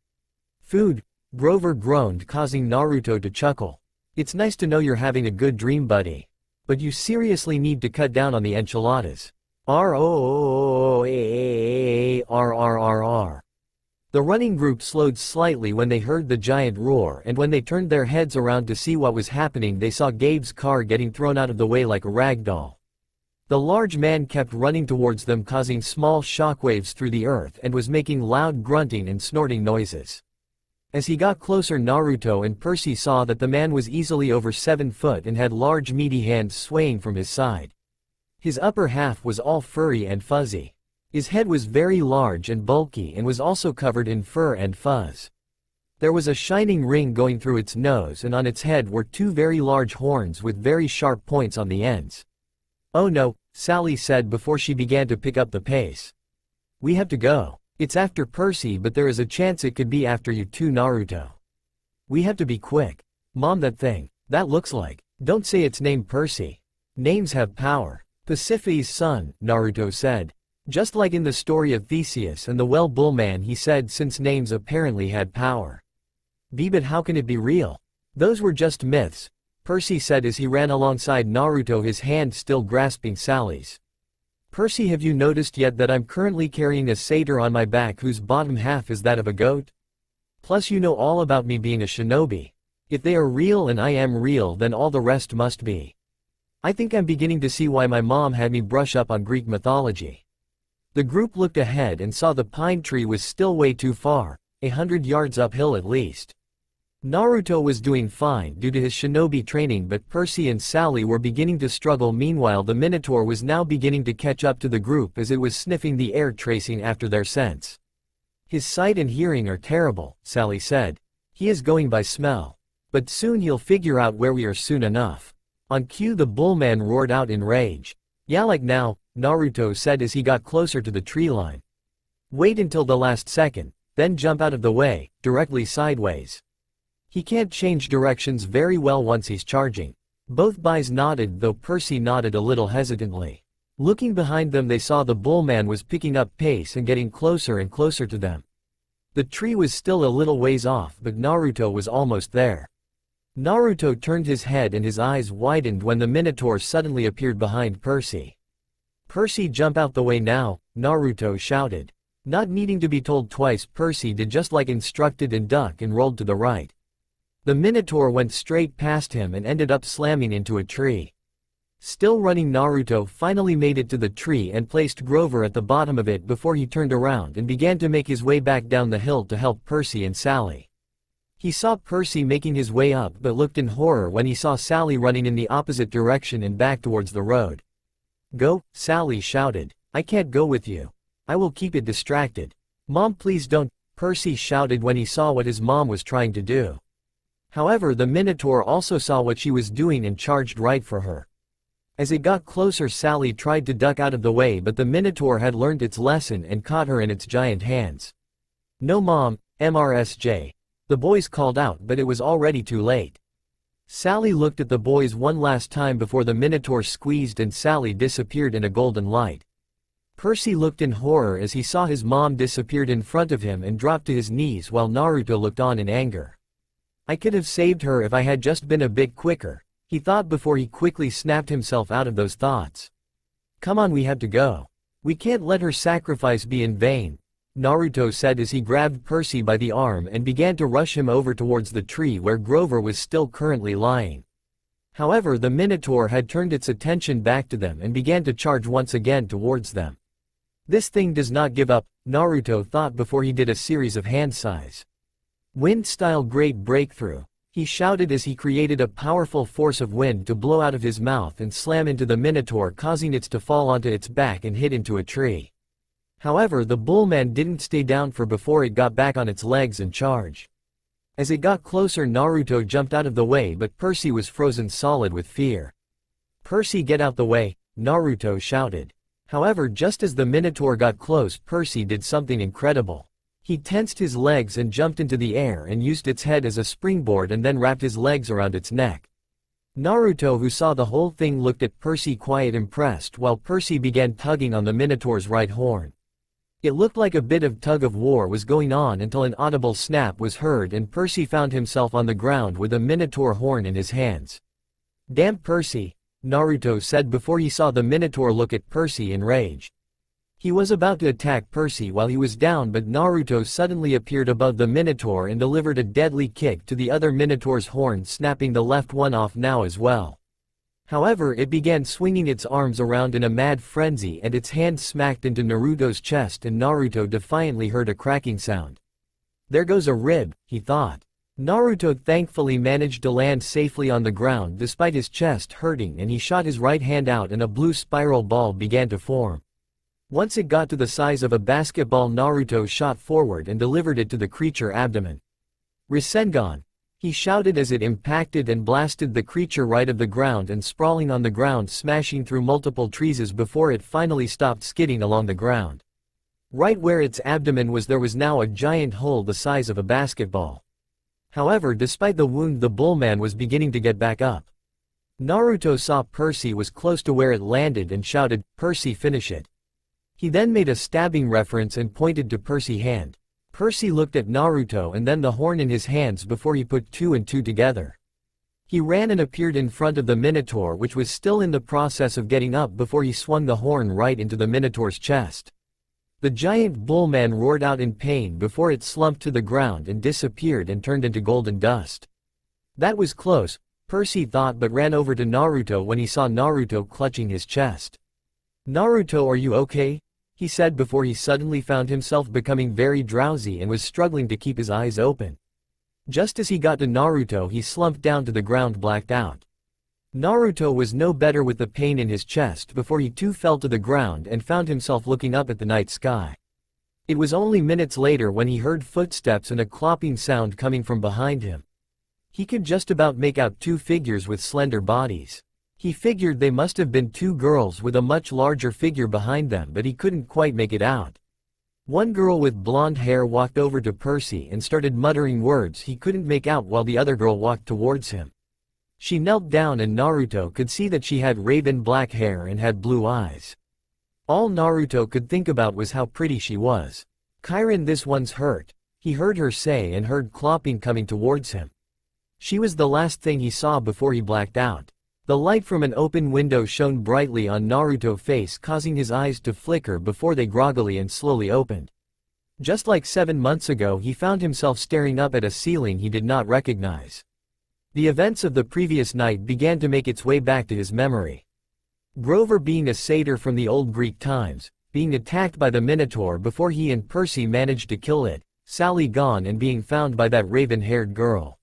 S1: "Food," Grover groaned, causing Naruto to chuckle. "It's nice to know you're having a good dream, buddy. But you seriously need to cut down on the enchiladas. R-O-O-A-A-R-R-R-R." The running group slowed slightly when they heard the giant roar, and when they turned their heads around to see what was happening they saw Gabe's car getting thrown out of the way like a rag doll. The large man kept running towards them, causing small shockwaves through the earth, and was making loud grunting and snorting noises. As he got closer, Naruto and Percy saw that the man was easily over 7 foot and had large meaty hands swaying from his side. His upper half was all furry and fuzzy. His head was very large and bulky and was also covered in fur and fuzz. There was a shining ring going through its nose, and on its head were 2 very large horns with very sharp points on the ends. "Oh no," Sally said before she began to pick up the pace. "We have to go. It's after Percy, but there is a chance it could be after you too, Naruto. We have to be quick. Mom, that looks like, don't say its name, Percy. Names have power." "Pasiphae's son," Naruto said. "Just like in the story of Theseus and the Well Bull Man," he said, since names apparently had power. "But how can it be real? Those were just myths," Percy said as he ran alongside Naruto, his hand still grasping Sally's. "Percy, have you noticed yet that I'm currently carrying a satyr on my back whose bottom half is that of a goat? Plus you know all about me being a shinobi. If they are real and I am real, then all the rest must be. I think I'm beginning to see why my mom had me brush up on Greek mythology." The group looked ahead and saw the pine tree was still way too far, 100 yards uphill at least. Naruto was doing fine due to his shinobi training, but Percy and Sally were beginning to struggle. Meanwhile, the Minotaur was now beginning to catch up to the group as it was sniffing the air, tracing after their scents. "His sight and hearing are terrible," Sally said. "He is going by smell. But soon he'll figure out where we are soon enough." On cue, the bullman roared out in rage. "Yeah, like now," Naruto said as he got closer to the tree line. "Wait until the last second, then jump out of the way, directly sideways. He can't change directions very well once he's charging." Both boys nodded, though Percy nodded a little hesitantly. Looking behind them, they saw the bullman was picking up pace and getting closer and closer to them. The tree was still a little ways off, but Naruto was almost there. Naruto turned his head and his eyes widened when the Minotaur suddenly appeared behind Percy. "Percy, jump out the way now," Naruto shouted. Not needing to be told twice, Percy did just like instructed and ducked and rolled to the right. The Minotaur went straight past him and ended up slamming into a tree. Still running, Naruto finally made it to the tree and placed Grover at the bottom of it before he turned around and began to make his way back down the hill to help Percy and Sally. He saw Percy making his way up but looked in horror when he saw Sally running in the opposite direction and back towards the road. "Go," Sally shouted. "I can't go with you. I will keep it distracted." "Mom, please don't," Percy shouted when he saw what his mom was trying to do. However, the Minotaur also saw what she was doing and charged right for her. As it got closer, Sally tried to duck out of the way, but the Minotaur had learned its lesson and caught her in its giant hands. "No, Mom, MRSJ," the boys called out, but it was already too late. Sally looked at the boys one last time before the Minotaur squeezed and Sally disappeared in a golden light. Percy looked in horror as he saw his mom disappeared in front of him and dropped to his knees while Naruto looked on in anger. "I could have saved her if I had just been a bit quicker," he thought before he quickly snapped himself out of those thoughts. "Come on, we have to go. We can't let her sacrifice be in vain." Naruto said as he grabbed Percy by the arm and began to rush him over towards the tree where Grover was still currently lying. However, the Minotaur had turned its attention back to them and began to charge once again towards them. This thing does not give up, Naruto thought before he did a series of hand sighs. Wind-style great breakthrough, he shouted as he created a powerful force of wind to blow out of his mouth and slam into the Minotaur, causing it to fall onto its back and hit into a tree. However, the bullman didn't stay down for before it got back on its legs and charged. As it got closer, Naruto jumped out of the way, but Percy was frozen solid with fear. "Percy, get out the way," Naruto shouted. However, just as the Minotaur got close, Percy did something incredible. He tensed his legs and jumped into the air and used its head as a springboard and then wrapped his legs around its neck. Naruto, who saw the whole thing, looked at Percy quite impressed while Percy began tugging on the Minotaur's right horn. It looked like a bit of tug-of-war was going on until an audible snap was heard and Percy found himself on the ground with a Minotaur horn in his hands. "Damn Percy," Naruto said before he saw the Minotaur look at Percy in rage. He was about to attack Percy while he was down, but Naruto suddenly appeared above the Minotaur and delivered a deadly kick to the other Minotaur's horn, snapping the left one off now as well. However, it began swinging its arms around in a mad frenzy and its hand smacked into Naruto's chest and Naruto defiantly heard a cracking sound. "There goes a rib," he thought. Naruto thankfully managed to land safely on the ground despite his chest hurting, and he shot his right hand out and a blue spiral ball began to form. Once it got to the size of a basketball, Naruto shot forward and delivered it to the creature abdomen. "Rasengan!" he shouted as it impacted and blasted the creature right of the ground and sprawling on the ground, smashing through multiple trees before it finally stopped skidding along the ground. Right where its abdomen was, there was now a giant hole the size of a basketball. However, despite the wound, the bullman was beginning to get back up. Naruto saw Percy was close to where it landed and shouted, "Percy, finish it." He then made a stabbing reference and pointed to Percy's hand. Percy looked at Naruto and then the horn in his hands before he put two and two together. He ran and appeared in front of the Minotaur, which was still in the process of getting up, before he swung the horn right into the Minotaur's chest. The giant bullman roared out in pain before it slumped to the ground and disappeared and turned into golden dust. That was close, Percy thought, but ran over to Naruto when he saw Naruto clutching his chest. "Naruto, are you okay?" he said before he suddenly found himself becoming very drowsy and was struggling to keep his eyes open. Just as he got to Naruto, he slumped down to the ground, blacked out. Naruto was no better with the pain in his chest before he too fell to the ground and found himself looking up at the night sky. It was only minutes later when he heard footsteps and a clopping sound coming from behind him. He could just about make out two figures with slender bodies. He figured they must have been two girls with a much larger figure behind them, but he couldn't quite make it out. One girl with blonde hair walked over to Percy and started muttering words he couldn't make out while the other girl walked towards him. She knelt down and Naruto could see that she had raven black hair and had blue eyes. All Naruto could think about was how pretty she was. "Kirin, this one's hurt," he heard her say and heard clopping coming towards him. She was the last thing he saw before he blacked out. The light from an open window shone brightly on Naruto's face, causing his eyes to flicker before they groggily and slowly opened. Just like 7 months ago, he found himself staring up at a ceiling he did not recognize. The events of the previous night began to make its way back to his memory. Grover being a satyr from the old Greek times, being attacked by the Minotaur before he and Percy managed to kill it, Sally gone and being found by that raven-haired girl.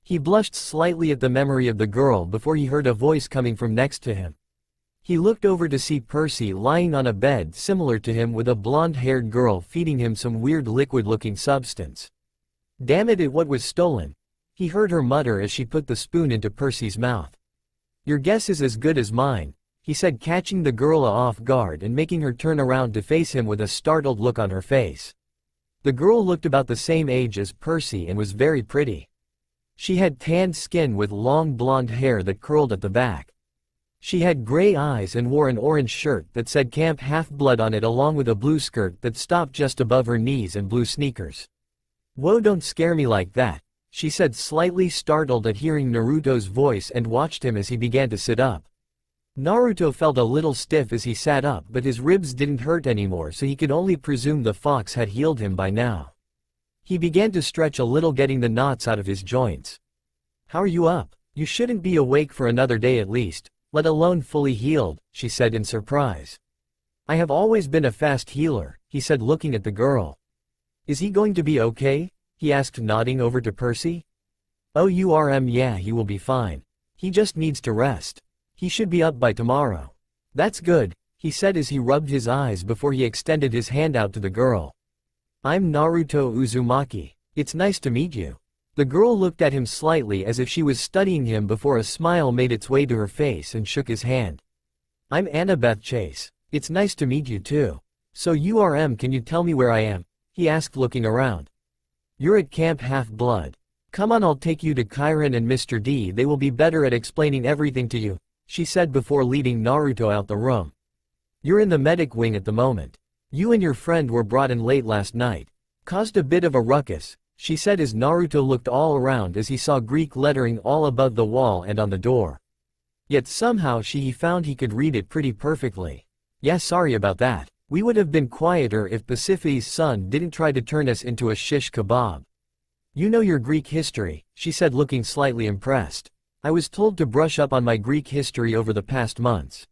S1: He blushed slightly at the memory of the girl before he heard a voice coming from next to him. He looked over to see Percy lying on a bed similar to him with a blonde-haired girl feeding him some weird liquid-looking substance. "Damn it, what was stolen?" he heard her mutter as she put the spoon into Percy's mouth. "Your guess is as good as mine," he said, catching the girl off guard and making her turn around to face him with a startled look on her face. The girl looked about the same age as Percy and was very pretty. She had tanned skin with long blonde hair that curled at the back. She had gray eyes and wore an orange shirt that said Camp Half-Blood on it, along with a blue skirt that stopped just above her knees and blue sneakers. "Whoa, don't scare me like that," she said, slightly startled at hearing Naruto's voice, and watched him as he began to sit up. Naruto felt a little stiff as he sat up, but his ribs didn't hurt anymore, so he could only presume the fox had healed him by now. He began to stretch a little, getting the knots out of his joints. "How are you up? You shouldn't be awake for another day at least, let alone fully healed," she said in surprise. "I have always been a fast healer," he said, looking at the girl. "Is he going to be okay?" he asked, nodding over to Percy. "Oh, yeah, he will be fine. He just needs to rest. He should be up by tomorrow." "That's good," he said as he rubbed his eyes before he extended his hand out to the girl. "I'm Naruto Uzumaki. It's nice to meet you." The girl looked at him slightly as if she was studying him before a smile made its way to her face and shook his hand. "I'm Annabeth Chase. It's nice to meet you too. So can you tell me where I am?" he asked, looking around. "You're at Camp Half-Blood. Come on, I'll take you to Chiron and Mr. D. They will be better at explaining everything to you," she said before leading Naruto out the room. "You're in the medic wing at the moment. You and your friend were brought in late last night. Caused a bit of a ruckus," she said as Naruto looked all around as he saw Greek lettering all above the wall and on the door. Yet somehow he found he could read it pretty perfectly. "Yeah, sorry about that. We would have been quieter if Pasiphae's son didn't try to turn us into a shish kebab." "You know your Greek history," she said, looking slightly impressed. "I was told to brush up on my Greek history over the past months.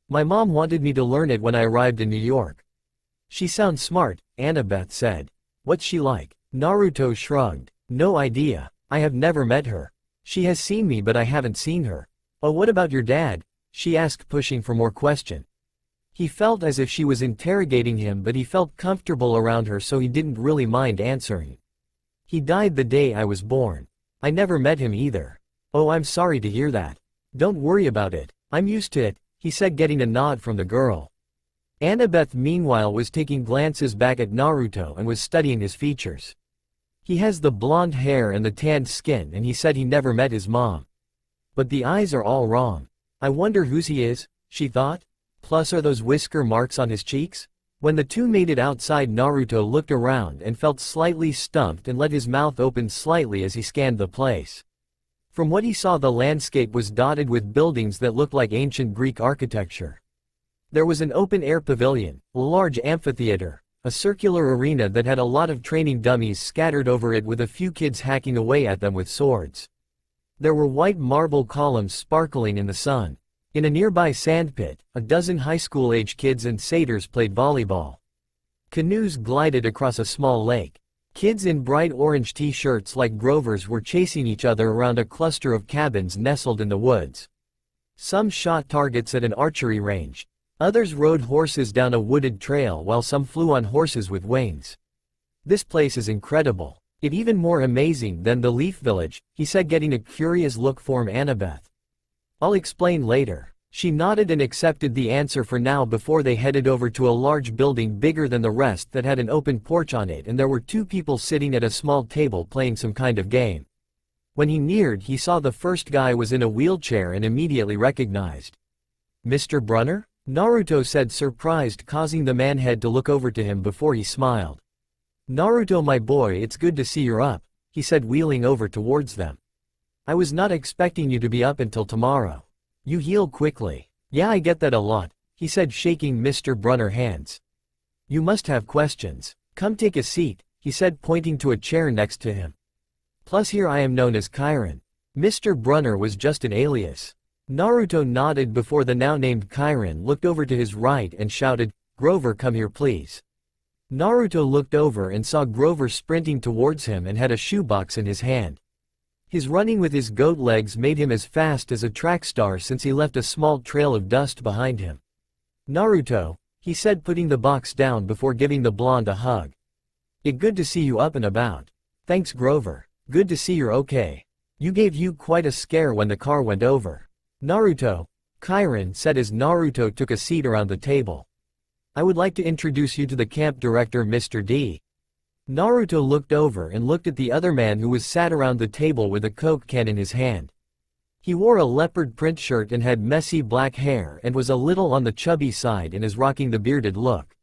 S1: My mom wanted me to learn it when I arrived in New York." "She sounds smart," Annabeth said. "What's she like?" Naruto shrugged. "No idea. I have never met her. She has seen me but I haven't seen her." "Oh, what about your dad?" she asked, pushing for more question. He felt as if she was interrogating him, but he felt comfortable around her, so he didn't really mind answering. "He died the day I was born. I never met him either." "Oh, I'm sorry to hear that." "Don't worry about it. I'm used to it," he said, getting a nod from the girl. Annabeth meanwhile was taking glances back at Naruto and was studying his features. "He has the blonde hair and the tanned skin, and he said he never met his mom. But the eyes are all wrong. I wonder whose he is," she thought. "Plus, are those whisker marks on his cheeks?" When the two made it outside, Naruto looked around and felt slightly stumped and let his mouth open slightly as he scanned the place. From what he saw, the landscape was dotted with buildings that looked like ancient Greek architecture. There was an open-air pavilion, a large amphitheater, a circular arena that had a lot of training dummies scattered over it with a few kids hacking away at them with swords. There were white marble columns sparkling in the sun. In a nearby sandpit, a dozen high school-age kids and satyrs played volleyball. Canoes glided across a small lake. Kids in bright orange t-shirts like Grover's were chasing each other around a cluster of cabins nestled in the woods. Some shot targets at an archery range. Others rode horses down a wooded trail, while some flew on horses with wings. "This place is incredible. It's even more amazing than the Leaf Village," he said, getting a curious look from Annabeth. "I'll explain later." She nodded and accepted the answer for now before they headed over to a large building bigger than the rest that had an open porch on it, and there were two people sitting at a small table playing some kind of game. When he neared, he saw the first guy was in a wheelchair and immediately recognized. "Mr. Brunner?" Naruto said, surprised, causing the man head to look over to him before he smiled. "Naruto, my boy, it's good to see you're up," he said, wheeling over towards them. "I was not expecting you to be up until tomorrow. You heal quickly." "Yeah, I get that a lot," he said, shaking Mr. Brunner's hands. "You must have questions. Come take a seat," he said, pointing to a chair next to him. "Plus here I am known as Chiron. Mr. Brunner was just an alias." Naruto nodded before the now-named Chiron looked over to his right and shouted, "Grover, come here please." Naruto looked over and saw Grover sprinting towards him and had a shoebox in his hand. His running with his goat legs made him as fast as a track star, since he left a small trail of dust behind him. "Naruto," he said, putting the box down before giving the blonde a hug. "It's good to see you up and about." "Thanks, Grover. Good to see you're okay. You gave you quite a scare when the car went over." "Naruto," Chiron said as Naruto took a seat around the table. "I would like to introduce you to the camp director, Mr. D." Naruto looked over and looked at the other man who was sat around the table with a Coke can in his hand. He wore a leopard print shirt and had messy black hair and was a little on the chubby side and is rocking the bearded look.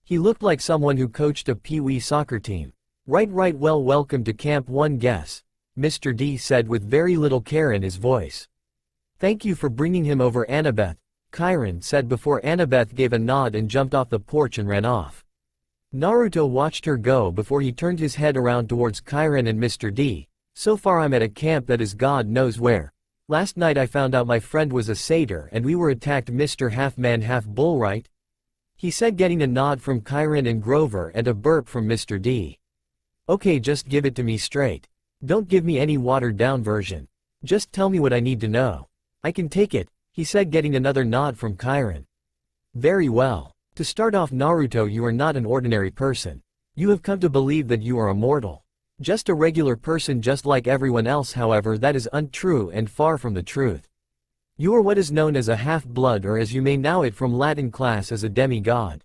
S1: He looked like someone who coached a pee-wee soccer team. Right, well, welcome to Camp 1 guess," Mr. D said with very little care in his voice. "Thank you for bringing him over." Annabeth, Chiron said before Annabeth gave a nod and jumped off the porch and ran off. Naruto watched her go before he turned his head around towards Chiron and Mr. D. So far I'm at a camp that is God knows where. Last night I found out my friend was a satyr and we were attacked Mr. Half-Man Half-Bull, right? He said, getting a nod from Chiron and Grover and a burp from Mr. D. Okay, just give it to me straight. Don't give me any watered-down version. Just tell me what I need to know. I can take it, he said, getting another nod from Chiron. Very well. To start off, Naruto, you are not an ordinary person. You have come to believe that you are immortal. Just a regular person just like everyone else. However, that is untrue and far from the truth. You are what is known as a half-blood, or as you may know it from Latin class, as a demigod.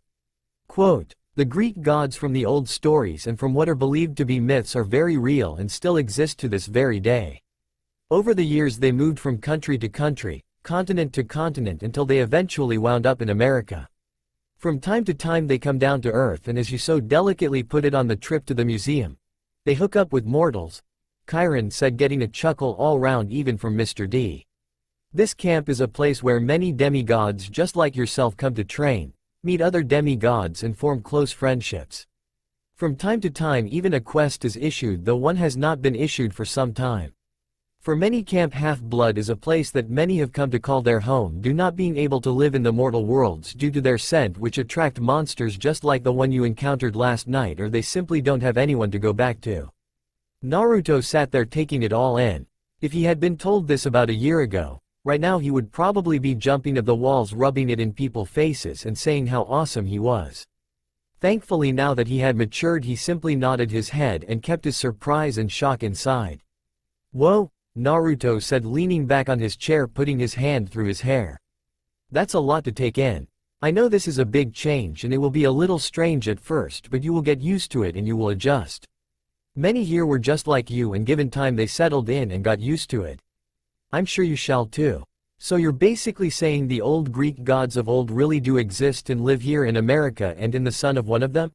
S1: Quote, the Greek gods from the old stories and from what are believed to be myths are very real and still exist to this very day. Over the years they moved from country to country, continent to continent, until they eventually wound up in America. From time to time they come down to earth, and as you so delicately put it on the trip to the museum, they hook up with mortals, Chiron said, getting a chuckle all round even from Mr. D. This camp is a place where many demigods just like yourself come to train, meet other demigods and form close friendships. From time to time even a quest is issued, though one has not been issued for some time. For many, Camp Half-Blood is a place that many have come to call their home, due not being able to live in the mortal worlds due to their scent, which attract monsters just like the one you encountered last night, or they simply don't have anyone to go back to. Naruto sat there taking it all in. If he had been told this about a year ago, right now he would probably be jumping at the walls, rubbing it in people's faces and saying how awesome he was. Thankfully, now that he had matured, he simply nodded his head and kept his surprise and shock inside. Whoa, Naruto said, leaning back on his chair, putting his hand through his hair. That's a lot to take in. I know this is a big change and it will be a little strange at first, but you will get used to it and you will adjust. Many here were just like you, and given time they settled in and got used to it. I'm sure you shall too. So you're basically saying the old Greek gods of old really do exist and live here in America and in the son of one of them?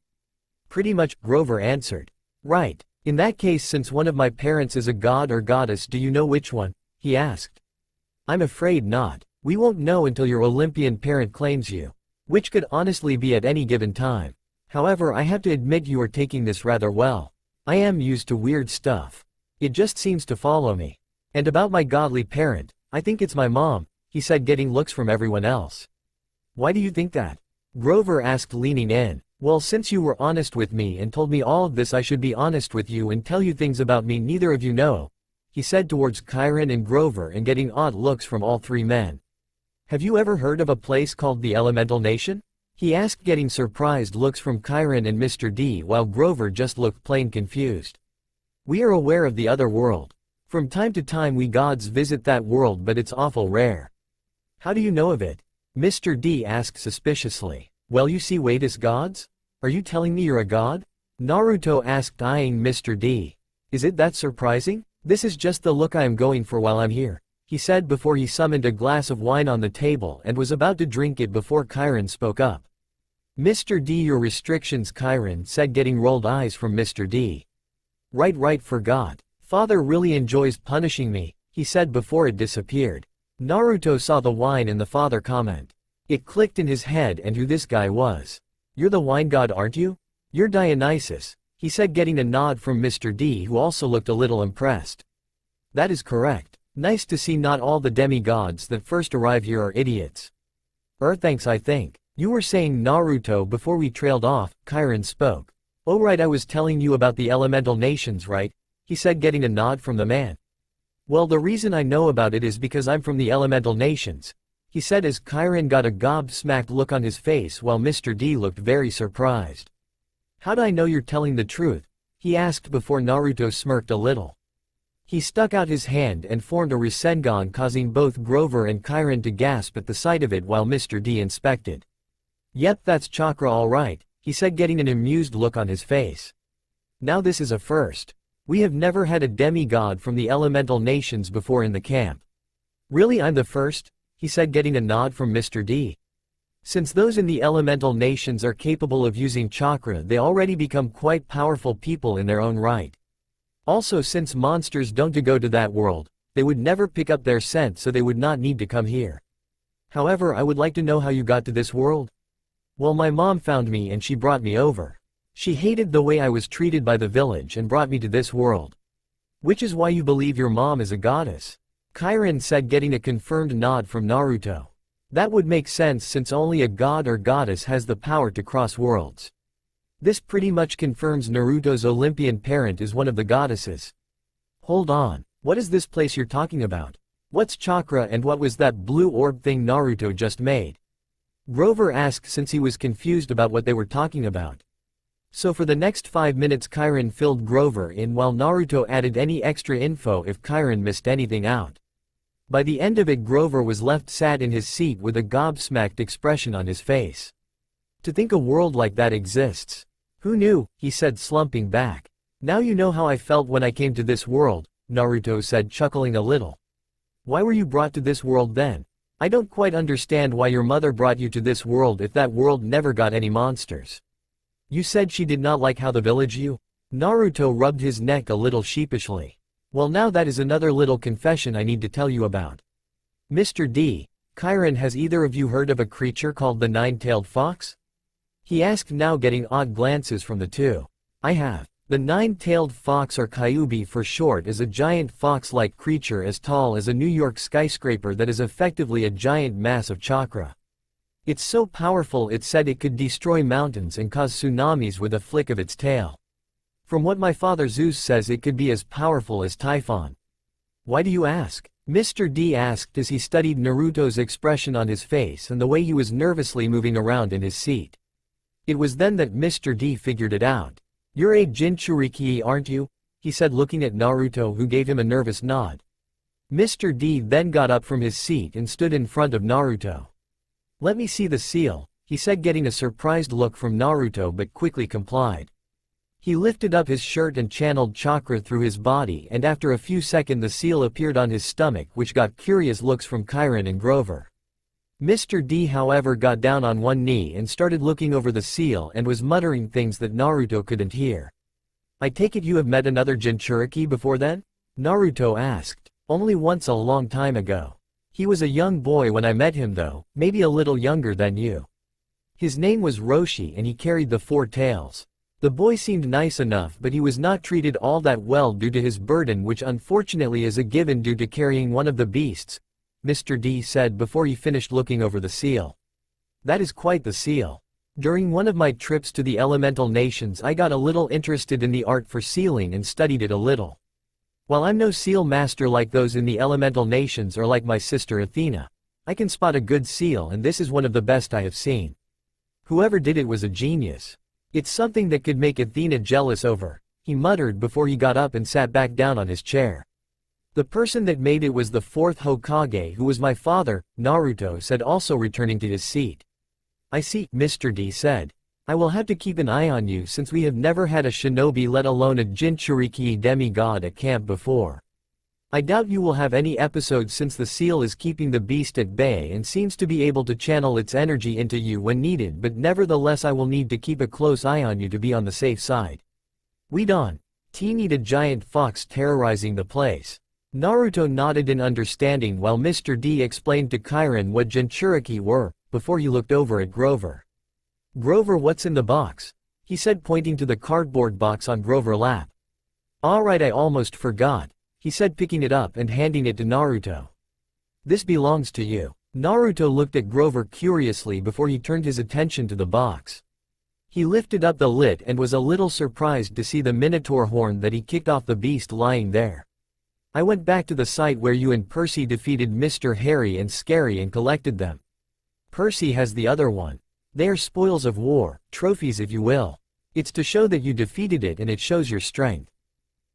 S1: Pretty much, Grover answered. Right. In that case, since one of my parents is a god or goddess, do you know which one? He asked. I'm afraid not. We won't know until your Olympian parent claims you. Which could honestly be at any given time. However, I have to admit you are taking this rather well. I am used to weird stuff. It just seems to follow me. And about my godly parent, I think it's my mom, he said, getting looks from everyone else. Why do you think that? Grover asked, leaning in. Well, since you were honest with me and told me all of this, I should be honest with you and tell you things about me neither of you know, he said towards Chiron and Grover, and getting odd looks from all three men. Have you ever heard of a place called the Elemental Nation? He asked, getting surprised looks from Chiron and Mr. D, while Grover just looked plain confused. We are aware of the other world. From time to time we gods visit that world, but it's awful rare. How do you know of it? Mr. D asked suspiciously. Well, you see, wait, as gods? Are you telling me you're a god? Naruto asked, eyeing Mr. D. Is it that surprising? This is just the look I am going for while I'm here, he said before he summoned a glass of wine on the table and was about to drink it before Chiron spoke up. Mr. D, your restrictions, Chiron said, getting rolled eyes from Mr. D. Right, forgot. Father really enjoys punishing me, he said before it disappeared. Naruto saw the wine in the father comment. It clicked in his head and who this guy was. You're the wine god, aren't you? You're Dionysus, he said, getting a nod from Mr. D, who also looked a little impressed. That is correct. Nice to see not all the demigods that first arrive here are idiots. Thanks, I think. You were saying, Naruto, before we trailed off, Chiron spoke. Oh right, I was telling you about the elemental nations, right? He said, getting a nod from the man. Well, the reason I know about it is because I'm from the elemental nations, he said as Chiron got a gobsmacked look on his face while Mr. D looked very surprised. How'd I know you're telling the truth? He asked before Naruto smirked a little. He stuck out his hand and formed a Rasengan, causing both Grover and Chiron to gasp at the sight of it while Mr. D inspected. Yep, that's chakra all right, he said, getting an amused look on his face. Now this is a first. We have never had a demigod from the elemental nations before in the camp. Really, I'm the first? He said, getting a nod from Mr. D. Since those in the elemental nations are capable of using chakra, they already become quite powerful people in their own right. Also, since monsters don't go to that world, they would never pick up their scent, so they would not need to come here. However, I would like to know how you got to this world. Well, my mom found me and she brought me over. She hated the way I was treated by the village and brought me to this world. Which is why you believe your mom is a goddess. Chiron said, getting a confirmed nod from Naruto. That would make sense since only a god or goddess has the power to cross worlds. This pretty much confirms Naruto's Olympian parent is one of the goddesses. Hold on, what is this place you're talking about? What's chakra and what was that blue orb thing Naruto just made? Grover asked since he was confused about what they were talking about. So for the next 5 minutes Chiron filled Grover in while Naruto added any extra info if Chiron missed anything out. By the end of it Grover was left sat in his seat with a gobsmacked expression on his face. To think a world like that exists. Who knew, he said slumping back. Now you know how I felt when I came to this world, Naruto said chuckling a little. Why were you brought to this world then? I don't quite understand why your mother brought you to this world if that world never got any monsters. You said she did not like how the village you? Naruto rubbed his neck a little sheepishly. Well, now that is another little confession I need to tell you about. Mr. D, Chiron, has either of you heard of a creature called the nine-tailed fox? He asked, now getting odd glances from the two. I have. The nine-tailed fox, or Kyubi for short, is a giant fox-like creature as tall as a New York skyscraper that is effectively a giant mass of chakra. It's so powerful it's said it could destroy mountains and cause tsunamis with a flick of its tail. From what my father Zeus says, it could be as powerful as Typhon. Why do you ask? Mr. D asked as he studied Naruto's expression on his face and the way he was nervously moving around in his seat. It was then that Mr. D figured it out. You're a Jinchuriki, aren't you? He said, looking at Naruto, who gave him a nervous nod. Mr. D then got up from his seat and stood in front of Naruto. Let me see the seal, he said, getting a surprised look from Naruto but quickly complied. He lifted up his shirt and channeled chakra through his body, and after a few seconds the seal appeared on his stomach, which got curious looks from Chiron and Grover. Mr. D however got down on one knee and started looking over the seal and was muttering things that Naruto couldn't hear. I take it you have met another Jinchuriki before then? Naruto asked. Only once a long time ago. He was a young boy when I met him though, maybe a little younger than you. His name was Roshi and he carried the four tails. The boy seemed nice enough, but he was not treated all that well due to his burden, which unfortunately is a given due to carrying one of the beasts, Mr. D said before he finished looking over the seal. That is quite the seal. During one of my trips to the elemental nations I got a little interested in the art for sealing and studied it a little. While I'm no seal master like those in the elemental nations or like my sister Athena, I can spot a good seal, and this is one of the best I have seen. Whoever did it was a genius. It's something that could make Athena jealous over, he muttered before he got up and sat back down on his chair. The person that made it was the fourth Hokage, who was my father, Naruto said, also returning to his seat. I see, Mr. D said. I will have to keep an eye on you since we have never had a shinobi, let alone a Jinchuriki demigod at camp before. I doubt you will have any episodes since the seal is keeping the beast at bay and seems to be able to channel its energy into you when needed, but nevertheless I will need to keep a close eye on you to be on the safe side. Weed on. Teenied a giant fox terrorizing the place. Naruto nodded in understanding while Mr. D explained to Chiron what Jinchuriki were, before he looked over at Grover. Grover, what's in the box? He said, pointing to the cardboard box on Grover's lap. Alright, I almost forgot, he said, picking it up and handing it to Naruto. This belongs to you. Naruto looked at Grover curiously before he turned his attention to the box. He lifted up the lid and was a little surprised to see the Minotaur horn that he kicked off the beast lying there. I went back to the site where you and Percy defeated Mr. Harry and Scary and collected them. Percy has the other one. They are spoils of war, trophies if you will. It's to show that you defeated it and it shows your strength.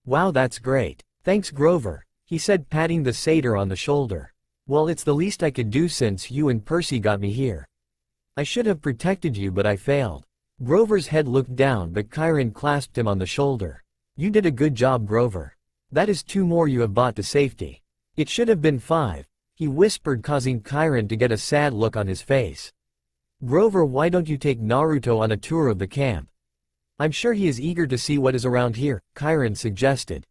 S1: Wow, that's great. Thanks, Grover, he said, patting the satyr on the shoulder. Well, it's the least I could do since you and Percy got me here. I should have protected you, but I failed. Grover's head looked down, but Chiron clasped him on the shoulder. You did a good job, Grover. That is 2 more you have bought to safety. It should have been 5, he whispered, causing Chiron to get a sad look on his face. Grover, why don't you take Naruto on a tour of the camp? I'm sure he is eager to see what is around here, Chiron suggested.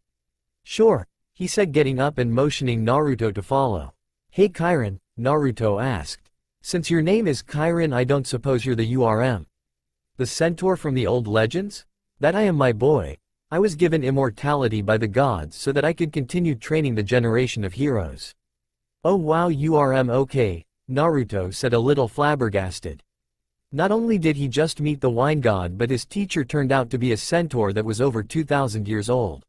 S1: Sure, he said, getting up and motioning Naruto to follow. Hey Chiron, Naruto asked. Since your name is Chiron, I don't suppose you're the URM. The centaur from the old legends? That I am, my boy. I was given immortality by the gods so that I could continue training the generation of heroes. Oh wow, URM, okay, Naruto said, a little flabbergasted. Not only did he just meet the wine god, but his teacher turned out to be a centaur that was over 2,000 years old.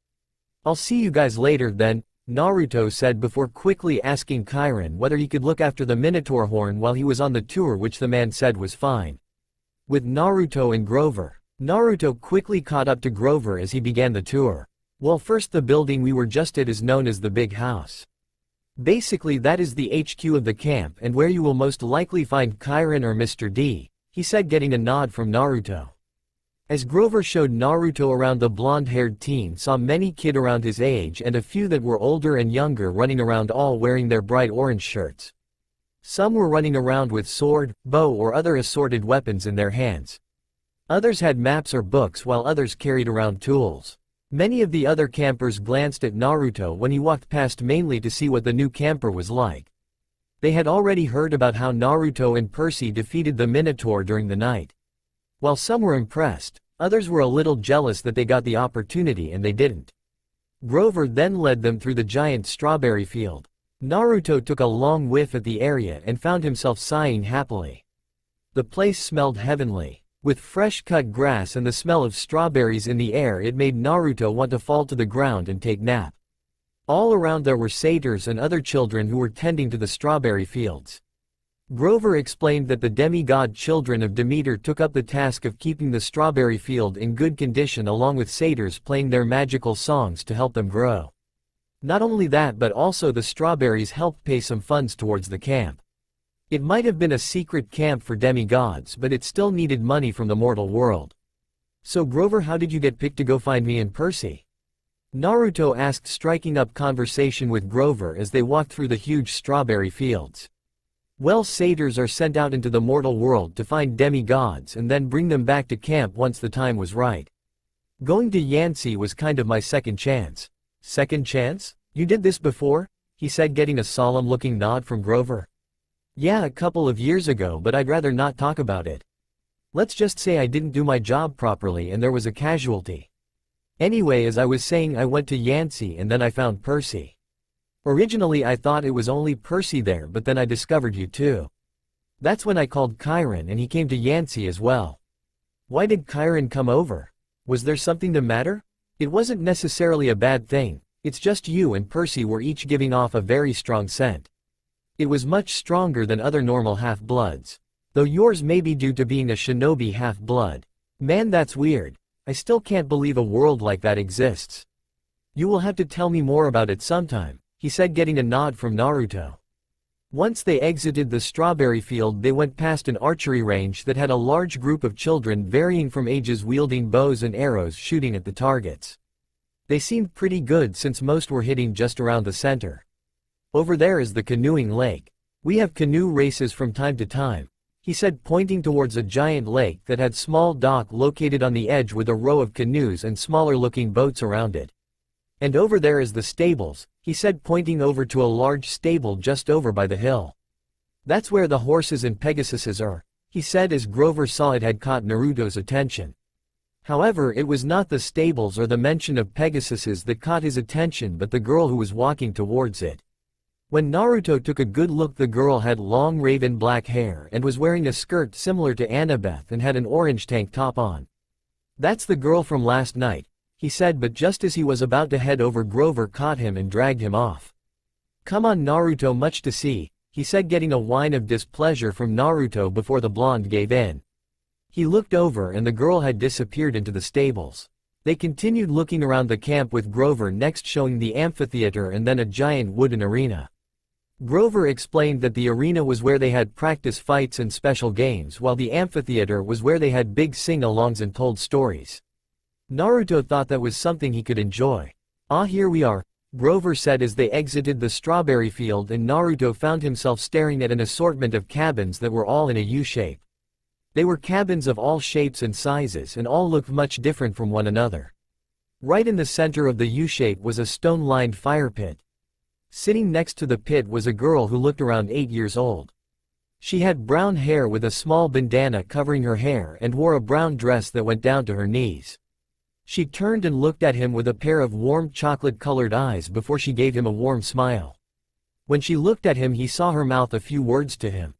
S1: I'll see you guys later then, Naruto said before quickly asking Chiron whether he could look after the Minotaur horn while he was on the tour, which the man said was fine. With Naruto and Grover, Naruto quickly caught up to Grover as he began the tour. Well, first, the building we were just at is known as the Big House. Basically that is the HQ of the camp and where you will most likely find Chiron or Mr. D, he said, getting a nod from Naruto. As Grover showed Naruto around, the blonde-haired teen saw many kids around his age and a few that were older and younger running around, all wearing their bright orange shirts. Some were running around with sword, bow or other assorted weapons in their hands. Others had maps or books while others carried around tools. Many of the other campers glanced at Naruto when he walked past, mainly to see what the new camper was like. They had already heard about how Naruto and Percy defeated the Minotaur during the night. While some were impressed, others were a little jealous that they got the opportunity and they didn't. Grover then led them through the giant strawberry field. Naruto took a long whiff at the area and found himself sighing happily. The place smelled heavenly. With fresh cut grass and the smell of strawberries in the air, it made Naruto want to fall to the ground and take nap. All around there were satyrs and other children who were tending to the strawberry fields. Grover explained that the demigod children of Demeter took up the task of keeping the strawberry field in good condition, along with satyrs playing their magical songs to help them grow. Not only that, but also the strawberries helped pay some funds towards the camp. It might have been a secret camp for demigods, but it still needed money from the mortal world. So Grover, how did you get picked to go find me and Percy? Naruto asked, striking up conversation with Grover as they walked through the huge strawberry fields. Well, satyrs are sent out into the mortal world to find demigods and then bring them back to camp once the time was right. Going to Yancy was kind of my second chance. Second chance? You did this before? He said, getting a solemn-looking nod from Grover. Yeah, a couple of years ago, but I'd rather not talk about it. Let's just say I didn't do my job properly and there was a casualty. Anyway, as I was saying, I went to Yancy and then I found Percy. Originally I thought it was only Percy there, but then I discovered you too. That's when I called Chiron and he came to Yancy as well. Why did Chiron come over? Was there something the matter? It wasn't necessarily a bad thing, it's just you and Percy were each giving off a very strong scent. It was much stronger than other normal half-bloods. Though yours may be due to being a shinobi half-blood. Man, that's weird. I still can't believe a world like that exists. You will have to tell me more about it sometime, he said, getting a nod from Naruto. Once they exited the strawberry field, they went past an archery range that had a large group of children varying from ages wielding bows and arrows shooting at the targets. They seemed pretty good since most were hitting just around the center. Over there is the canoeing lake. We have canoe races from time to time, he said, pointing towards a giant lake that had small dock located on the edge with a row of canoes and smaller looking boats around it. And over there is the stables, he said, pointing over to a large stable just over by the hill. That's where the horses and Pegasuses are, he said, as Grover saw it had caught Naruto's attention. However, it was not the stables or the mention of Pegasuses that caught his attention, but the girl who was walking towards it. When Naruto took a good look, the girl had long raven black hair and was wearing a skirt similar to Annabeth and had an orange tank top on. That's the girl from last night, he said, but just as he was about to head over, Grover caught him and dragged him off. Come on Naruto, much to see, he said, getting a whine of displeasure from Naruto before the blonde gave in. He looked over and the girl had disappeared into the stables. They continued looking around the camp, with Grover next showing the amphitheater and then a giant wooden arena. Grover explained that the arena was where they had practice fights and special games, while the amphitheater was where they had big sing-alongs and told stories. Naruto thought that was something he could enjoy. Ah, here we are, Grover said as they exited the strawberry field, and Naruto found himself staring at an assortment of cabins that were all in a U-shape. They were cabins of all shapes and sizes and all looked much different from one another. Right in the center of the U-shape was a stone-lined fire pit. Sitting next to the pit was a girl who looked around 8 years old. She had brown hair with a small bandana covering her hair and wore a brown dress that went down to her knees. She turned and looked at him with a pair of warm chocolate-colored eyes before she gave him a warm smile. When she looked at him, he saw her mouth a few words to him.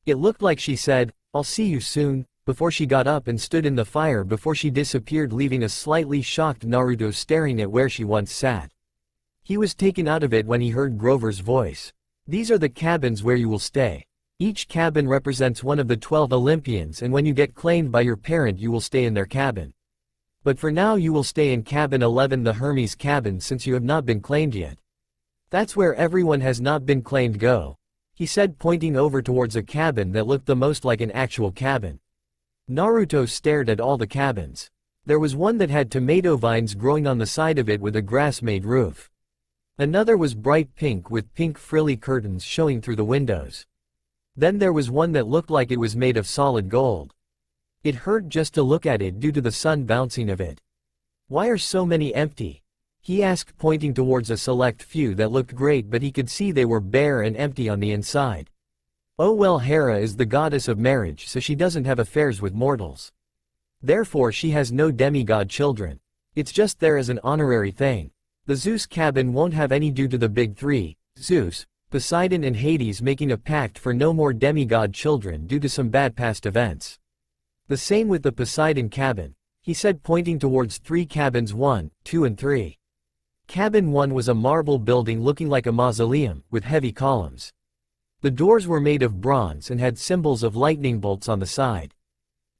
S1: It looked like she said, "I'll see you soon," before she got up and stood in the fire before she disappeared, leaving a slightly shocked Naruto staring at where she once sat. He was taken out of it when he heard Grover's voice. "These are the cabins where you will stay. Each cabin represents one of the 12 Olympians, and when you get claimed by your parent you will stay in their cabin. But for now you will stay in cabin 11, the Hermes cabin, since you have not been claimed yet. That's where everyone has not been claimed go," he said, pointing over towards a cabin that looked the most like an actual cabin. Naruto stared at all the cabins. There was one that had tomato vines growing on the side of it with a grass-made roof. Another was bright pink with pink frilly curtains showing through the windows. Then there was one that looked like it was made of solid gold. It hurt just to look at it due to the sun bouncing of it. "Why are so many empty?" he asked, pointing towards a select few that looked great, but he could see they were bare and empty on the inside. "Oh well, Hera is the goddess of marriage, so she doesn't have affairs with mortals. Therefore she has no demigod children. It's just there as an honorary thing. The Zeus cabin won't have any due to the big three, Zeus, Poseidon and Hades, making a pact for no more demigod children due to some bad past events. The same with the Poseidon cabin," he said, pointing towards 3 cabins, 1, 2 and 3. Cabin 1 was a marble building looking like a mausoleum, with heavy columns. The doors were made of bronze and had symbols of lightning bolts on the side.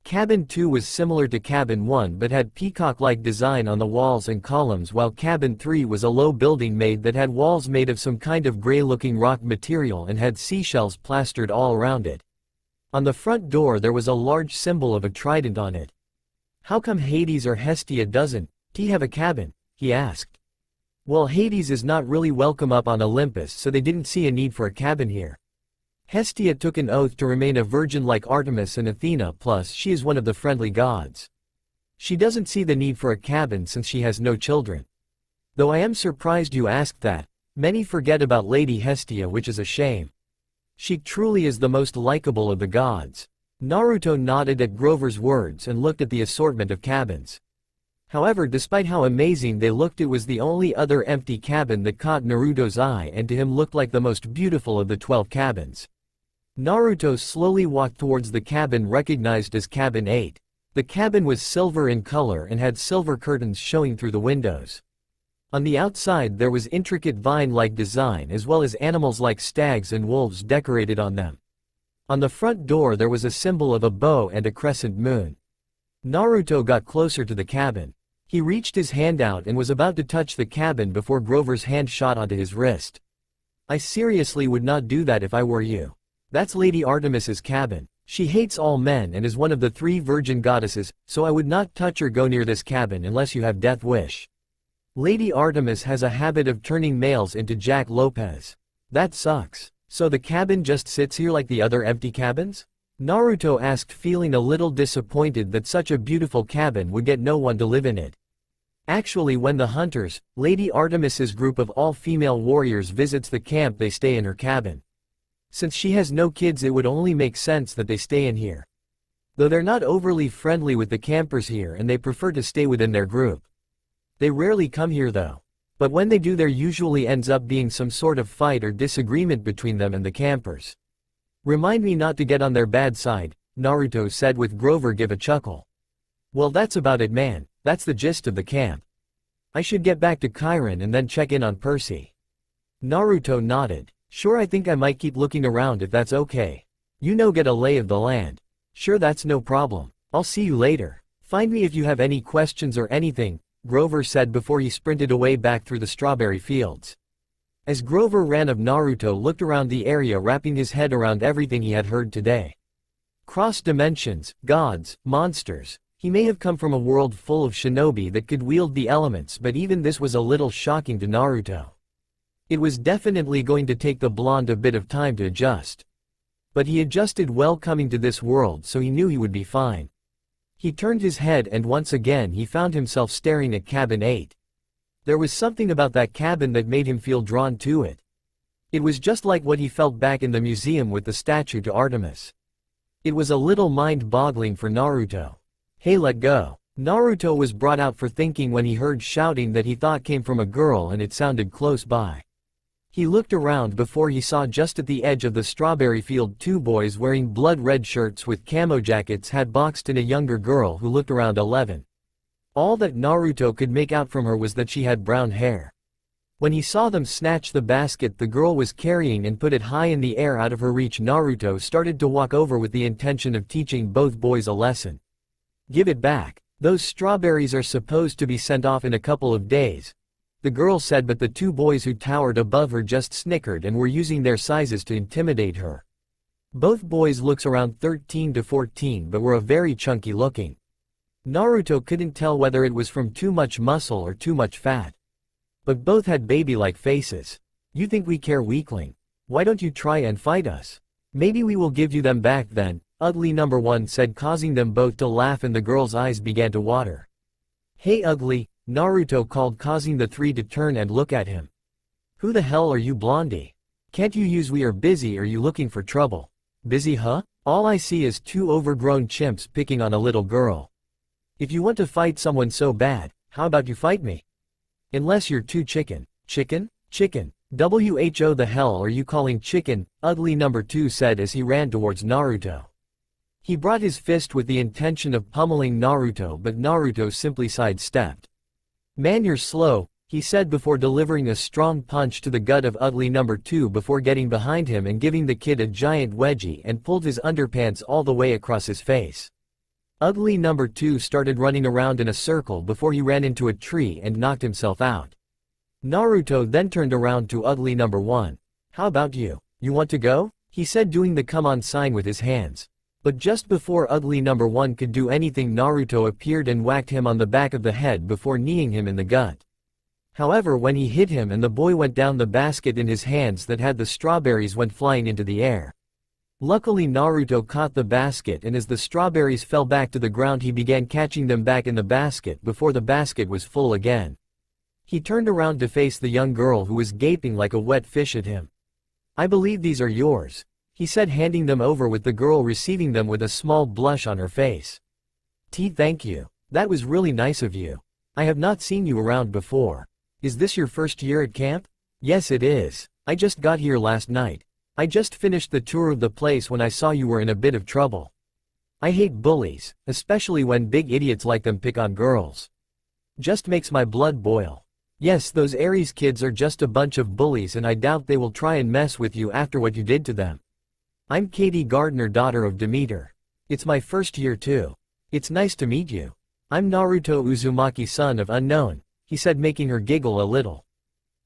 S1: Cabin 2 was similar to Cabin 1 but had peacock-like design on the walls and columns, while Cabin 3 was a low building that had walls made of some kind of gray-looking rock material and had seashells plastered all around it. On the front door there was a large symbol of a trident on it. "How come Hades or Hestia doesn't have a cabin?" he asked. "Well, Hades is not really welcome up on Olympus, so they didn't see a need for a cabin here. Hestia took an oath to remain a virgin like Artemis and Athena, plus she is one of the friendly gods. She doesn't see the need for a cabin since she has no children. Though I am surprised you asked that. Many forget about Lady Hestia, which is a shame. She truly is the most likable of the gods." Naruto nodded at Grover's words and looked at the assortment of cabins. However, despite how amazing they looked, it was the only other empty cabin that caught Naruto's eye and to him looked like the most beautiful of the 12 cabins. Naruto slowly walked towards the cabin recognized as Cabin 8. The cabin was silver in color and had silver curtains showing through the windows. On the outside there was intricate vine-like design as well as animals like stags and wolves decorated on them. On the front door there was a symbol of a bow and a crescent moon. Naruto got closer to the cabin. He reached his hand out and was about to touch the cabin before Grover's hand shot onto his wrist. "I seriously would not do that if I were you. That's Lady Artemis's cabin. She hates all men and is one of the 3 virgin goddesses, so I would not touch or go near this cabin unless you have death wish. Lady Artemis has a habit of turning males into Jack Lopez. That sucks. So the cabin just sits here like the other empty cabins?" Naruto asked, feeling a little disappointed that such a beautiful cabin would get no one to live in it. Actually, when the hunters, Lady Artemis's group of all-female warriors, visits the camp, they stay in her cabin. Since she has no kids, it would only make sense that they stay in here. Though they're not overly friendly with the campers here and they prefer to stay within their group. They rarely come here though. But when they do, there usually ends up being some sort of fight or disagreement between them and the campers. "Remind me not to get on their bad side," Naruto said, with Grover give a chuckle. "Well, that's about it, man. That's the gist of the camp. I should get back to Chiron and then check in on Percy." Naruto nodded. "Sure, I think I might keep looking around if that's okay. Get a lay of the land." "Sure, that's no problem. I'll see you later. Find me if you have any questions or anything," Grover said before he sprinted away back through the strawberry fields. As Grover ran up, Naruto looked around the area, wrapping his head around everything he had heard today. Cross dimensions, gods, monsters. He may have come from a world full of shinobi that could wield the elements, but even this was a little shocking to Naruto. It was definitely going to take the blonde a bit of time to adjust. But he adjusted well coming to this world, so he knew he would be fine. He turned his head and once again he found himself staring at Cabin 8. There was something about that cabin that made him feel drawn to it. It was just like what he felt back in the museum with the statue to Artemis. It was a little mind-boggling for Naruto. Hey, let go. Naruto was brought out for thinking when he heard shouting that he thought came from a girl and it sounded close by. He looked around before he saw just at the edge of the strawberry field two boys wearing blood-red shirts with camo jackets had boxed in a younger girl who looked around 11. All that Naruto could make out from her was that she had brown hair. When he saw them snatch the basket the girl was carrying and put it high in the air out of her reach, Naruto started to walk over with the intention of teaching both boys a lesson. Give it back. Those strawberries are supposed to be sent off in a couple of days, the girl said, but the two boys who towered above her just snickered and were using their sizes to intimidate her. Both boys looks around 13 to 14 but were a very chunky looking. Naruto couldn't tell whether it was from too much muscle or too much fat. But both had baby-like faces. You think we care, weakling? Why don't you try and fight us? Maybe we will give you them back then, Ugly number 1 said, causing them both to laugh and the girl's eyes began to water. Hey Ugly, Naruto called, causing the three to turn and look at him. Who the hell are you, blondie? Can't you use we are busy? Are you looking for trouble? Busy, huh? All I see is two overgrown chimps picking on a little girl. If you want to fight someone so bad, how about you fight me? Unless you're too chicken. Chicken? Chicken. Who the hell are you calling chicken? Ugly number 2 said as he ran towards Naruto. He brought his fist with the intention of pummeling Naruto, but Naruto simply sidestepped. Man, you're slow, he said before delivering a strong punch to the gut of Ugly number 2 before getting behind him and giving the kid a giant wedgie and pulled his underpants all the way across his face. Ugly number 2 started running around in a circle before he ran into a tree and knocked himself out. Naruto then turned around to Ugly number 1. How about you? You want to go? He said, doing the come on sign with his hands. But just before Ugly number 1 could do anything, Naruto appeared and whacked him on the back of the head before kneeing him in the gut. However, when he hit him and the boy went down, the basket in his hands that had the strawberries went flying into the air. Luckily Naruto caught the basket, and as the strawberries fell back to the ground he began catching them back in the basket before the basket was full again. He turned around to face the young girl who was gaping like a wet fish at him. I believe these are yours, he said, handing them over with the girl receiving them with a small blush on her face. Thank you. That was really nice of you. I have not seen you around before. Is this your first year at camp? Yes it is. I just got here last night. I just finished the tour of the place when I saw you were in a bit of trouble. I hate bullies, especially when big idiots like them pick on girls. Just makes my blood boil. Yes, those Aries kids are just a bunch of bullies and I doubt they will try and mess with you after what you did to them. I'm Katie Gardner, daughter of Demeter. It's my first year too. It's nice to meet you. I'm Naruto Uzumaki, son of Unknown, he said, making her giggle a little.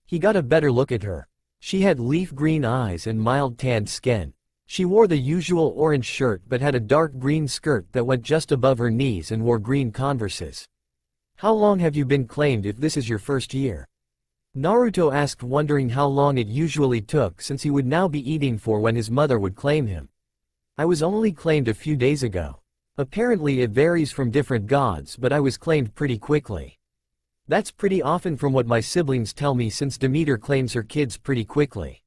S1: He got a better look at her. She had leaf green eyes and mild tanned skin. She wore the usual orange shirt but had a dark green skirt that went just above her knees and wore green Converses. How long have you been claimed if this is your first year? Naruto asked, wondering how long it usually took since he would now be eating for when his mother would claim him. I was only claimed a few days ago. Apparently it varies from different gods, but I was claimed pretty quickly. That's pretty often from what my siblings tell me, since Demeter claims her kids pretty quickly.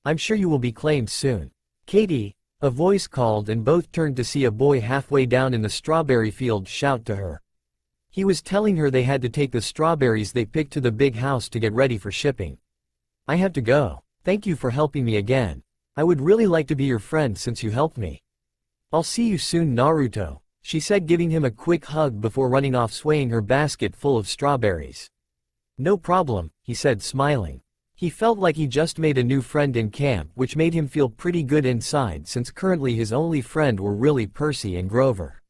S1: I'm sure you will be claimed soon. Katie, a voice called, and both turned to see a boy halfway down in the strawberry field shout to her. He was telling her they had to take the strawberries they picked to the big house to get ready for shipping. I have to go. Thank you for helping me again. I would really like to be your friend since you helped me. I'll see you soon, Naruto, she said, giving him a quick hug before running off, swaying her basket full of strawberries. No problem, he said, smiling. He felt like he just made a new friend in camp, which made him feel pretty good inside since currently his only friend were really Percy and Grover.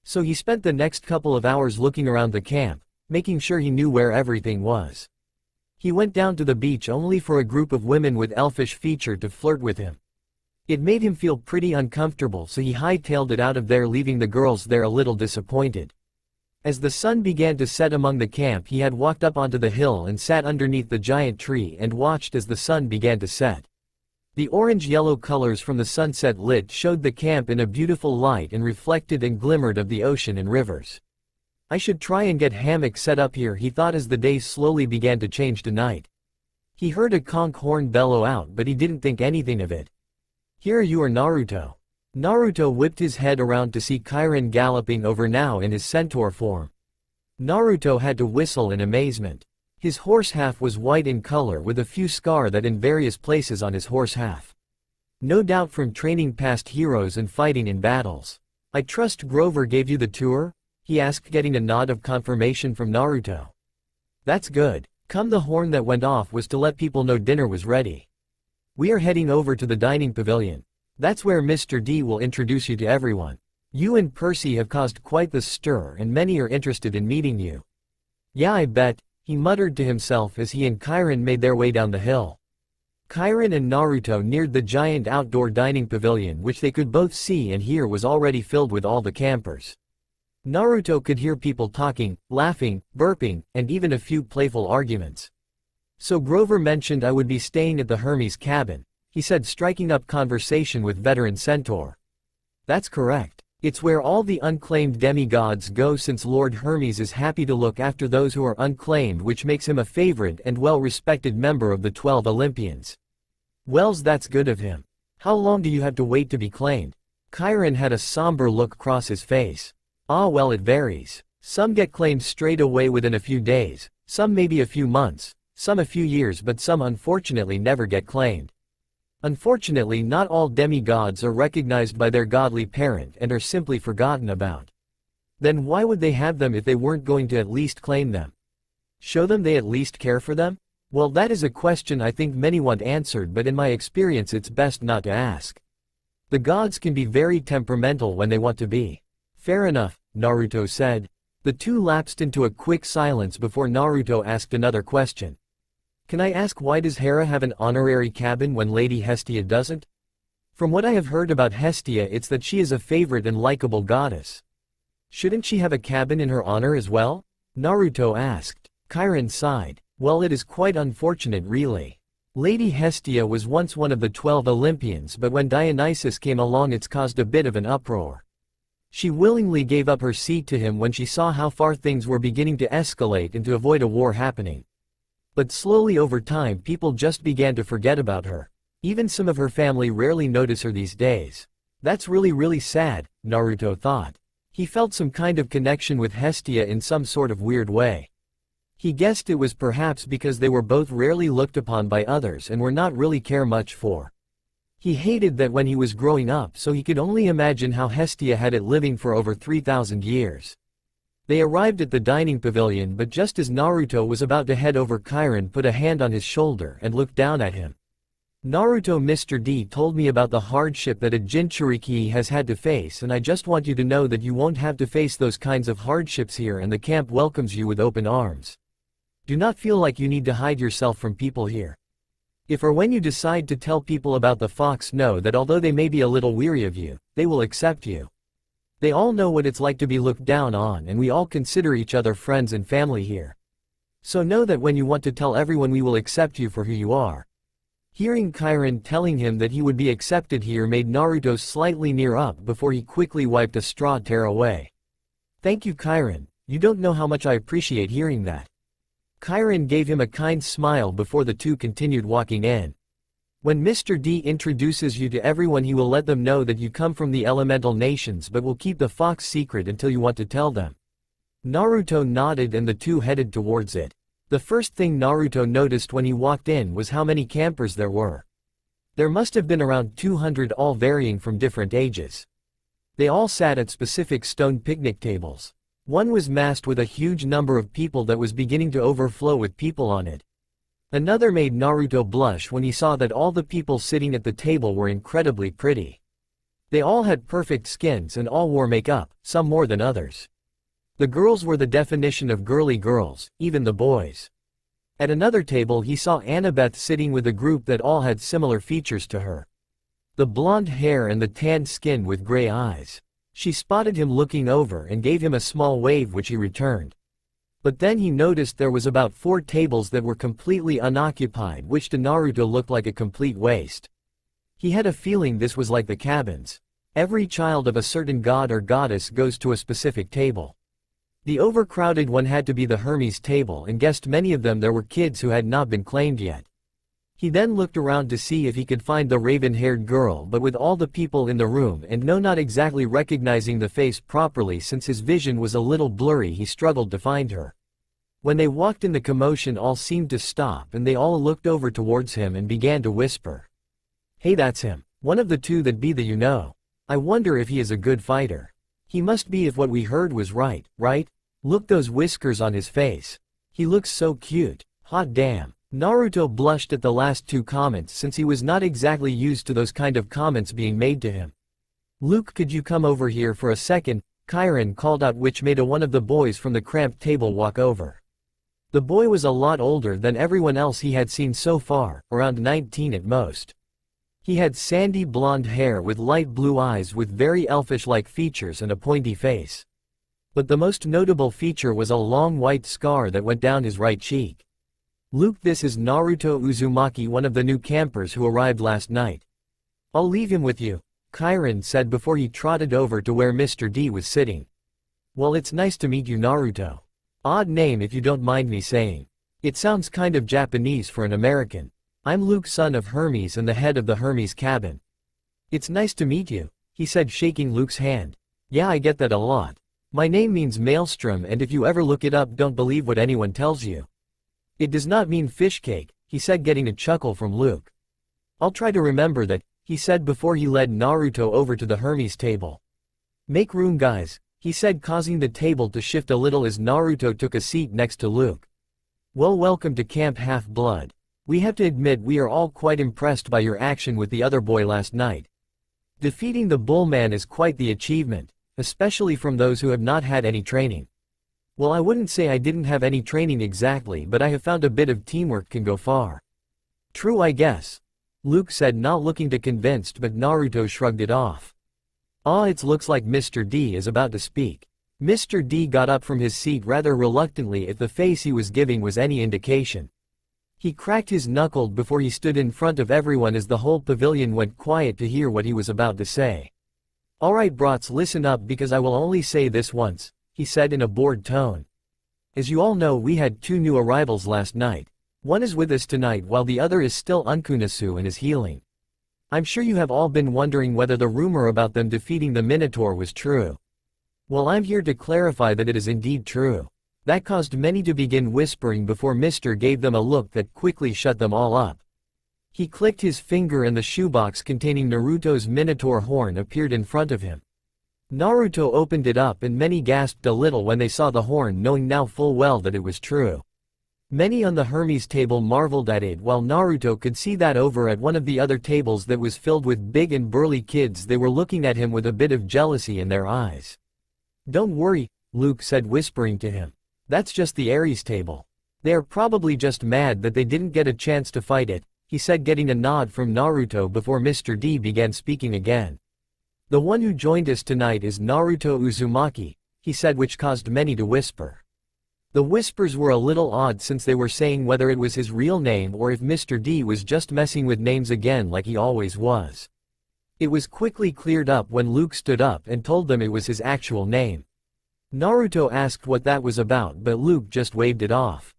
S1: So he spent the next couple of hours looking around the camp, making sure he knew where everything was. He went down to the beach only for a group of women with elfish feature to flirt with him. It made him feel pretty uncomfortable, so he hightailed it out of there, leaving the girls there a little disappointed. As the sun began to set among the camp, he had walked up onto the hill and sat underneath the giant tree and watched as the sun began to set. The orange-yellow colors from the sunset lit showed the camp in a beautiful light and reflected and glimmered of the ocean and rivers. I should try and get hammock set up here, he thought as the days slowly began to change to night. He heard a conch horn bellow out, but he didn't think anything of it. "Here you are, Naruto." Naruto whipped his head around to see Chiron galloping over now in his centaur form. Naruto had to whistle in amazement. His horse half was white in color with a few scars that in various places on his horse half. No doubt from training past heroes and fighting in battles. "I trust Grover gave you the tour?" he asked, getting a nod of confirmation from Naruto. "That's good. Come, the horn that went off was to let people know dinner was ready. We are heading over to the dining pavilion. That's where Mr. D will introduce you to everyone. You and Percy have caused quite the stir and many are interested in meeting you." "Yeah, I bet," he muttered to himself as he and Chiron made their way down the hill. Chiron and Naruto neared the giant outdoor dining pavilion, which they could both see and hear was already filled with all the campers. Naruto could hear people talking, laughing, burping, and even a few playful arguments. "So Grover mentioned I would be staying at the Hermes cabin," he said, striking up conversation with veteran centaur. "That's correct. It's where all the unclaimed demigods go, since Lord Hermes is happy to look after those who are unclaimed, which makes him a favorite and well-respected member of the 12 Olympians." "Wells, that's good of him. How long do you have to wait to be claimed?" Chiron had a somber look cross his face. "Ah, well, it varies. Some get claimed straight away within a few days, some maybe a few months, some a few years, but some unfortunately never get claimed. Unfortunately, not all demigods are recognized by their godly parent and are simply forgotten about. Then why would they have them if they weren't going to at least claim them? Show them they at least care for them? Well, that is a question I think many want answered, but in my experience it's best not to ask. The gods can be very temperamental when they want to be." "Fair enough," Naruto said. The two lapsed into a quick silence before Naruto asked another question. "Can I ask, why does Hera have an honorary cabin when Lady Hestia doesn't? From what I have heard about Hestia, it's that she is a favorite and likable goddess. Shouldn't she have a cabin in her honor as well?" Naruto asked. Chiron sighed. "Well, it is quite unfortunate, really. Lady Hestia was once one of the 12 Olympians, but when Dionysus came along it's caused a bit of an uproar. She willingly gave up her seat to him when she saw how far things were beginning to escalate and to avoid a war happening. But slowly over time people just began to forget about her. Even some of her family rarely notice her these days. That's really sad," Naruto thought. He felt some kind of connection with Hestia in some sort of weird way. He guessed it was perhaps because they were both rarely looked upon by others and were not really cared much for. He hated that when he was growing up, so he could only imagine how Hestia had it living for over 3,000 years. They arrived at the dining pavilion, but just as Naruto was about to head over, Chiron put a hand on his shoulder and looked down at him. "Naruto, Mr. D told me about the hardship that a Jinchuriki has had to face, and I just want you to know that you won't have to face those kinds of hardships here, and the camp welcomes you with open arms. Do not feel like you need to hide yourself from people here. If or when you decide to tell people about the fox, know that although they may be a little weary of you, they will accept you. They all know what it's like to be looked down on, and we all consider each other friends and family here. So know that when you want to tell everyone, we will accept you for who you are." Hearing Chiron telling him that he would be accepted here made Naruto slightly near up before he quickly wiped a straw tear away. "Thank you, Chiron. You don't know how much I appreciate hearing that." Chiron gave him a kind smile before the two continued walking in. "When Mr. D introduces you to everyone, he will let them know that you come from the elemental nations, but will keep the fox secret until you want to tell them." Naruto nodded and the two headed towards it. The first thing Naruto noticed when he walked in was how many campers there were. There must have been around 200, all varying from different ages. They all sat at specific stone picnic tables. One was massed with a huge number of people that was beginning to overflow with people on it. Another made Naruto blush when he saw that all the people sitting at the table were incredibly pretty. They all had perfect skins and all wore makeup, some more than others. The girls were the definition of girly girls, even the boys. At another table he saw Annabeth sitting with a group that all had similar features to her. The blonde hair and the tanned skin with gray eyes. She spotted him looking over and gave him a small wave, which he returned. But then he noticed there was about 4 tables that were completely unoccupied, which to Naruto looked like a complete waste. He had a feeling this was like the cabins. Every child of a certain god or goddess goes to a specific table. The overcrowded one had to be the Hermes table, and guessed many of them there were kids who had not been claimed yet. He then looked around to see if he could find the raven-haired girl, but with all the people in the room and not exactly recognizing the face properly since his vision was a little blurry, he struggled to find her. When they walked in, the commotion all seemed to stop and they all looked over towards him and began to whisper. "Hey, that's him. One of the two that be the I wonder if he is a good fighter. He must be if what we heard was right? Look those whiskers on his face. He looks so cute. Hot damn." Naruto blushed at the last two comments since he was not exactly used to those kind of comments being made to him. "Luke, could you come over here for a second?" Chiron called out, which made one of the boys from the cramped table walk over. The boy was a lot older than everyone else he had seen so far, around 19 at most. He had sandy blonde hair with light blue eyes with very elfish-like features and a pointy face. But the most notable feature was a long white scar that went down his right cheek. "Luke, this is Naruto Uzumaki, one of the new campers who arrived last night. I'll leave him with you," Chiron said before he trotted over to where Mr. D was sitting. "Well, it's nice to meet you, Naruto. Odd name if you don't mind me saying. It sounds kind of Japanese for an American. I'm Luke, son of Hermes and the head of the Hermes cabin." "It's nice to meet you," he said, shaking Luke's hand. "Yeah, I get that a lot. My name means maelstrom, and if you ever look it up, don't believe what anyone tells you. It does not mean fish cake," he said, getting a chuckle from Luke. "I'll try to remember that," he said before he led Naruto over to the Hermes table. "Make room, guys," he said, causing the table to shift a little as Naruto took a seat next to Luke. "Well, welcome to Camp Half-Blood. We have to admit we are all quite impressed by your action with the other boy last night. Defeating the Bullman is quite the achievement, especially from those who have not had any training." "Well, I wouldn't say I didn't have any training exactly, but I have found a bit of teamwork can go far." "True, I guess," Luke said, not looking too convinced, but Naruto shrugged it off. It looks like Mr. D is about to speak. Mr. D got up from his seat rather reluctantly if the face he was giving was any indication. He cracked his knuckle before he stood in front of everyone as the whole pavilion went quiet to hear what he was about to say. "Alright brats, listen up because I will only say this once," he said in a bored tone. "As you all know, we had two new arrivals last night. One is with us tonight while the other is still Unkunasu and is healing. I'm sure you have all been wondering whether the rumor about them defeating the Minotaur was true. Well, I'm here to clarify that it is indeed true." That caused many to begin whispering before Mr. gave them a look that quickly shut them all up. He clicked his finger and the shoebox containing Naruto's Minotaur horn appeared in front of him. Naruto opened it up and many gasped a little when they saw the horn, knowing now full well that it was true. Many on the Hermes table marveled at it, while Naruto could see that over at one of the other tables that was filled with big and burly kids, they were looking at him with a bit of jealousy in their eyes. "Don't worry," Luke said, whispering to him. "That's just the Ares table. They are probably just mad that they didn't get a chance to fight it," he said, getting a nod from Naruto before Mr. D began speaking again. "The one who joined us tonight is Naruto Uzumaki," he said, which caused many to whisper. The whispers were a little odd since they were saying whether it was his real name or if Mr. D was just messing with names again like he always was. It was quickly cleared up when Luke stood up and told them it was his actual name. Naruto asked what that was about, but Luke just waved it off.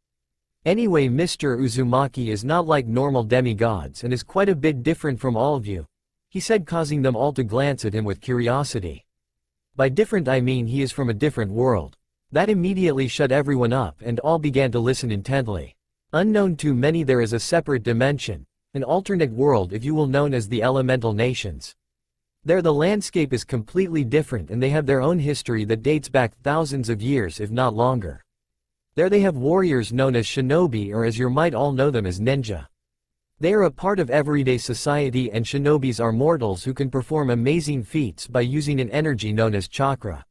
S1: "Anyway, Mr. Uzumaki is not like normal demigods and is quite a bit different from all of you," he said, causing them all to glance at him with curiosity. "By different I mean he is from a different world." That immediately shut everyone up and all began to listen intently. Unknown to many, there is a separate dimension, an alternate world if you will, known as the Elemental Nations. There the landscape is completely different and they have their own history that dates back thousands of years if not longer. There they have warriors known as shinobi, or as you might all know them as ninja. They are a part of everyday society, and shinobis are mortals who can perform amazing feats by using an energy known as chakra.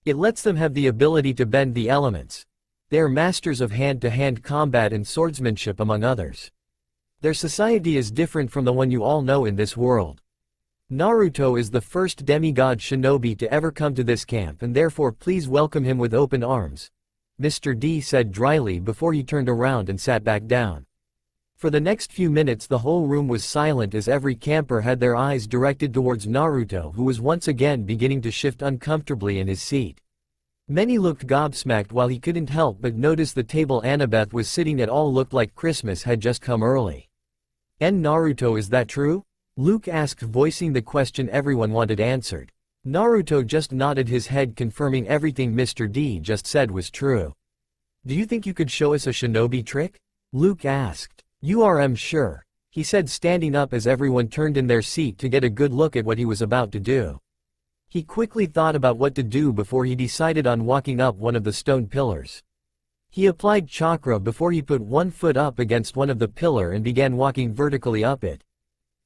S1: It lets them have the ability to bend the elements. They are masters of hand-to-hand combat and swordsmanship among others. Their society is different from the one you all know in this world. Naruto is the first demigod shinobi to ever come to this camp, and therefore please welcome him with open arms," Mr. D said dryly before he turned around and sat back down. For the next few minutes the whole room was silent as every camper had their eyes directed towards Naruto, who was once again beginning to shift uncomfortably in his seat. Many looked gobsmacked while he couldn't help but notice the table Annabeth was sitting at all looked like Christmas had just come early. "And Naruto, is that true?" Luke asked, voicing the question everyone wanted answered. Naruto just nodded his head, confirming everything Mr. D just said was true. "Do you think you could show us a shinobi trick?" Luke asked. Sure," he said, standing up as everyone turned in their seat to get a good look at what he was about to do. He quickly thought about what to do before he decided on walking up one of the stone pillars. He applied chakra before he put one foot up against one of the pillar and began walking vertically up it.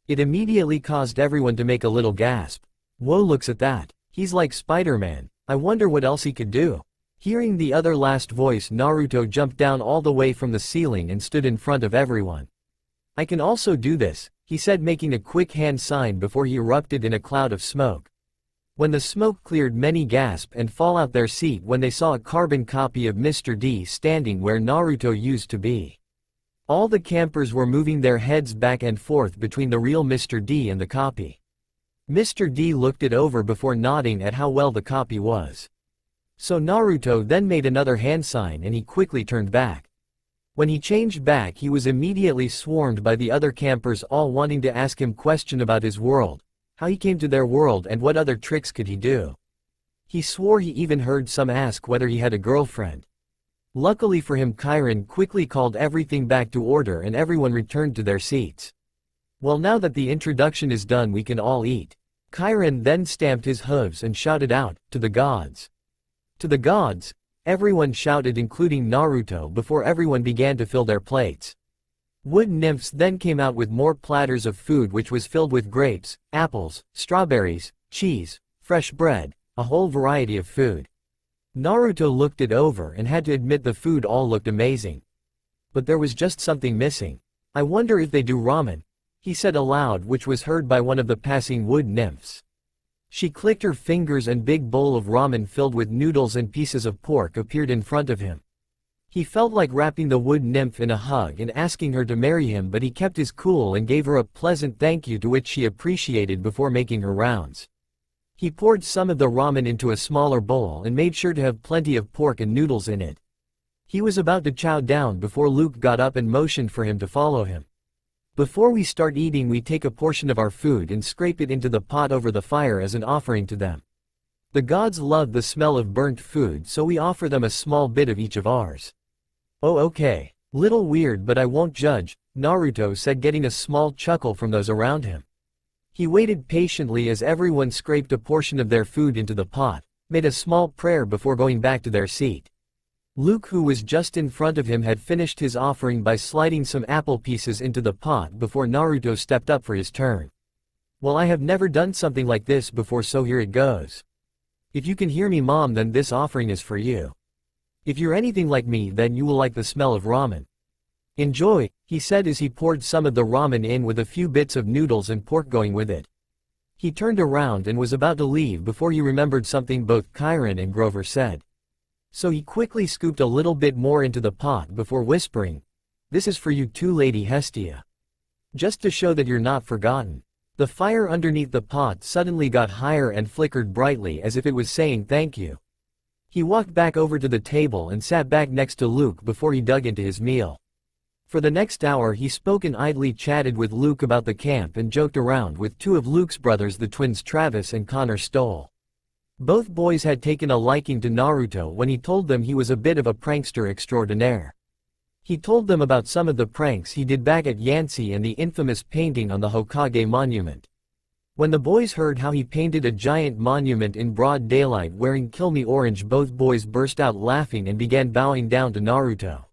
S1: It immediately caused everyone to make a little gasp. "Whoa, looks at that. He's like Spider-Man. I wonder what else he could do." Hearing the other last voice, Naruto jumped down all the way from the ceiling and stood in front of everyone. "I can also do this," he said, making a quick hand sign before he erupted in a cloud of smoke. When the smoke cleared, many gasped and fall out their seat when they saw a carbon copy of Mr. D standing where Naruto used to be. All the campers were moving their heads back and forth between the real Mr. D and the copy. Mr. D looked it over before nodding at how well the copy was. So Naruto then made another hand sign and he quickly turned back. When he changed back, he was immediately swarmed by the other campers, all wanting to ask him questions about his world, how he came to their world and what other tricks could he do. He swore he even heard some ask whether he had a girlfriend. Luckily for him, Chiron quickly called everything back to order and everyone returned to their seats. "Well, now that the introduction is done, we can all eat." Chiron then stamped his hooves and shouted out, "To the gods! To the gods!" Everyone shouted, including Naruto, before everyone began to fill their plates. Wood nymphs then came out with more platters of food, which was filled with grapes, apples, strawberries, cheese, fresh bread, a whole variety of food. Naruto looked it over and had to admit the food all looked amazing. But there was just something missing. "I wonder if they do ramen," he said aloud, which was heard by one of the passing wood nymphs. She clicked her fingers and a big bowl of ramen filled with noodles and pieces of pork appeared in front of him. He felt like wrapping the wood nymph in a hug and asking her to marry him, but he kept his cool and gave her a pleasant thank you, to which she appreciated before making her rounds. He poured some of the ramen into a smaller bowl and made sure to have plenty of pork and noodles in it. He was about to chow down before Luke got up and motioned for him to follow him. "Before we start eating, we take a portion of our food and scrape it into the pot over the fire as an offering to them. The gods love the smell of burnt food, so we offer them a small bit of each of ours." "Oh, okay. Little weird, but I won't judge," Naruto said, getting a small chuckle from those around him. He waited patiently as everyone scraped a portion of their food into the pot, made a small prayer before going back to their seat. Luke, who was just in front of him, had finished his offering by sliding some apple pieces into the pot before Naruto stepped up for his turn. "Well, I have never done something like this before, so here it goes. If you can hear me, Mom, then this offering is for you. If you're anything like me, then you will like the smell of ramen. Enjoy," he said as he poured some of the ramen in with a few bits of noodles and pork going with it. He turned around and was about to leave before he remembered something both Chiron and Grover said. So he quickly scooped a little bit more into the pot before whispering, "This is for you too, Lady Hestia. Just to show that you're not forgotten." The fire underneath the pot suddenly got higher and flickered brightly as if it was saying thank you. He walked back over to the table and sat back next to Luke before he dug into his meal. For the next hour he spoke and idly chatted with Luke about the camp and joked around with two of Luke's brothers, the twins Travis and Connor Stoll. Both boys had taken a liking to Naruto when he told them he was a bit of a prankster extraordinaire. He told them about some of the pranks he did back at Yancy and the infamous painting on the Hokage monument. When the boys heard how he painted a giant monument in broad daylight wearing Kill Me Orange, both boys burst out laughing and began bowing down to Naruto.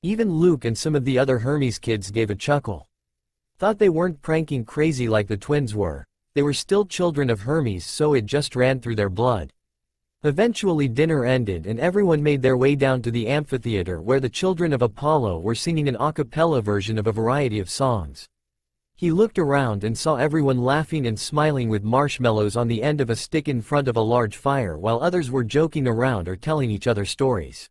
S1: Even Luke and some of the other Hermes kids gave a chuckle. Thought they weren't pranking crazy like the twins were. They were still children of Hermes, so it just ran through their blood. Eventually dinner ended and everyone made their way down to the amphitheater where the children of Apollo were singing an a cappella version of a variety of songs. He looked around and saw everyone laughing and smiling with marshmallows on the end of a stick in front of a large fire, while others were joking around or telling each other stories.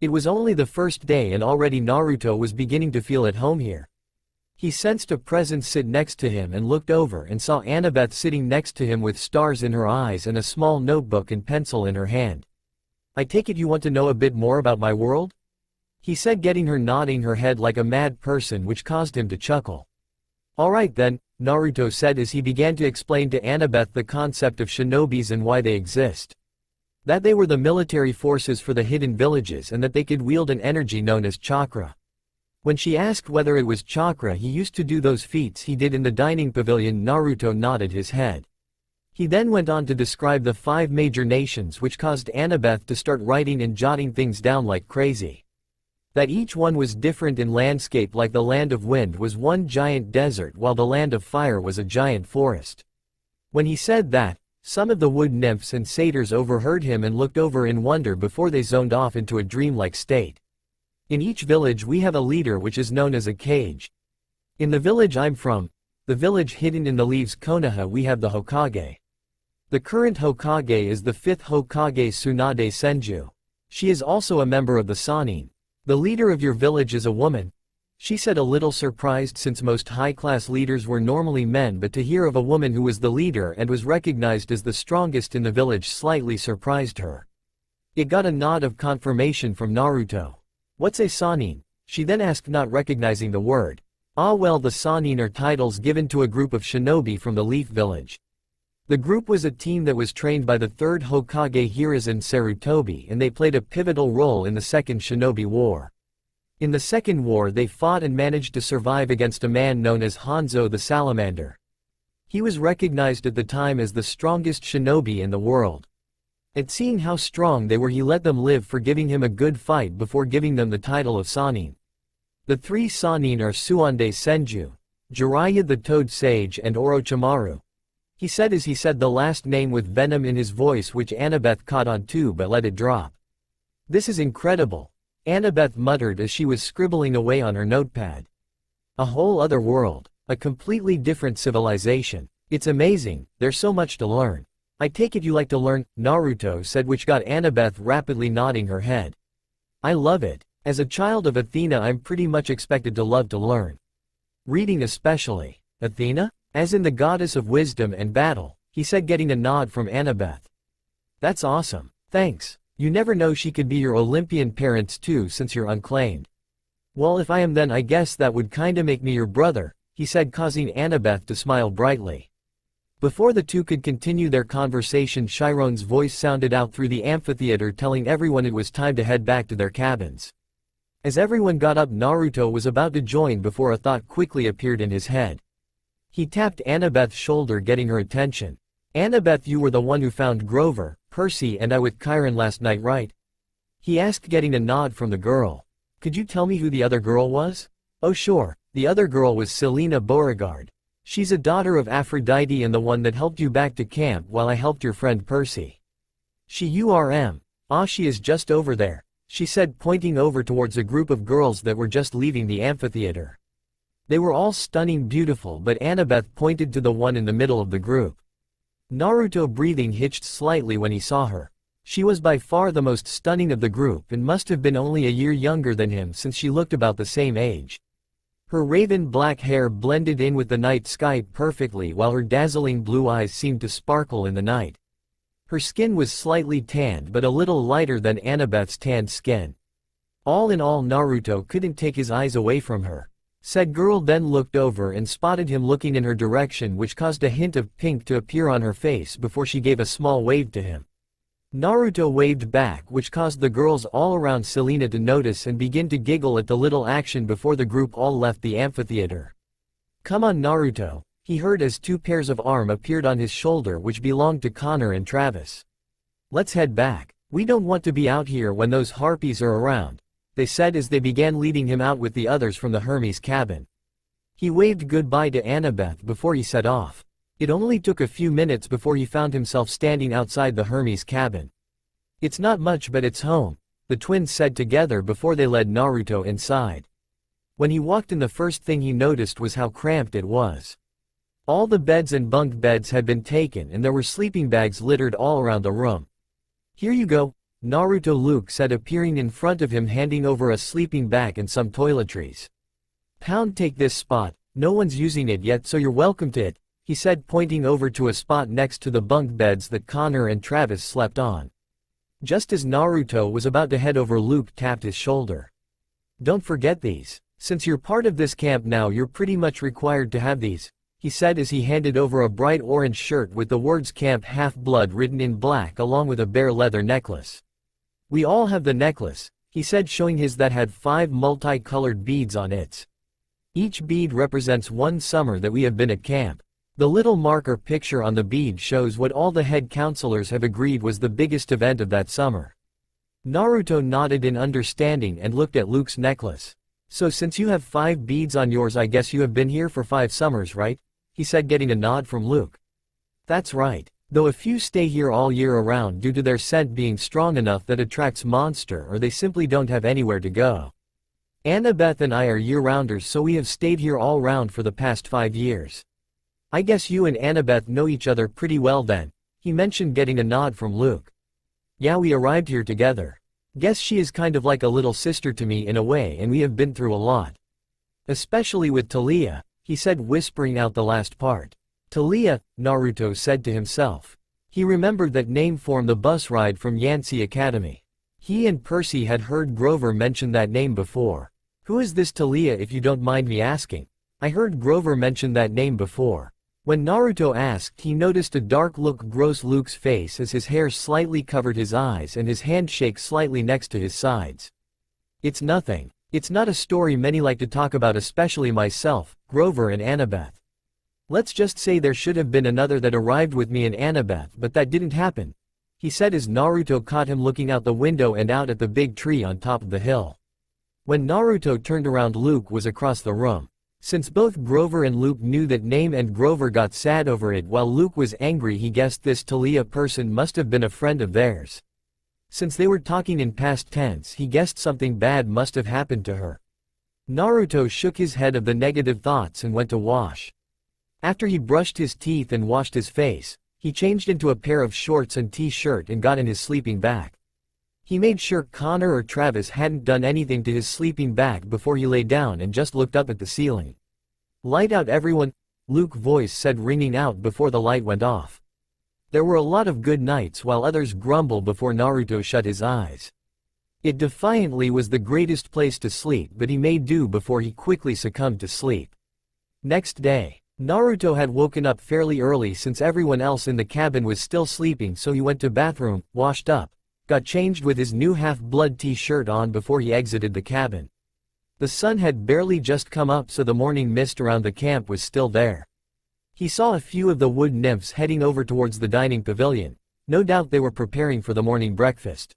S1: It was only the first day and already Naruto was beginning to feel at home here. He sensed a presence sit next to him and looked over and saw Annabeth sitting next to him with stars in her eyes and a small notebook and pencil in her hand. "I take it you want to know a bit more about my world?" he said, getting her nodding her head like a mad person, which caused him to chuckle. Alright then, Naruto said as he began to explain to Annabeth the concept of shinobis and why they exist. That they were the military forces for the hidden villages and that they could wield an energy known as chakra. When she asked whether it was chakra he used to do those feats he did in the dining pavilion, Naruto nodded his head. He then went on to describe the 5 major nations, which caused Annabeth to start writing and jotting things down like crazy. That each one was different in landscape, like the land of wind was one giant desert while the land of fire was a giant forest. When he said that, some of the wood nymphs and satyrs overheard him and looked over in wonder before they zoned off into a dreamlike state. In each village we have a leader, which is known as a kage. In the village I'm from, the village hidden in the leaves Konoha, we have the Hokage. The current Hokage is the 5th Hokage Tsunade Senju. She is also a member of the Sannin. The leader of your village is a woman, she said, a little surprised since most high-class leaders were normally men, but to hear of a woman who was the leader and was recognized as the strongest in the village slightly surprised her. It got a nod of confirmation from Naruto. What's a Sannin? She then asked, not recognizing the word. Ah well, the Sannin are titles given to a group of shinobi from the Leaf Village. The group was a team that was trained by the 3rd Hokage Hiruzen Sarutobi, and they played a pivotal role in the Second Shinobi War. In the Second War they fought and managed to survive against a man known as Hanzo the Salamander. He was recognized at the time as the strongest shinobi in the world. At seeing how strong they were he let them live for giving him a good fight before giving them the title of Sannin. The 3 Sannin are Tsunade Senju, Jiraiya the Toad Sage and Orochimaru. He said as he said the last name with venom in his voice, which Annabeth caught on too but let it drop. This is incredible, Annabeth muttered as she was scribbling away on her notepad. A whole other world, a completely different civilization. It's amazing, there's so much to learn. I take it you like to learn, Naruto said, which got Annabeth rapidly nodding her head. I love it. As a child of Athena I'm pretty much expected to love to learn. Reading especially. Athena? As in the goddess of wisdom and battle, he said, getting a nod from Annabeth. That's awesome. Thanks. You never know, she could be your Olympian parents too since you're unclaimed. Well, if I am then I guess that would kinda make me your brother, he said, causing Annabeth to smile brightly. Before the two could continue their conversation, Chiron's voice sounded out through the amphitheater telling everyone it was time to head back to their cabins. As everyone got up, Naruto was about to join before a thought quickly appeared in his head. He tapped Annabeth's shoulder, getting her attention. Annabeth, you were the one who found Grover, Percy and I with Chiron last night, right? He asked, getting a nod from the girl. Could you tell me who the other girl was? Oh sure, the other girl was Selena Beauregard. She's a daughter of Aphrodite and the one that helped you back to camp while I helped your friend Percy. Ah, she is just over there, she said, pointing over towards a group of girls that were just leaving the amphitheater. They were all stunning beautiful, but Annabeth pointed to the one in the middle of the group. Naruto breathing hitched slightly when he saw her. She was by far the most stunning of the group and must have been only a year younger than him since she looked about the same age. Her raven black hair blended in with the night sky perfectly while her dazzling blue eyes seemed to sparkle in the night. Her skin was slightly tanned but a little lighter than Annabeth's tanned skin. All in all, Naruto couldn't take his eyes away from her. Said girl then looked over and spotted him looking in her direction, which caused a hint of pink to appear on her face before she gave a small wave to him. Naruto waved back, which caused the girls all around Selena to notice and begin to giggle at the little action before the group all left the amphitheater. Come on Naruto, he heard as 2 pairs of arms appeared on his shoulder, which belonged to Connor and Travis. Let's head back. We don't want to be out here when those harpies are around, they said as they began leading him out with the others from the Hermes cabin. He waved goodbye to Annabeth before he set off. It only took a few minutes before he found himself standing outside the Hermes cabin. It's not much but it's home, the twins said together before they led Naruto inside. When he walked in, the first thing he noticed was how cramped it was. All the beds and bunk beds had been taken and there were sleeping bags littered all around the room. Here you go, Naruto Luke said, appearing in front of him, handing over a sleeping bag and some toiletries. Pound, take this spot, no one's using it yet so you're welcome to it, he said, pointing over to a spot next to the bunk beds that Connor and Travis slept on. Just as Naruto was about to head over, Luke tapped his shoulder. Don't forget these. Since you're part of this camp now, you're pretty much required to have these, he said as he handed over a bright orange shirt with the words Camp Half-Blood written in black along with a bare leather necklace. We all have the necklace, he said, showing his that had 5 multicolored beads on it. Each bead represents one summer that we have been at camp. The little marker picture on the bead shows what all the head counselors have agreed was the biggest event of that summer. Naruto nodded in understanding and looked at Luke's necklace. So since you have 5 beads on yours, I guess you have been here for 5 summers, right? He said, getting a nod from Luke. That's right. Though a few stay here all year around due to their scent being strong enough that attracts monster, or they simply don't have anywhere to go. Annabeth and I are year-rounders, so we have stayed here all round for the past 5 years. I guess you and Annabeth know each other pretty well then, he mentioned, getting a nod from Luke. Yeah, we arrived here together. Guess she is kind of like a little sister to me in a way, and we have been through a lot. Especially with Talia, he said, whispering out the last part. Talia, Naruto said to himself. He remembered that name from the bus ride from Yancy Academy. He and Percy had heard Grover mention that name before. Who is this Talia, if you don't mind me asking? I heard Grover mention that name before. When Naruto asked, he noticed a dark look cross Luke's face as his hair slightly covered his eyes and his hand shake slightly next to his sides. It's nothing. It's not a story many like to talk about, especially myself, Grover and Annabeth. Let's just say there should have been another that arrived with me and Annabeth, but that didn't happen, he said as Naruto caught him looking out the window and out at the big tree on top of the hill. When Naruto turned around, Luke was across the room. Since both Grover and Luke knew that name and Grover got sad over it while Luke was angry, he guessed this Talia person must have been a friend of theirs. Since they were talking in past tense, he guessed something bad must have happened to her. Naruto shook his head of the negative thoughts and went to wash. After he brushed his teeth and washed his face, he changed into a pair of shorts and t-shirt and got in his sleeping bag. He made sure Connor or Travis hadn't done anything to his sleeping bag before he lay down and just looked up at the ceiling. Light out, everyone, Luke's voice said, ringing out before the light went off. There were a lot of good nights while others grumbled before Naruto shut his eyes. It defiantly was the greatest place to sleep, but he made do before he quickly succumbed to sleep. Next day, Naruto had woken up fairly early since everyone else in the cabin was still sleeping, so he went to bathroom, washed up, got changed with his new half-blood t-shirt on before he exited the cabin. The sun had barely just come up, so the morning mist around the camp was still there. He saw a few of the wood nymphs heading over towards the dining pavilion. No doubt they were preparing for the morning breakfast.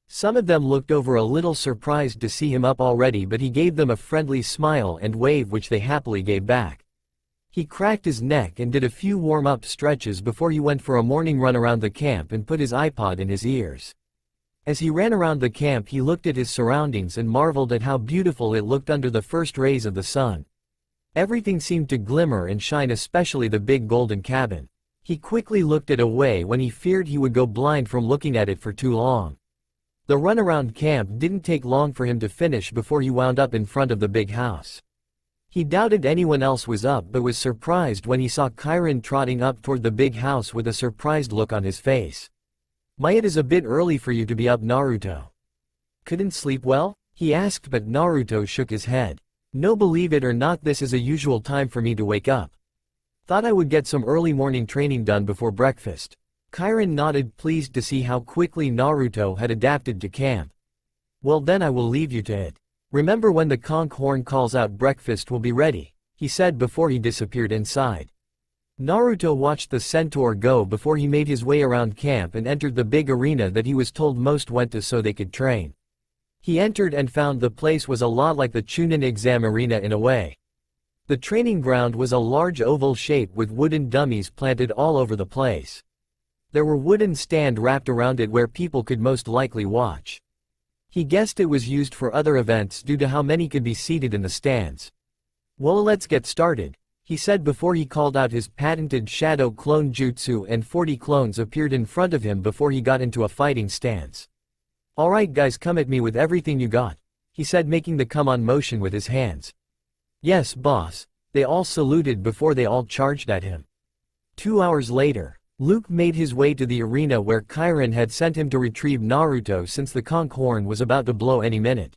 S1: Some of them looked over a little surprised to see him up already, but he gave them a friendly smile and wave which they happily gave back. He cracked his neck and did a few warm-up stretches before he went for a morning run around the camp and put his iPod in his ears. As he ran around the camp, he looked at his surroundings and marveled at how beautiful it looked under the first rays of the sun. Everything seemed to glimmer and shine, especially the big golden cabin. He quickly looked it away when he feared he would go blind from looking at it for too long. The run around camp didn't take long for him to finish before he wound up in front of the big house. He doubted anyone else was up, but was surprised when he saw Chiron trotting up toward the big house with a surprised look on his face. It is a bit early for you to be up, Naruto. Couldn't sleep well? He asked, but Naruto shook his head. No, believe it or not, this is a usual time for me to wake up. Thought I would get some early morning training done before breakfast. Chiron nodded, pleased to see how quickly Naruto had adapted to camp. Well then, I will leave you to it. Remember, when the conch horn calls out, breakfast will be ready, he said before he disappeared inside. Naruto watched the centaur go before he made his way around camp and entered the big arena that he was told most went to so they could train. He entered and found the place was a lot like the Chunin exam arena in a way. The training ground was a large oval shape with wooden dummies planted all over the place. There were wooden stands wrapped around it where people could most likely watch. He guessed it was used for other events due to how many could be seated in the stands. Well, let's get started, he said before he called out his patented shadow clone jutsu, and 40 clones appeared in front of him before he got into a fighting stance. Alright guys, come at me with everything you got, he said, making the come on motion with his hands. Yes boss, they all saluted before they all charged at him. 2 hours later, Luke made his way to the arena where Chiron had sent him to retrieve Naruto since the conch horn was about to blow any minute.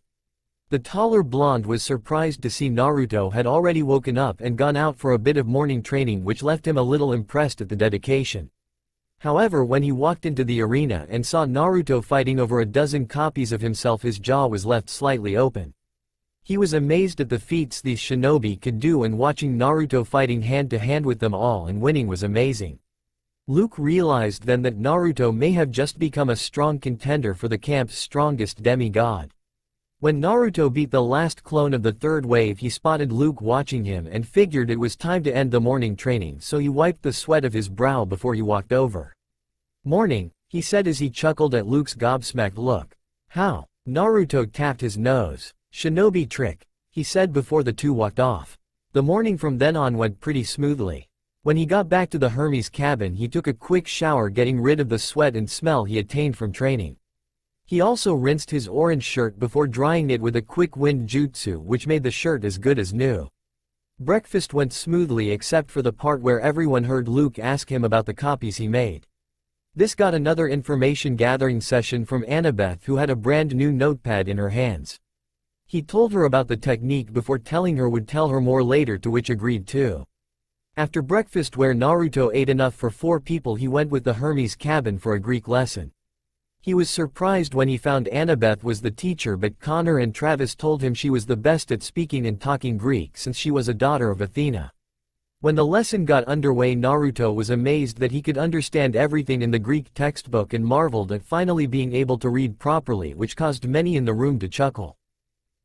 S1: The taller blonde was surprised to see Naruto had already woken up and gone out for a bit of morning training, which left him a little impressed at the dedication. However, when he walked into the arena and saw Naruto fighting over a dozen copies of himself, his jaw was left slightly open. He was amazed at the feats these shinobi could do, and watching Naruto fighting hand to hand with them all and winning was amazing. Luke realized then that Naruto may have just become a strong contender for the camp's strongest demigod. When Naruto beat the last clone of the third wave, he spotted Luke watching him and figured it was time to end the morning training, so he wiped the sweat of his brow before he walked over. "Morning," he said as he chuckled at Luke's gobsmacked look. "How?" Naruto tapped his nose. "Shinobi trick," he said before the two walked off. The morning from then on went pretty smoothly. When he got back to the Hermes cabin, he took a quick shower, getting rid of the sweat and smell he attained from training. He also rinsed his orange shirt before drying it with a quick wind jutsu, which made the shirt as good as new. Breakfast went smoothly except for the part where everyone heard Luke ask him about the copies he made. This got another information gathering session from Annabeth, who had a brand new notepad in her hands. He told her about the technique before telling her would tell her more later, to which agreed too. After breakfast, where Naruto ate enough for 4 people, he went with the Hermes cabin for a Greek lesson. He was surprised when he found Annabeth was the teacher, but Connor and Travis told him she was the best at speaking and talking Greek since she was a daughter of Athena. When the lesson got underway, Naruto was amazed that he could understand everything in the Greek textbook and marveled at finally being able to read properly, which caused many in the room to chuckle.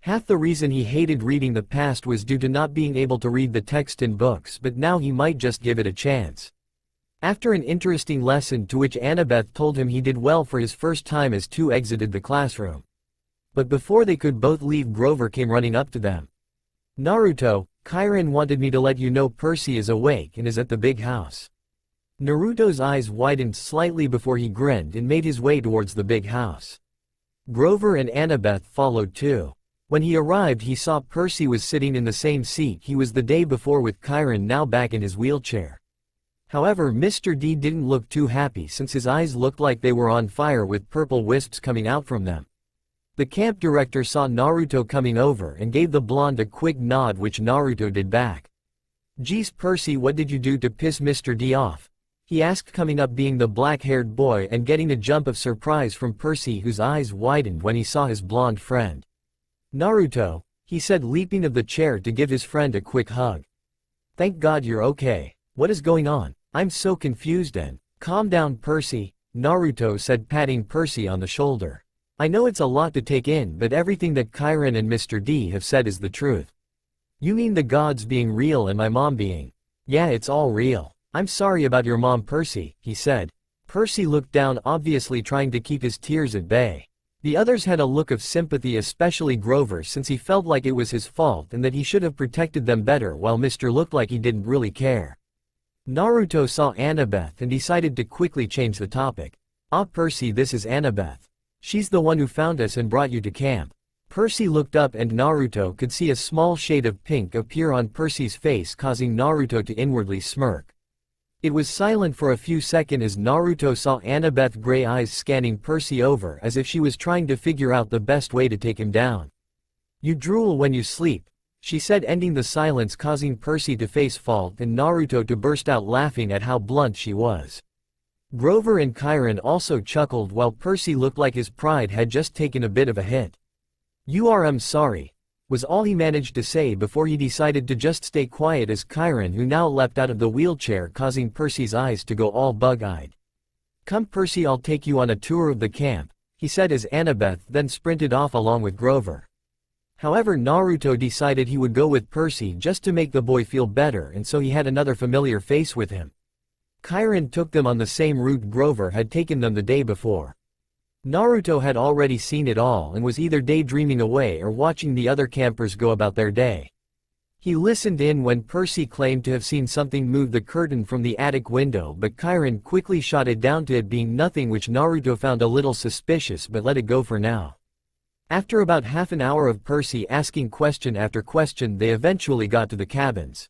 S1: Half the reason he hated reading the past was due to not being able to read the text in books, but now he might just give it a chance. After an interesting lesson to which Annabeth told him he did well for his first time, as two exited the classroom. But before they could both leave, Grover came running up to them. "Naruto, Chiron wanted me to let you know Percy is awake and is at the big house." Naruto's eyes widened slightly before he grinned and made his way towards the big house. Grover and Annabeth followed too. When he arrived, he saw Percy was sitting in the same seat he was the day before, with Chiron now back in his wheelchair. However, Mr. D didn't look too happy since his eyes looked like they were on fire with purple wisps coming out from them. The camp director saw Naruto coming over and gave the blonde a quick nod, which Naruto did back. "Geez Percy, what did you do to piss Mr. D off?" he asked, coming up being the black-haired boy and getting a jump of surprise from Percy, whose eyes widened when he saw his blonde friend. "Naruto," he said, leaping of the chair to give his friend a quick hug. "Thank God you're okay. What is going on? I'm so confused and—" "Calm down Percy," Naruto said, patting Percy on the shoulder. "I know it's a lot to take in, but everything that Chiron and Mr. D have said is the truth." "You mean the gods being real and my mom being—" "Yeah, it's all real. I'm sorry about your mom Percy," he said. Percy looked down, obviously trying to keep his tears at bay. The others had a look of sympathy, especially Grover, since he felt like it was his fault and that he should have protected them better, while Mr. looked like he didn't really care. Naruto saw Annabeth and decided to quickly change the topic. "Ah Percy, this is Annabeth. She's the one who found us and brought you to camp." Percy looked up and Naruto could see a small shade of pink appear on Percy's face, causing Naruto to inwardly smirk. It was silent for a few seconds as Naruto saw Annabeth's gray eyes scanning Percy over as if she was trying to figure out the best way to take him down. "You drool when you sleep," she said, ending the silence, causing Percy to face fault and Naruto to burst out laughing at how blunt she was. Grover and Chiron also chuckled, while Percy looked like his pride had just taken a bit of a hit. "I'm sorry," was all he managed to say before he decided to just stay quiet as Chiron, who now leapt out of the wheelchair, causing Percy's eyes to go all bug-eyed. "Come Percy, I'll take you on a tour of the camp," he said as Annabeth then sprinted off along with Grover. However, Naruto decided he would go with Percy just to make the boy feel better, and so he had another familiar face with him. Chiron took them on the same route Grover had taken them the day before. Naruto had already seen it all and was either daydreaming away or watching the other campers go about their day. He listened in when Percy claimed to have seen something move the curtain from the attic window, but Chiron quickly shot it down to it being nothing, which Naruto found a little suspicious but let it go for now. After about half an hour of Percy asking question after question, they eventually got to the cabins.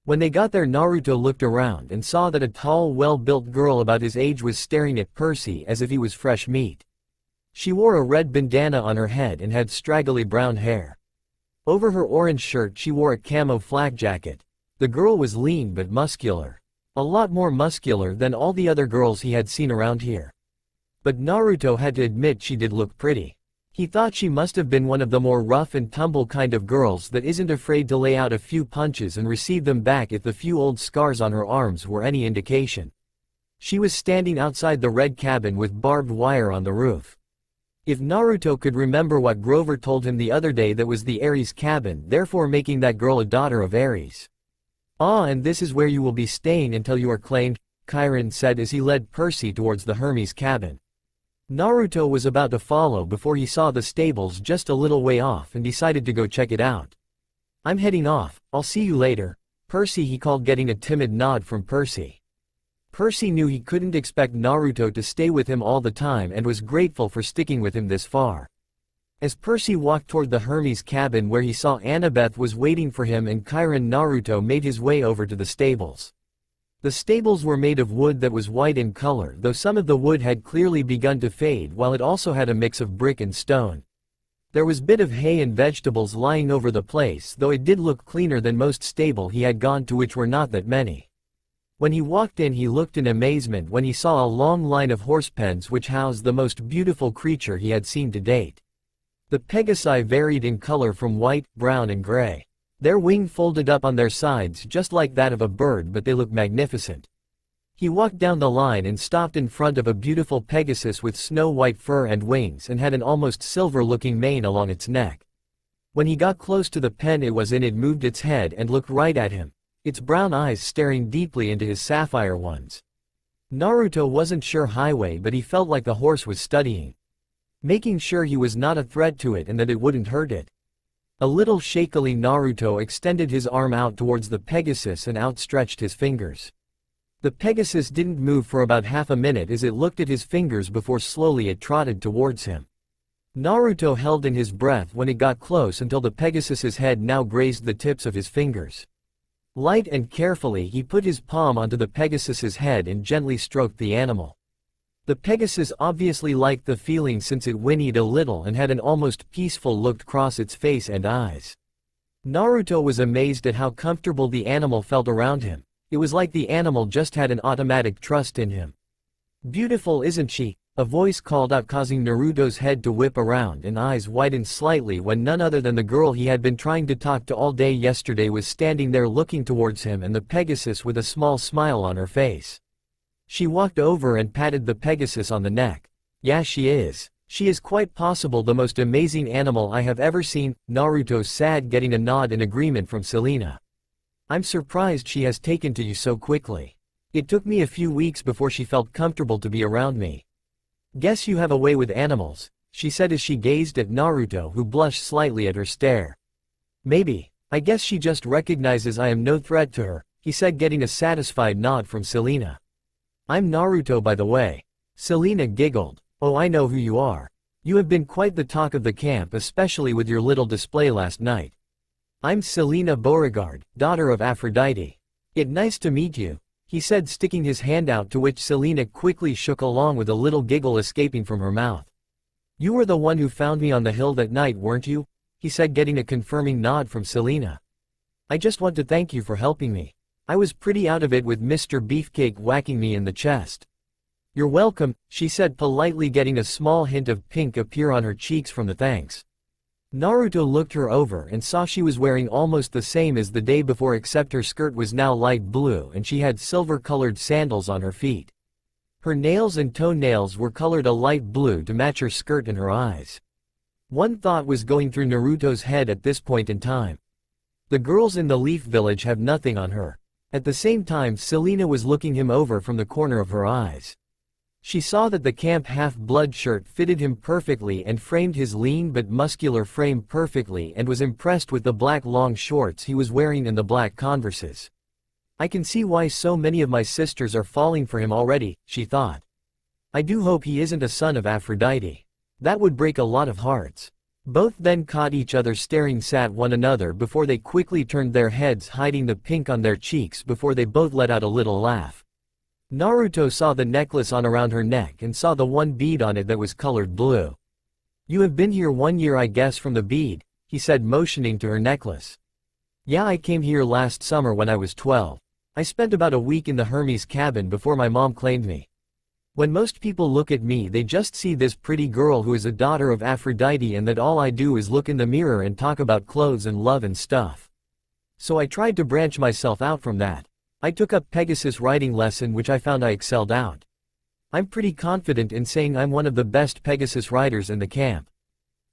S1: When they got there, Naruto looked around and saw that a tall, well-built girl about his age was staring at Percy as if he was fresh meat. She wore a red bandana on her head and had straggly brown hair. Over her orange shirt she wore a camo flak jacket. The girl was lean but muscular. A lot more muscular than all the other girls he had seen around here. But Naruto had to admit she did look pretty. He thought she must have been one of the more rough and tumble kind of girls that isn't afraid to lay out a few punches and receive them back if the few old scars on her arms were any indication. She was standing outside the red cabin with barbed wire on the roof. If Naruto could remember what Grover told him the other day, that was the Ares cabin, therefore making that girl a daughter of Ares. "Ah, and this is where you will be staying until you are claimed," Chiron said as he led Percy towards the Hermes cabin. Naruto was about to follow before he saw the stables just a little way off and decided to go check it out. "I'm heading off, I'll see you later, Percy," he called, getting a timid nod from Percy. Percy knew he couldn't expect Naruto to stay with him all the time and was grateful for sticking with him this far. As Percy walked toward the Hermes cabin where he saw Annabeth was waiting for him and Chiron, Naruto made his way over to the stables. The stables were made of wood that was white in color, though some of the wood had clearly begun to fade, while it also had a mix of brick and stone. There was a bit of hay and vegetables lying over the place, though it did look cleaner than most stable he had gone to, which were not that many. When he walked in, he looked in amazement when he saw a long line of horse pens which housed the most beautiful creature he had seen to date. The Pegasi varied in color from white, brown and gray. Their wing folded up on their sides just like that of a bird, but they looked magnificent. He walked down the line and stopped in front of a beautiful Pegasus with snow-white fur and wings and had an almost silver-looking mane along its neck. When he got close to the pen it was in, it moved its head and looked right at him, its brown eyes staring deeply into his sapphire ones. Naruto wasn't sure highway, but he felt like the horse was studying, making sure he was not a threat to it and that it wouldn't hurt it. A little shakily Naruto extended his arm out towards the Pegasus and outstretched his fingers. The Pegasus didn't move for about half a minute as it looked at his fingers before slowly it trotted towards him. Naruto held in his breath when it got close until the Pegasus's head now grazed the tips of his fingers. Light and carefully he put his palm onto the Pegasus's head and gently stroked the animal. The Pegasus obviously liked the feeling since it whinnied a little and had an almost peaceful look across its face and eyes. Naruto was amazed at how comfortable the animal felt around him. It was like the animal just had an automatic trust in him. "Beautiful, isn't she?" a voice called out, causing Naruto's head to whip around and eyes widened slightly when none other than the girl he had been trying to talk to all day yesterday was standing there looking towards him, and the Pegasus with a small smile on her face. She walked over and patted the Pegasus on the neck. "Yeah, she is. She is quite possible the most amazing animal I have ever seen," Naruto said, getting a nod in agreement from Selena. "I'm surprised she has taken to you so quickly. It took me a few weeks before she felt comfortable to be around me." "Guess you have a way with animals," she said as she gazed at Naruto, who blushed slightly at her stare. "Maybe. I guess she just recognizes I am no threat to her," he said, getting a satisfied nod from Selena. "I'm Naruto, by the way." Selena giggled. "Oh, I know who you are. You have been quite the talk of the camp, especially with your little display last night." "I'm Selena Beauregard, daughter of Aphrodite. It's nice to meet you," he said, sticking his hand out, to which Selena quickly shook along with a little giggle escaping from her mouth. "You were the one who found me on the hill that night, weren't you?" he said, getting a confirming nod from Selena. "I just want to thank you for helping me. I was pretty out of it with Mr. Beefcake whacking me in the chest." "You're welcome," she said politely, getting a small hint of pink appear on her cheeks from the thanks. Naruto looked her over and saw she was wearing almost the same as the day before, except her skirt was now light blue and she had silver-colored sandals on her feet. Her nails and toenails were colored a light blue to match her skirt and her eyes. One thought was going through Naruto's head at this point in time. The girls in the Leaf Village have nothing on her. At the same time, Selena was looking him over from the corner of her eyes. She saw that the camp half-blood shirt fitted him perfectly and framed his lean but muscular frame perfectly, and was impressed with the black long shorts he was wearing and the black Converses. "I can see why so many of my sisters are falling for him already," she thought. "I do hope he isn't a son of Aphrodite. That would break a lot of hearts." Both then caught each other staring at one another before they quickly turned their heads, hiding the pink on their cheeks, before they both let out a little laugh. Naruto saw the necklace on around her neck and saw the one bead on it that was colored blue. You have been here 1 year I guess from the bead, he said motioning to her necklace. Yeah, I came here last summer when I was 12. I spent about a week in the Hermes cabin before my mom claimed me. When most people look at me they just see this pretty girl who is a daughter of Aphrodite and that all I do is look in the mirror and talk about clothes and love and stuff. So I tried to branch myself out from that. I took up Pegasus riding lesson which I found I excelled out. I'm pretty confident in saying I'm one of the best Pegasus riders in the camp.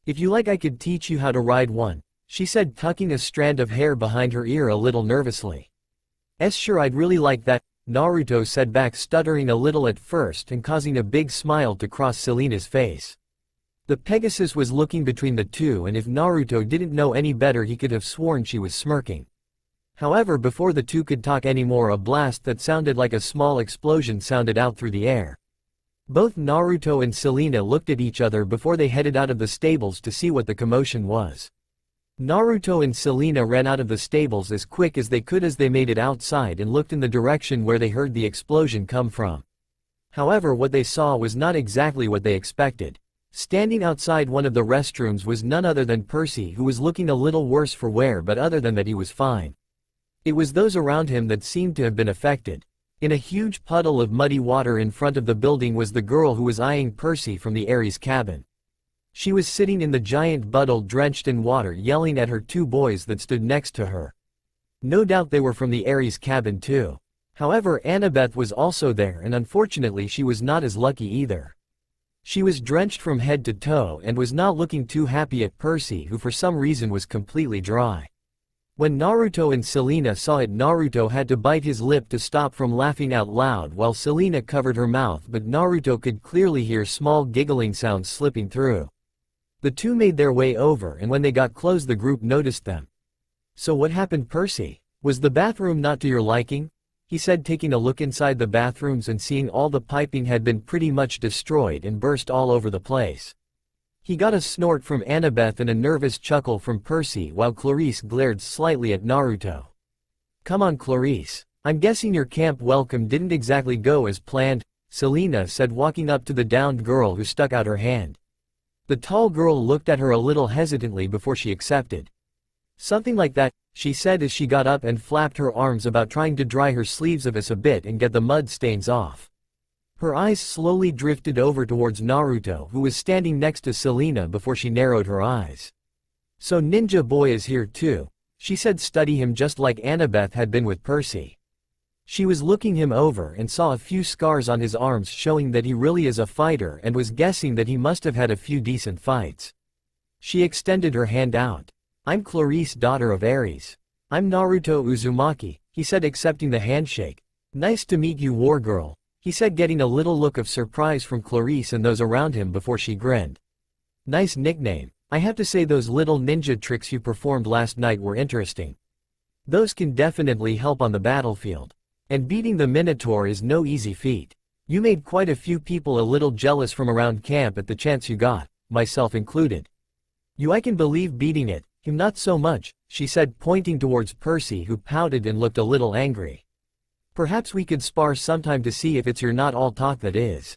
S1: If you like I could teach you how to ride one, she said tucking a strand of hair behind her ear a little nervously. Sure I'd really like that, Naruto said back stuttering a little at first and causing a big smile to cross Selena's face. The Pegasus was looking between the two and if Naruto didn't know any better he could have sworn she was smirking. However before the two could talk anymore a blast that sounded like a small explosion sounded out through the air. Both Naruto and Selena looked at each other before they headed out of the stables to see what the commotion was. Naruto and Selena ran out of the stables as quick as they could as they made it outside and looked in the direction where they heard the explosion come from. However what they saw was not exactly what they expected. Standing outside one of the restrooms was none other than Percy who was looking a little worse for wear but other than that he was fine. It was those around him that seemed to have been affected. In a huge puddle of muddy water in front of the building was the girl who was eyeing Percy from the Ares cabin. She was sitting in the giant puddle drenched in water yelling at her two boys that stood next to her. No doubt they were from the Ares cabin too. However Annabeth was also there and unfortunately she was not as lucky either. She was drenched from head to toe and was not looking too happy at Percy who for some reason was completely dry. When Naruto and Selena saw it Naruto had to bite his lip to stop from laughing out loud while Selena covered her mouth but Naruto could clearly hear small giggling sounds slipping through. The two made their way over and when they got close the group noticed them. So what happened Percy? Was the bathroom not to your liking? He said taking a look inside the bathrooms and seeing all the piping had been pretty much destroyed and burst all over the place. He got a snort from Annabeth and a nervous chuckle from Percy while Clarice glared slightly at Naruto. Come on Clarice. I'm guessing your camp welcome didn't exactly go as planned, Selena said walking up to the downed girl who stuck out her hand. The tall girl looked at her a little hesitantly before she accepted. Something like that, she said as she got up and flapped her arms about trying to dry her sleeves of us a bit and get the mud stains off. Her eyes slowly drifted over towards Naruto who was standing next to Selena before she narrowed her eyes. So Ninja Boy is here too, she said study him just like Annabeth had been with Percy. She was looking him over and saw a few scars on his arms showing that he really is a fighter and was guessing that he must have had a few decent fights. She extended her hand out. I'm Clarice daughter of Ares. I'm Naruto Uzumaki, he said accepting the handshake. Nice to meet you war girl. He said getting a little look of surprise from Clarice and those around him before she grinned. Nice nickname. I have to say those little ninja tricks you performed last night were interesting. Those can definitely help on the battlefield. And beating the Minotaur is no easy feat. You made quite a few people a little jealous from around camp at the chance you got, myself included. I can believe beating it, him not so much, she said pointing towards Percy who pouted and looked a little angry. Perhaps we could spar sometime to see if it's your not all talk that is.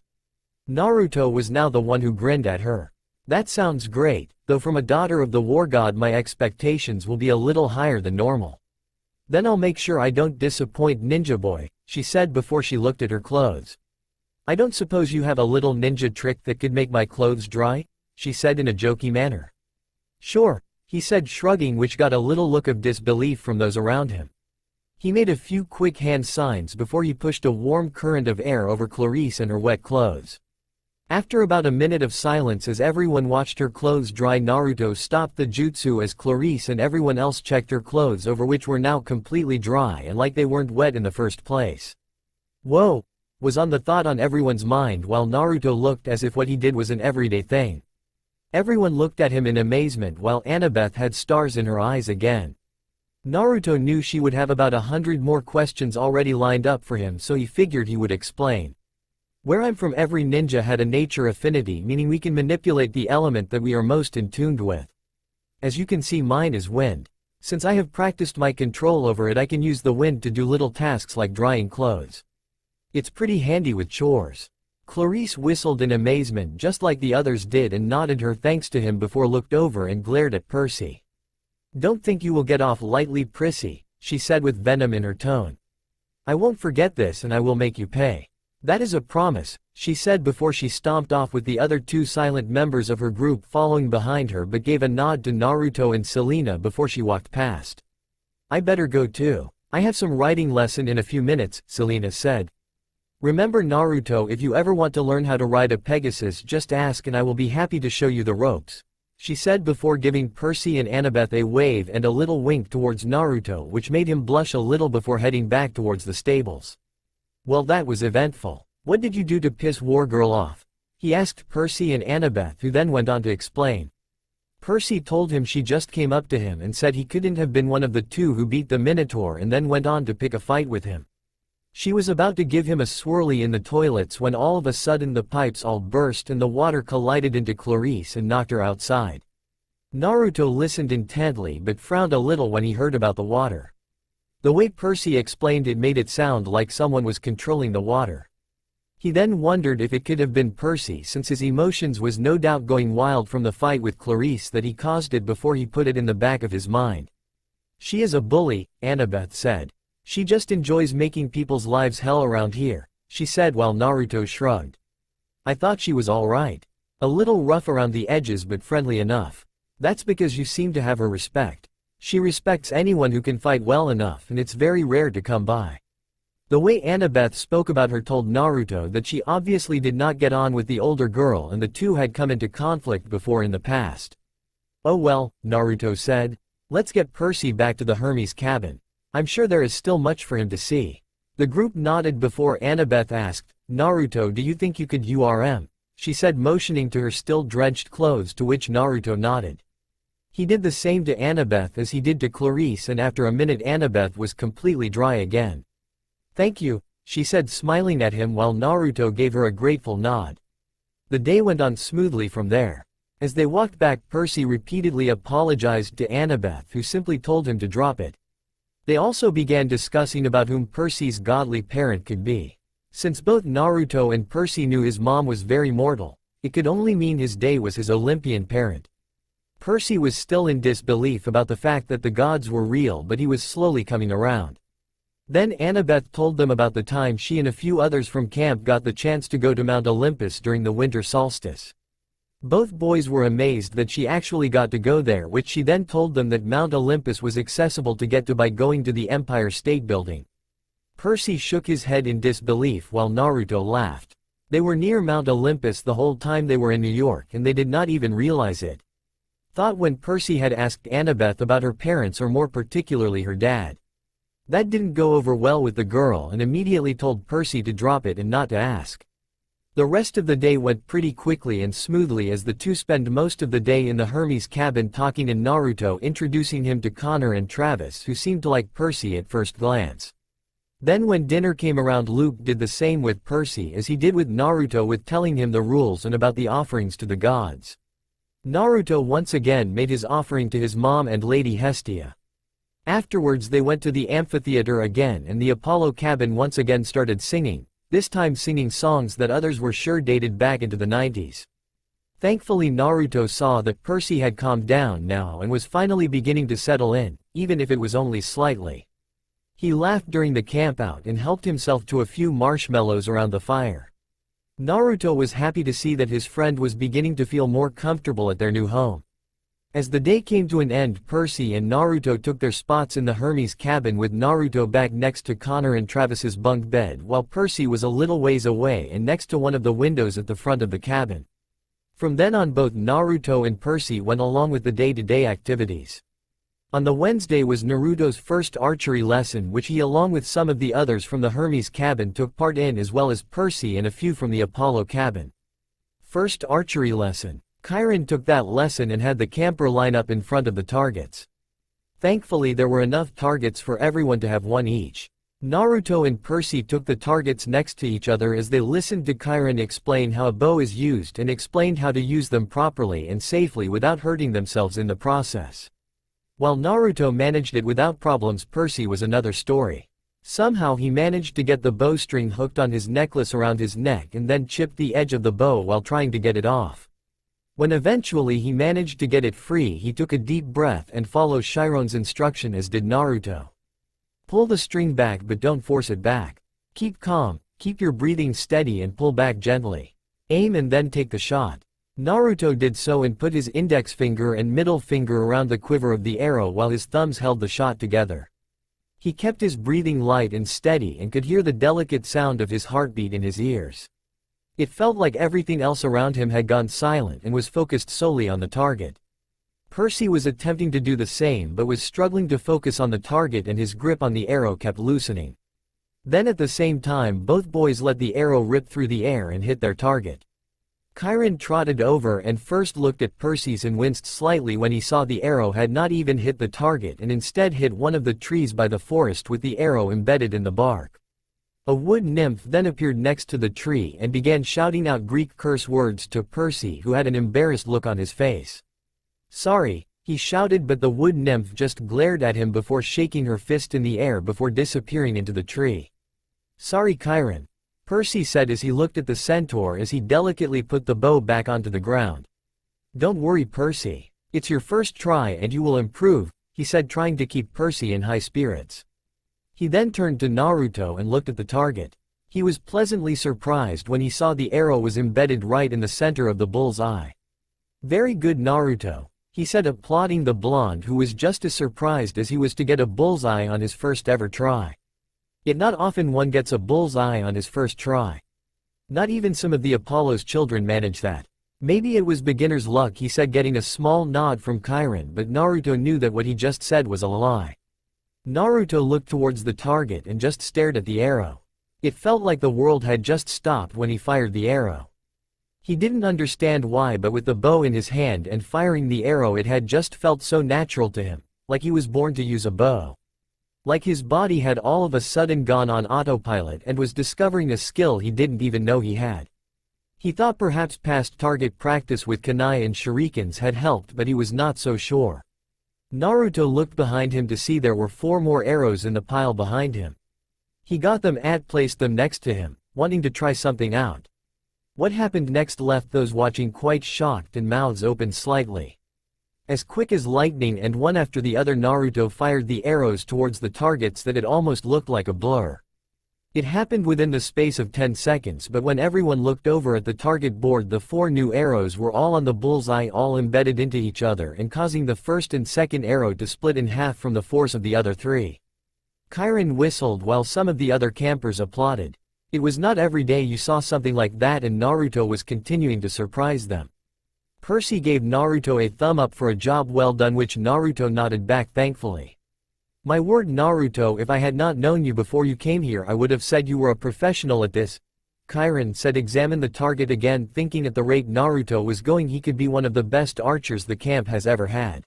S1: Naruto was now the one who grinned at her. That sounds great, though from a daughter of the war god my expectations will be a little higher than normal. Then I'll make sure I don't disappoint Ninja Boy, she said before she looked at her clothes. I don't suppose you have a little ninja trick that could make my clothes dry? She said in a jokey manner. Sure, he said shrugging which got a little look of disbelief from those around him. He made a few quick hand signs before he pushed a warm current of air over Clarice and her wet clothes. After about a minute of silence as everyone watched her clothes dry Naruto stopped the jutsu as Clarice and everyone else checked her clothes over which were now completely dry and like they weren't wet in the first place. Whoa! Was on the thought on everyone's mind while Naruto looked as if what he did was an everyday thing. Everyone looked at him in amazement while Annabeth had stars in her eyes again. Naruto knew she would have about 100 more questions already lined up for him so he figured he would explain. Where I'm from every ninja had a nature affinity meaning we can manipulate the element that we are most in tuned with. As you can see mine is wind. Since I have practiced my control over it I can use the wind to do little tasks like drying clothes. It's pretty handy with chores. Clarice whistled in amazement just like the others did and nodded her thanks to him before looked over and glared at Percy. "Don't think you will get off lightly, Prissy," she said with venom in her tone. "I won't forget this and I will make you pay. That is a promise," she said before she stomped off with the other two silent members of her group following behind her but gave a nod to Naruto and Selena before she walked past. "I better go too. I have some writing lesson in a few minutes," Selena said. "Remember Naruto, if you ever want to learn how to ride a Pegasus just ask and I will be happy to show you the ropes," she said before giving Percy and Annabeth a wave and a little wink towards Naruto which made him blush a little before heading back towards the stables. "Well, that was eventful. What did you do to piss Wargirl off?" he asked Percy and Annabeth, who then went on to explain. Percy told him she just came up to him and said he couldn't have been one of the two who beat the Minotaur and then went on to pick a fight with him. She was about to give him a swirly in the toilets when all of a sudden the pipes all burst and the water collided into Clarice and knocked her outside. Naruto listened intently but frowned a little when he heard about the water. The way Percy explained it made it sound like someone was controlling the water. He then wondered if it could have been Percy since his emotions was no doubt going wild from the fight with Clarice that he caused it before he put it in the back of his mind. "She is a bully," Annabeth said. "She just enjoys making people's lives hell around here," she said while Naruto shrugged. "I thought she was alright. A little rough around the edges but friendly enough. That's because you seem to have her respect. She respects anyone who can fight well enough and it's very rare to come by." The way Annabeth spoke about her told Naruto that she obviously did not get on with the older girl and the two had come into conflict before in the past. "Oh well," Naruto said. "Let's get Percy back to the Hermes cabin. I'm sure there is still much for him to see." The group nodded before Annabeth asked, "Naruto, do you think you could she said motioning to her still drenched clothes, to which Naruto nodded. He did the same to Annabeth as he did to Clarice and after a minute Annabeth was completely dry again. "Thank you," she said smiling at him while Naruto gave her a grateful nod. The day went on smoothly from there. As they walked back, Percy repeatedly apologized to Annabeth, who simply told him to drop it. They also began discussing about whom Percy's godly parent could be. Since both Naruto and Percy knew his mom was very mortal, it could only mean his day was his Olympian parent. Percy was still in disbelief about the fact that the gods were real, but he was slowly coming around. Then Annabeth told them about the time she and a few others from camp got the chance to go to Mount Olympus during the winter solstice. Both boys were amazed that she actually got to go there, which she then told them that Mount Olympus was accessible to get to by going to the Empire State Building. Percy shook his head in disbelief while Naruto laughed. They were near Mount Olympus the whole time they were in New York and they did not even realize it. Thought when Percy had asked Annabeth about her parents, or more particularly her dad. That didn't go over well with the girl and immediately told Percy to drop it and not to ask. The rest of the day went pretty quickly and smoothly as the two spent most of the day in the Hermes cabin talking and Naruto introducing him to Connor and Travis, who seemed to like Percy at first glance. Then when dinner came around, Luke did the same with Percy as he did with Naruto, with telling him the rules and about the offerings to the gods. Naruto once again made his offering to his mom and Lady Hestia. Afterwards they went to the amphitheater again and the Apollo cabin once again started singing, this time singing songs that others were sure dated back into the 90s. Thankfully Naruto saw that Percy had calmed down now and was finally beginning to settle in, even if it was only slightly. He laughed during the campout and helped himself to a few marshmallows around the fire. Naruto was happy to see that his friend was beginning to feel more comfortable at their new home. As the day came to an end, Percy and Naruto took their spots in the Hermes cabin, with Naruto back next to Connor and Travis's bunk bed while Percy was a little ways away and next to one of the windows at the front of the cabin. From then on both Naruto and Percy went along with the day-to-day activities. On the Wednesday was Naruto's first archery lesson, which he along with some of the others from the Hermes cabin took part in, as well as Percy and a few from the Apollo cabin. First archery lesson. Chiron took that lesson and had the camper line up in front of the targets. Thankfully there were enough targets for everyone to have one each. Naruto and Percy took the targets next to each other as they listened to Chiron explain how a bow is used and explained how to use them properly and safely without hurting themselves in the process. While Naruto managed it without problems, Percy was another story. Somehow he managed to get the bowstring hooked on his necklace around his neck and then chipped the edge of the bow while trying to get it off. When eventually he managed to get it free, he took a deep breath and followed Chiron's instruction, as did Naruto. Pull the string back but don't force it back. Keep calm, keep your breathing steady and pull back gently. Aim and then take the shot. Naruto did so and put his index finger and middle finger around the quiver of the arrow while his thumbs held the shot together. He kept his breathing light and steady and could hear the delicate sound of his heartbeat in his ears. It felt like everything else around him had gone silent and was focused solely on the target. Percy was attempting to do the same but was struggling to focus on the target, and his grip on the arrow kept loosening. Then at the same time both boys let the arrow rip through the air and hit their target. Chiron trotted over and first looked at Percy's and winced slightly when he saw the arrow had not even hit the target and instead hit one of the trees by the forest with the arrow embedded in the bark. A wood nymph then appeared next to the tree and began shouting out Greek curse words to Percy, who had an embarrassed look on his face. "Sorry," he shouted, but the wood nymph just glared at him before shaking her fist in the air before disappearing into the tree. "Sorry, Chiron," Percy said as he looked at the centaur as he delicately put the bow back onto the ground. "Don't worry, Percy. It's your first try and you will improve," he said, trying to keep Percy in high spirits. He then turned to Naruto and looked at the target. He was pleasantly surprised when he saw the arrow was embedded right in the center of the bull's eye. "Very good, Naruto," he said, applauding the blonde, who was just as surprised as he was to get a bullseye on his first ever try. Yet not often one gets a bullseye on his first try. Not even some of the Apollo's children manage that. "Maybe it was beginner's luck," he said, getting a small nod from Chiron, but Naruto knew that what he just said was a lie. Naruto looked towards the target and just stared at the arrow. It felt like the world had just stopped when he fired the arrow. He didn't understand why, but with the bow in his hand and firing the arrow, it had just felt so natural to him, like he was born to use a bow. Like his body had all of a sudden gone on autopilot and was discovering a skill he didn't even know he had. He thought perhaps past target practice with kunai and shurikens had helped, but he was not so sure. Naruto looked behind him to see there were 4 more arrows in the pile behind him. He got them and placed them next to him, wanting to try something out. What happened next left those watching quite shocked and mouths open slightly. As quick as lightning and one after the other, Naruto fired the arrows towards the targets that it almost looked like a blur. It happened within the space of 10 seconds, but when everyone looked over at the target board, the 4 new arrows were all on the bullseye, all embedded into each other and causing the first and second arrow to split in half from the force of the other 3. Chiron whistled while some of the other campers applauded. It was not every day you saw something like that, and Naruto was continuing to surprise them. Percy gave Naruto a thumb up for a job well done, which Naruto nodded back thankfully. "My word, Naruto, if I had not known you before you came here, I would have said you were a professional at this," Chiron said. "Examine the target again," thinking at the rate Naruto was going he could be one of the best archers the camp has ever had.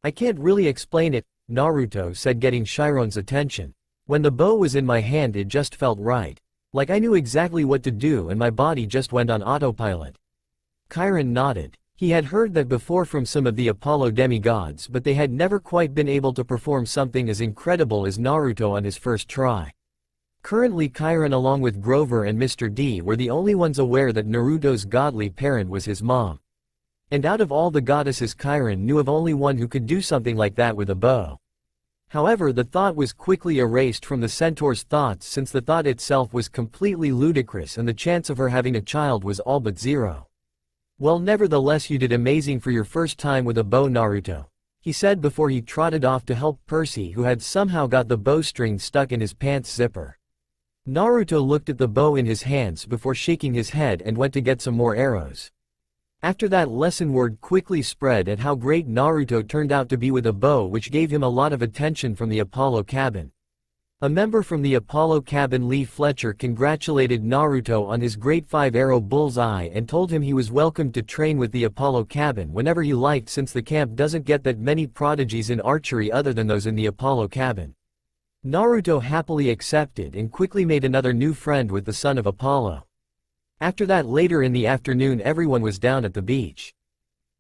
S1: "I can't really explain it," Naruto said, getting Chiron's attention. "When the bow was in my hand it just felt right. Like I knew exactly what to do and my body just went on autopilot." Chiron nodded. He had heard that before from some of the Apollo demigods, but they had never quite been able to perform something as incredible as Naruto on his first try. Currently Chiron, along with Grover and Mr. D, were the only ones aware that Naruto's godly parent was his mom. And out of all the goddesses, Chiron knew of only one who could do something like that with a bow. However, the thought was quickly erased from the centaur's thoughts, since the thought itself was completely ludicrous and the chance of her having a child was all but zero. "Well, nevertheless, you did amazing for your first time with a bow, Naruto," he said before he trotted off to help Percy, who had somehow got the bowstring stuck in his pants zipper. Naruto looked at the bow in his hands before shaking his head and went to get some more arrows. After that lesson, word quickly spread at how great Naruto turned out to be with a bow, which gave him a lot of attention from the Apollo cabin. A member from the Apollo cabin, Lee Fletcher, congratulated Naruto on his great 5-arrow bullseye and told him he was welcome to train with the Apollo cabin whenever he liked, since the camp doesn't get that many prodigies in archery other than those in the Apollo cabin. Naruto happily accepted and quickly made another new friend with the son of Apollo. After that, later in the afternoon, everyone was down at the beach.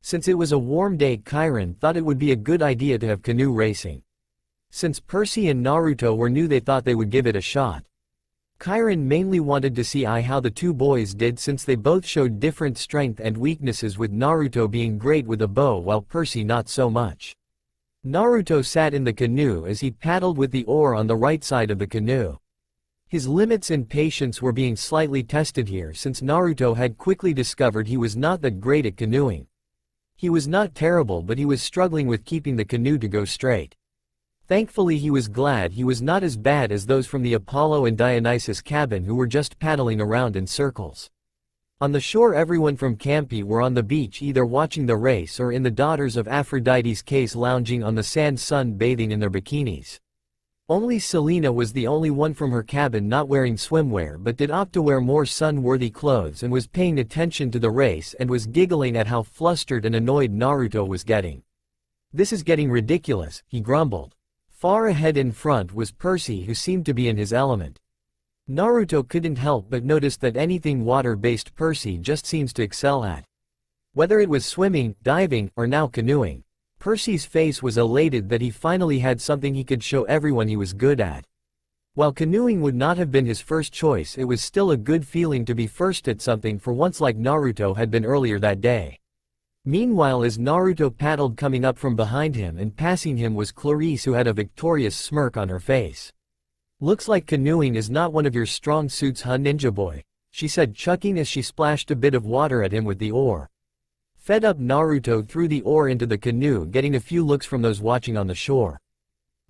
S1: Since it was a warm day, Chiron thought it would be a good idea to have canoe racing. Since Percy and Naruto were new, they thought they would give it a shot. Chiron mainly wanted to see how the two boys did, since they both showed different strength and weaknesses, with Naruto being great with a bow while Percy not so much. Naruto sat in the canoe as he paddled with the oar on the right side of the canoe. His limits and patience were being slightly tested here, since Naruto had quickly discovered he was not that great at canoeing. He was not terrible, but he was struggling with keeping the canoe to go straight. Thankfully, he was glad he was not as bad as those from the Apollo and Dionysus cabin who were just paddling around in circles. On the shore, everyone from Campi were on the beach, either watching the race or in the Daughters of Aphrodite's case lounging on the sand, sun bathing in their bikinis. Only Selena was the only one from her cabin not wearing swimwear, but did opt to wear more sun-worthy clothes and was paying attention to the race and was giggling at how flustered and annoyed Naruto was getting. "This is getting ridiculous," he grumbled. Far ahead in front was Percy, who seemed to be in his element. Naruto couldn't help but notice that anything water-based Percy just seems to excel at. Whether it was swimming, diving, or now canoeing, Percy's face was elated that he finally had something he could show everyone he was good at. While canoeing would not have been his first choice, it was still a good feeling to be first at something for once, like Naruto had been earlier that day. Meanwhile, as Naruto paddled, coming up from behind him and passing him was Clarice, who had a victorious smirk on her face. "Looks like canoeing is not one of your strong suits, huh, ninja boy?" she said, chuckling as she splashed a bit of water at him with the oar. Fed up, Naruto threw the oar into the canoe, getting a few looks from those watching on the shore.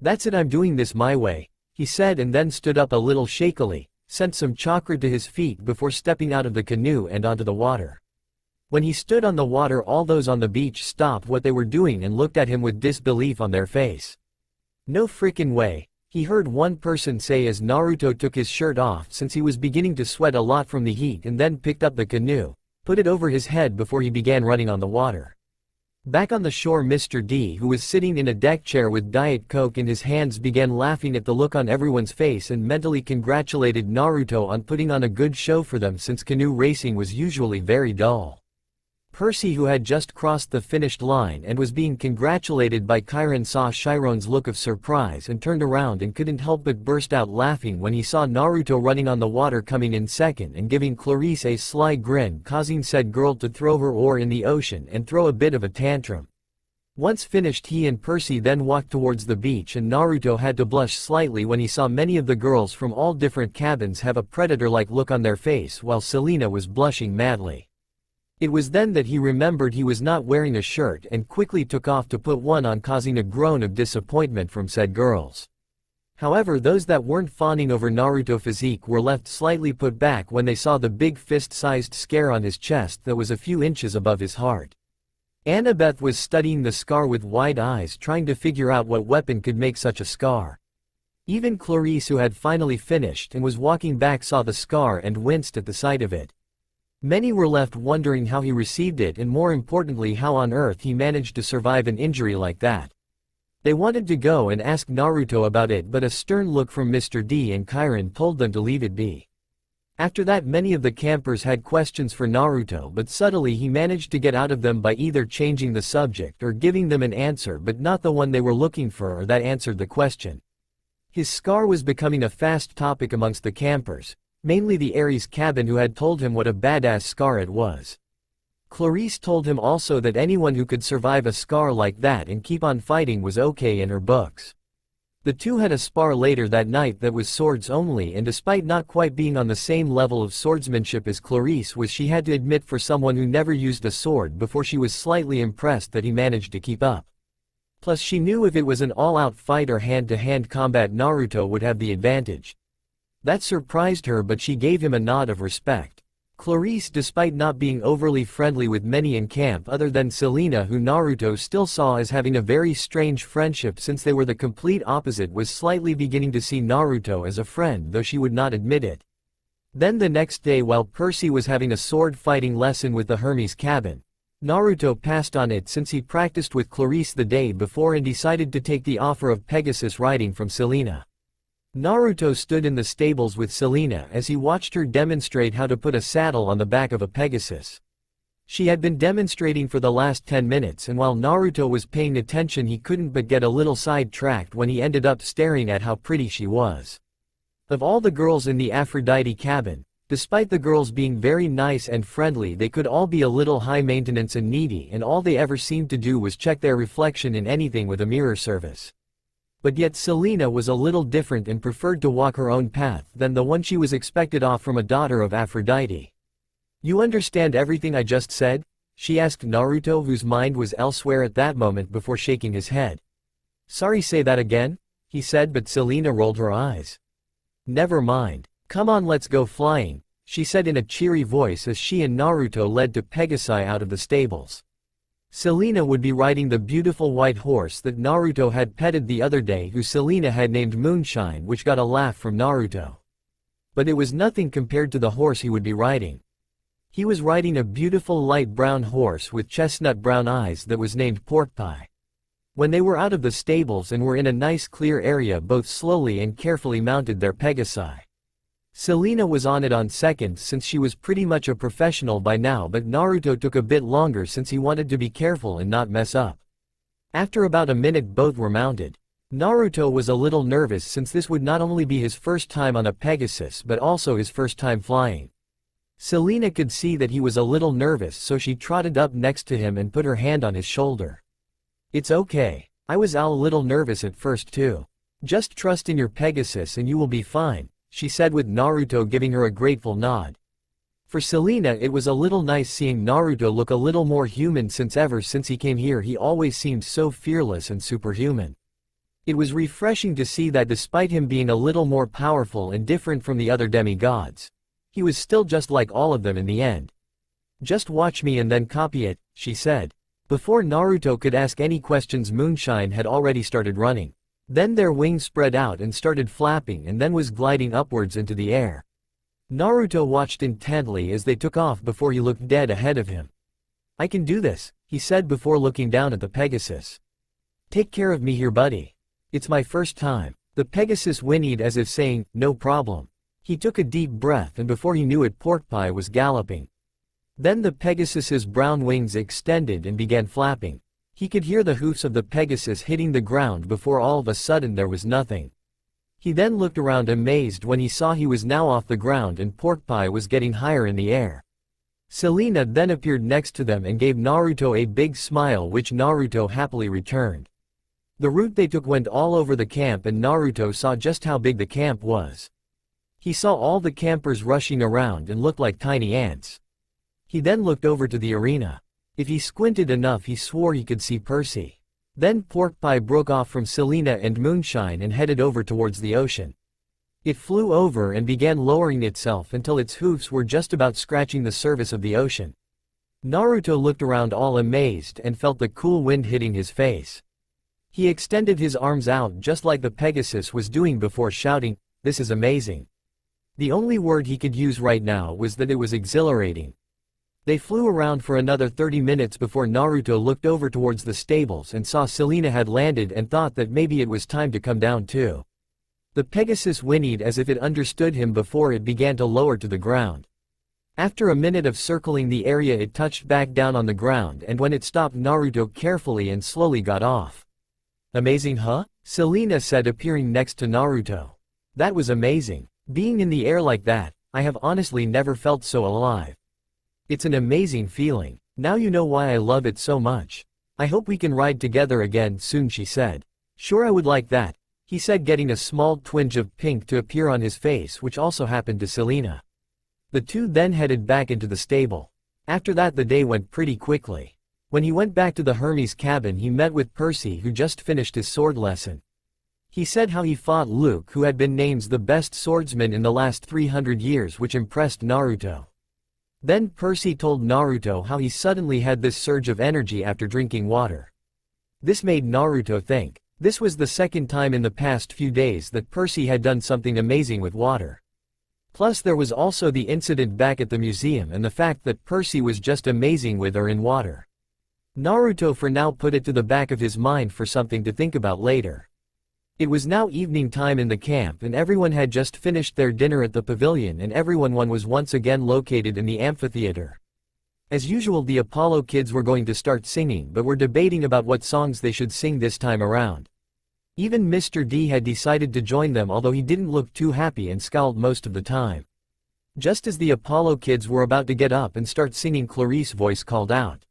S1: "That's it, I'm doing this my way," he said, and then stood up a little shakily, sent some chakra to his feet before stepping out of the canoe and onto the water. When he stood on the water, all those on the beach stopped what they were doing and looked at him with disbelief on their face. "No frickin' way," he heard one person say as Naruto took his shirt off, since he was beginning to sweat a lot from the heat, and then picked up the canoe, put it over his head before he began running on the water. Back on the shore, Mr. D, who was sitting in a deck chair with Diet Coke in his hands, began laughing at the look on everyone's face and mentally congratulated Naruto on putting on a good show for them, since canoe racing was usually very dull. Percy, who had just crossed the finished line and was being congratulated by Chiron, saw Chiron's look of surprise and turned around and couldn't help but burst out laughing when he saw Naruto running on the water, coming in second and giving Clarice a sly grin, causing said girl to throw her oar in the ocean and throw a bit of a tantrum. Once finished, he and Percy then walked towards the beach, and Naruto had to blush slightly when he saw many of the girls from all different cabins have a predator-like look on their face, while Selena was blushing madly. It was then that he remembered he was not wearing a shirt and quickly took off to put one on, causing a groan of disappointment from said girls. However, those that weren't fawning over Naruto's physique were left slightly put back when they saw the big fist-sized scar on his chest that was a few inches above his heart. Annabeth was studying the scar with wide eyes, trying to figure out what weapon could make such a scar. Even Clarice, who had finally finished and was walking back, saw the scar and winced at the sight of it. Many were left wondering how he received it, and more importantly, how on earth he managed to survive an injury like that. They wanted to go and ask Naruto about it, but a stern look from Mr. D and Chiron told them to leave it be. After that, many of the campers had questions for Naruto, but subtly he managed to get out of them by either changing the subject or giving them an answer, but not the one they were looking for or that answered the question. His scar was becoming a fast topic amongst the campers, mainly the Aries cabin, who had told him what a badass scar it was. Clarice told him also that anyone who could survive a scar like that and keep on fighting was okay in her books. The two had a spar later that night that was swords only, and despite not quite being on the same level of swordsmanship as Clarice was, she had to admit, for someone who never used a sword before, she was slightly impressed that he managed to keep up. Plus, she knew if it was an all-out fight or hand-to-hand combat, Naruto would have the advantage. That surprised her, but she gave him a nod of respect. Clarice, despite not being overly friendly with many in camp other than Selena, who Naruto still saw as having a very strange friendship since they were the complete opposite, was slightly beginning to see Naruto as a friend, though she would not admit it. Then the next day, while Percy was having a sword fighting lesson with the Hermes cabin, Naruto passed on it since he practiced with Clarice the day before and decided to take the offer of Pegasus riding from Selena. Naruto stood in the stables with Selena as he watched her demonstrate how to put a saddle on the back of a Pegasus. She had been demonstrating for the last 10 minutes, and while Naruto was paying attention he couldn't but get a little sidetracked when he ended up staring at how pretty she was. Of all the girls in the Aphrodite cabin, despite the girls being very nice and friendly, they could all be a little high maintenance and needy, and all they ever seemed to do was check their reflection in anything with a mirror service. But yet Selena was a little different and preferred to walk her own path than the one she was expected of from a daughter of Aphrodite. "You understand everything I just said?" she asked Naruto, whose mind was elsewhere at that moment, before shaking his head. "Sorry, say that again?" he said, but Selena rolled her eyes. "Never mind. Come on, let's go flying," she said in a cheery voice as she and Naruto led to Pegasus out of the stables. Selena would be riding the beautiful white horse that Naruto had petted the other day, who Selena had named Moonshine, which got a laugh from Naruto. But it was nothing compared to the horse he would be riding. He was riding a beautiful light brown horse with chestnut brown eyes that was named Pork-Pie. When they were out of the stables and were in a nice clear area, both slowly and carefully mounted their Pegasi. Selena was on it on seconds since she was pretty much a professional by now, but Naruto took a bit longer since he wanted to be careful and not mess up. After about a minute both were mounted. Naruto was a little nervous since this would not only be his first time on a Pegasus but also his first time flying. Selena could see that he was a little nervous, so she trotted up next to him and put her hand on his shoulder. "It's okay. I was a little nervous at first too. Just trust in your Pegasus and you will be fine," she said, with Naruto giving her a grateful nod. For Selena it was a little nice seeing Naruto look a little more human, since ever since he came here he always seemed so fearless and superhuman. It was refreshing to see that despite him being a little more powerful and different from the other demigods, he was still just like all of them in the end. "Just watch me and then copy it," she said. Before Naruto could ask any questions, Moonshine had already started running. Then their wings spread out and started flapping, and then was gliding upwards into the air. Naruto watched intently as they took off before he looked dead ahead of him. "I can do this," he said before looking down at the Pegasus. "Take care of me here, buddy. It's my first time." The Pegasus whinnied as if saying, "No problem." He took a deep breath, and before he knew it, Pork-Pie was galloping. Then the Pegasus's brown wings extended and began flapping. He could hear the hoofs of the Pegasus hitting the ground before all of a sudden there was nothing. He then looked around amazed when he saw he was now off the ground and Pork-Pie was getting higher in the air. Selena then appeared next to them and gave Naruto a big smile, which Naruto happily returned. The route they took went all over the camp, and Naruto saw just how big the camp was. He saw all the campers rushing around and looked like tiny ants. He then looked over to the arena. If he squinted enough he swore he could see Percy. Then Pork-Pie broke off from Selena and Moonshine and headed over towards the ocean. It flew over and began lowering itself until its hoofs were just about scratching the surface of the ocean. Naruto looked around all amazed and felt the cool wind hitting his face. He extended his arms out just like the Pegasus was doing before, shouting, "This is amazing." The only word he could use right now was that it was exhilarating. They flew around for another 30 minutes before Naruto looked over towards the stables and saw Selena had landed and thought that maybe it was time to come down too. The Pegasus whinnied as if it understood him before it began to lower to the ground. After a minute of circling the area it touched back down on the ground, and when it stopped Naruto carefully and slowly got off. "Amazing, huh?" Selena said, appearing next to Naruto. "That was amazing. Being in the air like that, I have honestly never felt so alive. It's an amazing feeling. Now you know why I love it so much. I hope we can ride together again soon," she said. "Sure, I would like that," he said, getting a small twinge of pink to appear on his face, which also happened to Selena. The two then headed back into the stable. After that the day went pretty quickly. When he went back to the Hermes cabin he met with Percy, who just finished his sword lesson. He said how he fought Luke, who had been named the best swordsman in the last 300 years, which impressed Naruto. Then Percy told Naruto how he suddenly had this surge of energy after drinking water. This made Naruto think. This was the second time in the past few days that Percy had done something amazing with water. Plus there was also the incident back at the museum and the fact that Percy was just amazing with or in water. Naruto for now put it to the back of his mind for something to think about later. It was now evening time in the camp, and everyone had just finished their dinner at the pavilion, and everyone was once again located in the amphitheater. As usual, the Apollo kids were going to start singing but were debating about what songs they should sing this time around. Even Mr. D had decided to join them, although he didn't look too happy and scowled most of the time. Just as the Apollo kids were about to get up and start singing, Clarice's voice called out.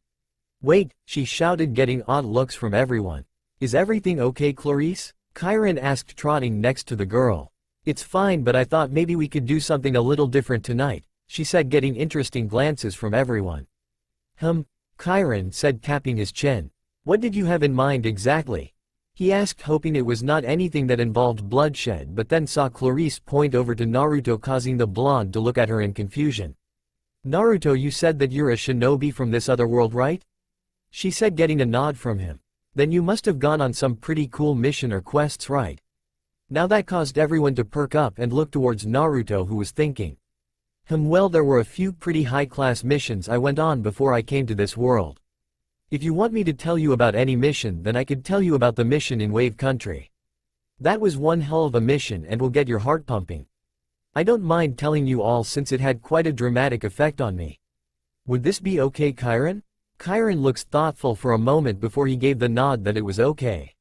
S1: "Wait," she shouted, getting odd looks from everyone. "Is everything okay, Clarice?" Kyron asked, trotting next to the girl. "It's fine, but I thought maybe we could do something a little different tonight," she said, getting interesting glances from everyone. Kyron said, tapping his chin. "What did you have in mind exactly?" he asked, hoping it was not anything that involved bloodshed, but then saw Clarice point over to Naruto, causing the blonde to look at her in confusion. "Naruto, you said that you're a shinobi from this other world, right?" she said, getting a nod from him. "Then you must have gone on some pretty cool mission or quests, right?" Now that caused everyone to perk up and look towards Naruto, who was thinking. Well, there were a few pretty high-class missions I went on before I came to this world. If you want me to tell you about any mission, then I could tell you about the mission in Wave Country. That was one hell of a mission and will get your heart pumping. I don't mind telling you all since it had quite a dramatic effect on me. Would this be okay, Kyron? Kyron looks thoughtful for a moment before he gave the nod that it was okay.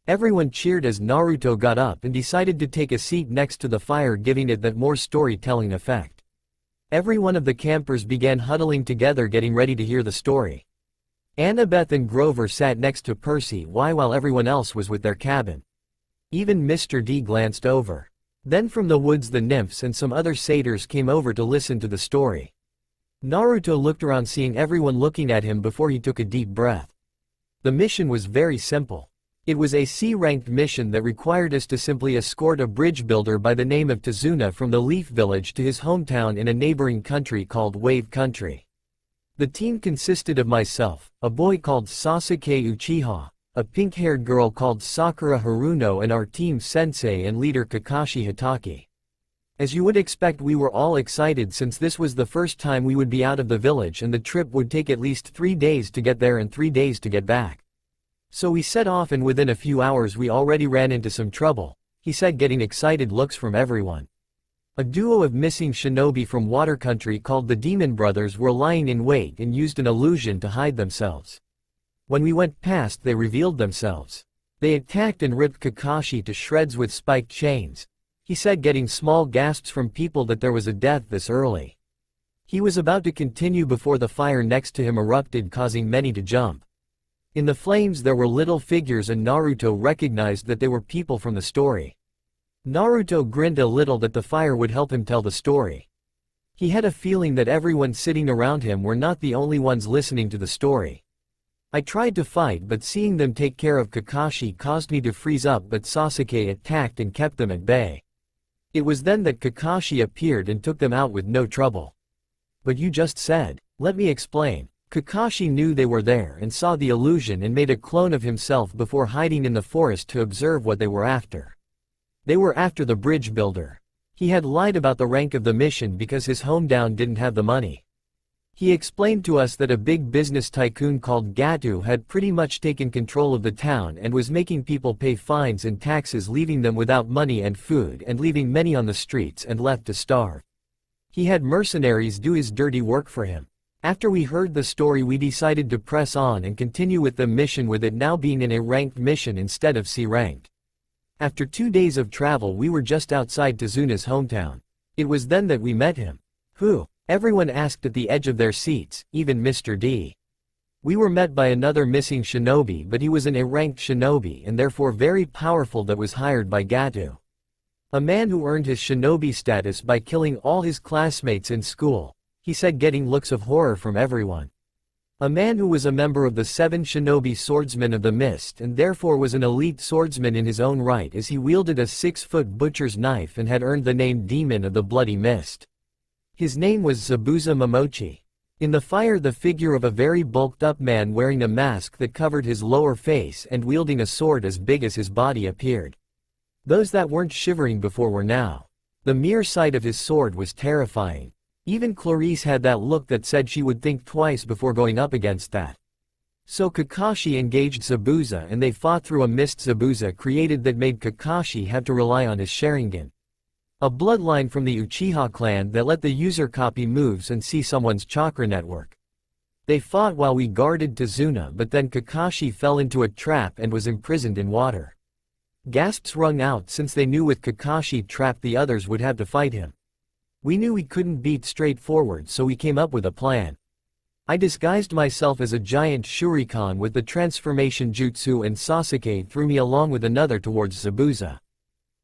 S1: Everyone cheered as Naruto got up and decided to take a seat next to the fire, giving it that more storytelling effect. Every one of the campers began huddling together, getting ready to hear the story. Annabeth and Grover sat next to Percy while everyone else was with their cabin. Even Mr. D glanced over. Then from the woods the nymphs and some other satyrs came over to listen to the story. Naruto looked around, seeing everyone looking at him before he took a deep breath. The mission was very simple. It was a C-ranked mission that required us to simply escort a bridge builder by the name of Tazuna from the Leaf Village to his hometown in a neighboring country called Wave Country. The team consisted of myself, a boy called Sasuke Uchiha, a pink-haired girl called Sakura Haruno, and our team sensei and leader Kakashi Hitaki. As you would expect, we were all excited since this was the first time we would be out of the village and the trip would take at least 3 days to get there and 3 days to get back. So we set off, and within a few hours we already ran into some trouble, he said, getting excited looks from everyone. A duo of missing shinobi from Water Country called the Demon Brothers were lying in wait and used an illusion to hide themselves. When we went past, they revealed themselves. They attacked and ripped Kakashi to shreds with spiked chains, he said, getting small gasps from people that there was a death this early. He was about to continue before the fire next to him erupted, causing many to jump. In the flames there were little figures, and Naruto recognized that they were people from the story. Naruto grinned a little that the fire would help him tell the story. He had a feeling that everyone sitting around him were not the only ones listening to the story. I tried to fight, but seeing them take care of Kakashi caused me to freeze up, but Sasuke attacked and kept them at bay. It was then that Kakashi appeared and took them out with no trouble. But you just said, let me explain. Kakashi knew they were there and saw the illusion and made a clone of himself before hiding in the forest to observe what they were after. They were after the bridge builder. He had lied about the rank of the mission because his hometown didn't have the money. He explained to us that a big business tycoon called Gatu had pretty much taken control of the town and was making people pay fines and taxes, leaving them without money and food and leaving many on the streets and left to starve. He had mercenaries do his dirty work for him. After we heard the story, we decided to press on and continue with the mission, with it now being an A-ranked mission instead of C-ranked. After 2 days of travel, we were just outside Tazuna's hometown. It was then that we met him. Who? Everyone asked at the edge of their seats, even Mr. D. We were met by another missing shinobi, but he was an A-ranked shinobi and therefore very powerful, that was hired by Gatu. A man who earned his shinobi status by killing all his classmates in school, he said, getting looks of horror from everyone. A man who was a member of the 7 shinobi swordsmen of the mist and therefore was an elite swordsman in his own right, as he wielded a 6-foot butcher's knife and had earned the name Demon of the Bloody Mist. His name was Zabuza Momochi. In the fire, the figure of a very bulked up man wearing a mask that covered his lower face and wielding a sword as big as his body appeared. Those that weren't shivering before were now. The mere sight of his sword was terrifying. Even Clarice had that look that said she would think twice before going up against that. So Kakashi engaged Zabuza and they fought through a mist Zabuza created that made Kakashi have to rely on his Sharingan, a bloodline from the Uchiha clan that let the user copy moves and see someone's chakra network. They fought while we guarded Tazuna, but then Kakashi fell into a trap and was imprisoned in water. Gasps rung out since they knew with Kakashi trapped the others would have to fight him. We knew we couldn't beat straightforward, so we came up with a plan. I disguised myself as a giant shuriken with the transformation jutsu and Sasuke threw me along with another towards Zabuza.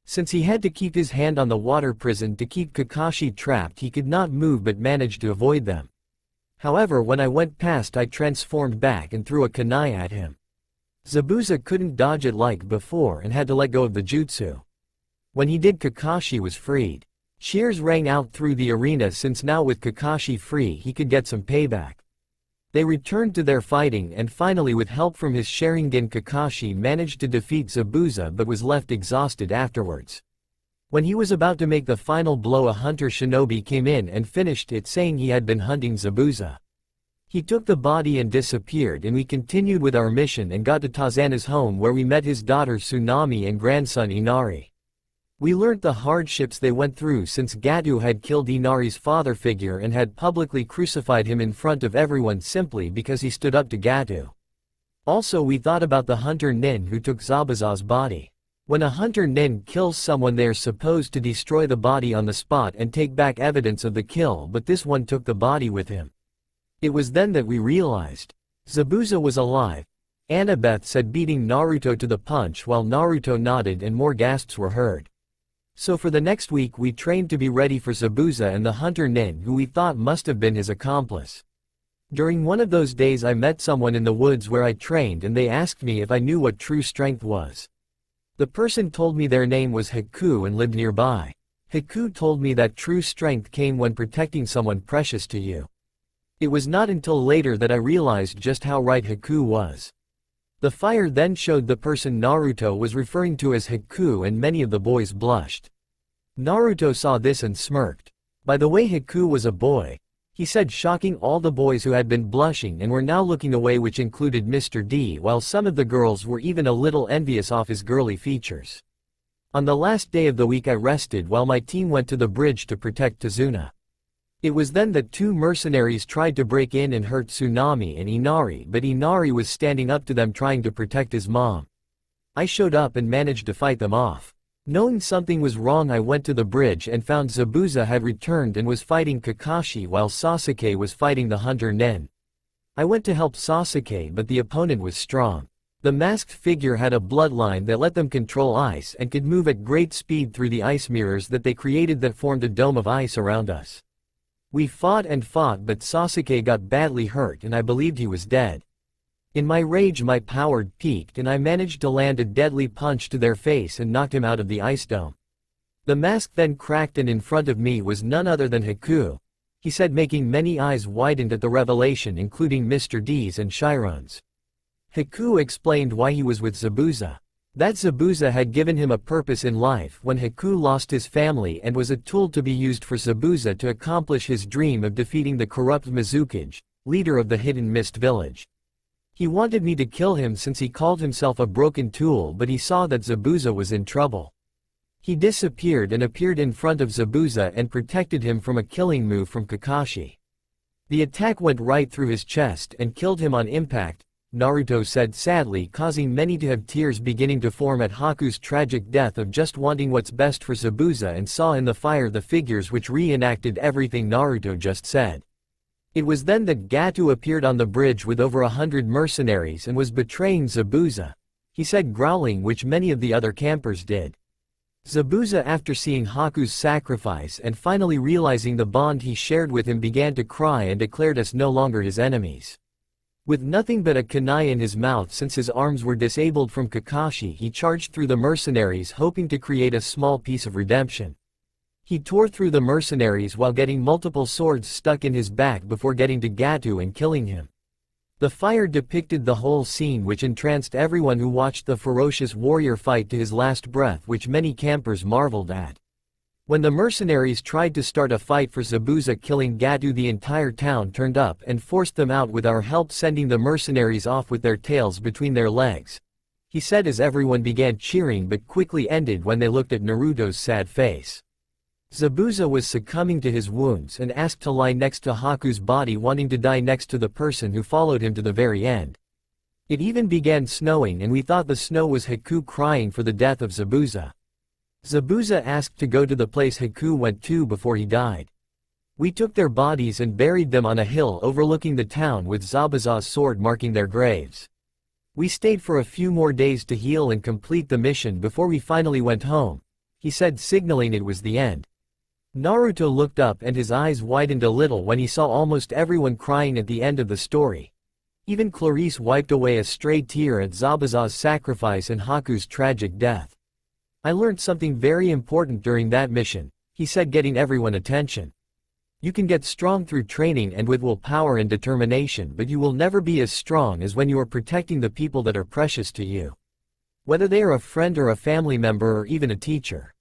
S1: Since he had to keep his hand on the water prison to keep Kakashi trapped, he could not move but managed to avoid them. However, when I went past, I transformed back and threw a kunai at him. Zabuza couldn't dodge it like before and had to let go of the jutsu. When he did, Kakashi was freed. Cheers rang out through the arena since now with Kakashi free he could get some payback. They returned to their fighting and finally with help from his Sharingan Kakashi managed to defeat Zabuza but was left exhausted afterwards. When he was about to make the final blow, a hunter shinobi came in and finished it, saying he had been hunting Zabuza. He took the body and disappeared, and we continued with our mission and got to Tazana's home where we met his daughter Tsunami and grandson Inari. We learnt the hardships they went through since Gato had killed Inari's father figure and had publicly crucified him in front of everyone simply because he stood up to Gato. Also, we thought about the hunter nin who took Zabuza's body. When a hunter nin kills someone, they are supposed to destroy the body on the spot and take back evidence of the kill, but this one took the body with him. It was then that we realized Zabuza was alive. Annabeth said, beating Naruto to the punch, while Naruto nodded and more gasps were heard. So for the next week we trained to be ready for Zabuza and the hunter nin who we thought must have been his accomplice. During one of those days I met someone in the woods where I trained and they asked me if I knew what true strength was. The person told me their name was Haku and lived nearby. Haku told me that true strength came when protecting someone precious to you. It was not until later that I realized just how right Haku was. The fire then showed the person Naruto was referring to as Haku and many of the boys blushed. Naruto saw this and smirked. By the way, Haku was a boy, he said, shocking all the boys who had been blushing and were now looking away, which included Mr. D, while some of the girls were even a little envious of his girly features. On the last day of the week I rested while my team went to the bridge to protect Tazuna. It was then that two mercenaries tried to break in and hurt Tsunami and Inari, but Inari was standing up to them trying to protect his mom. I showed up and managed to fight them off. Knowing something was wrong, I went to the bridge and found Zabuza had returned and was fighting Kakashi while Sasuke was fighting the hunter nin. I went to help Sasuke, but the opponent was strong. The masked figure had a bloodline that let them control ice and could move at great speed through the ice mirrors that they created that formed a dome of ice around us. We fought and fought, but Sasuke got badly hurt and I believed he was dead. In my rage my power peaked and I managed to land a deadly punch to their face and knocked him out of the ice dome. The mask then cracked and in front of me was none other than Haku, he said, making many eyes widened at the revelation, including Mr. D's and Chiron's. Haku explained why he was with Zabuza. That Zabuza had given him a purpose in life when Haku lost his family and was a tool to be used for Zabuza to accomplish his dream of defeating the corrupt Mizukage, leader of the Hidden Mist Village. He wanted me to kill him since he called himself a broken tool, but he saw that Zabuza was in trouble. He disappeared and appeared in front of Zabuza and protected him from a killing move from Kakashi. The attack went right through his chest and killed him on impact, Naruto said sadly, causing many to have tears beginning to form at Haku's tragic death of just wanting what's best for Zabuza, and saw in the fire the figures which reenacted everything Naruto just said. It was then that Gato appeared on the bridge with over 100 mercenaries and was betraying Zabuza, he said, growling, which many of the other campers did. Zabuza, after seeing Haku's sacrifice and finally realizing the bond he shared with him, began to cry and declared us no longer his enemies. With nothing but a kunai in his mouth since his arms were disabled from Kakashi, he charged through the mercenaries hoping to create a small piece of redemption. He tore through the mercenaries while getting multiple swords stuck in his back before getting to Gato and killing him. The fire depicted the whole scene, which entranced everyone who watched the ferocious warrior fight to his last breath, which many campers marveled at. When the mercenaries tried to start a fight for Zabuza killing Gato, the entire town turned up and forced them out with our help, sending the mercenaries off with their tails between their legs, he said as everyone began cheering, but quickly ended when they looked at Naruto's sad face. Zabuza was succumbing to his wounds and asked to lie next to Haku's body, wanting to die next to the person who followed him to the very end. It even began snowing and we thought the snow was Haku crying for the death of Zabuza. Zabuza asked to go to the place Haku went to before he died. We took their bodies and buried them on a hill overlooking the town with Zabuza's sword marking their graves. We stayed for a few more days to heal and complete the mission before we finally went home, he said, signaling it was the end. Naruto looked up and his eyes widened a little when he saw almost everyone crying at the end of the story. Even Clarice wiped away a stray tear at Zabuza's sacrifice and Haku's tragic death. I learned something very important during that mission, he said, getting everyone's attention. You can get strong through training and with willpower and determination, but you will never be as strong as when you are protecting the people that are precious to you. Whether they are a friend or a family member or even a teacher.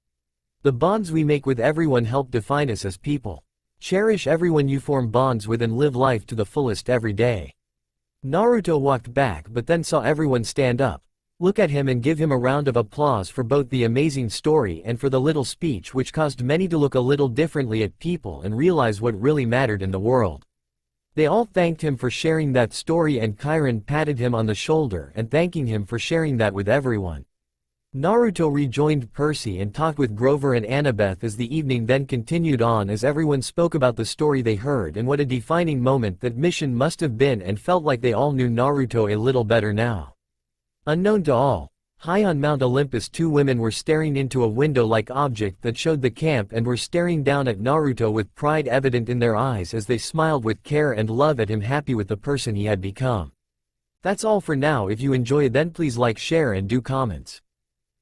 S1: The bonds we make with everyone help define us as people. Cherish everyone you form bonds with and live life to the fullest every day. Naruto walked back but then saw everyone stand up, look at him and give him a round of applause for both the amazing story and for the little speech, which caused many to look a little differently at people and realize what really mattered in the world. They all thanked him for sharing that story and Chiron patted him on the shoulder and thanking him for sharing that with everyone. Naruto rejoined Percy and talked with Grover and Annabeth as the evening then continued on, as everyone spoke about the story they heard and what a defining moment that mission must have been, and felt like they all knew Naruto a little better now. Unknown to all, high on Mount Olympus, two women were staring into a window-like object that showed the camp and were staring down at Naruto with pride evident in their eyes as they smiled with care and love at him, happy with the person he had become. That's all for now. If you enjoy, then please like, share and do comments.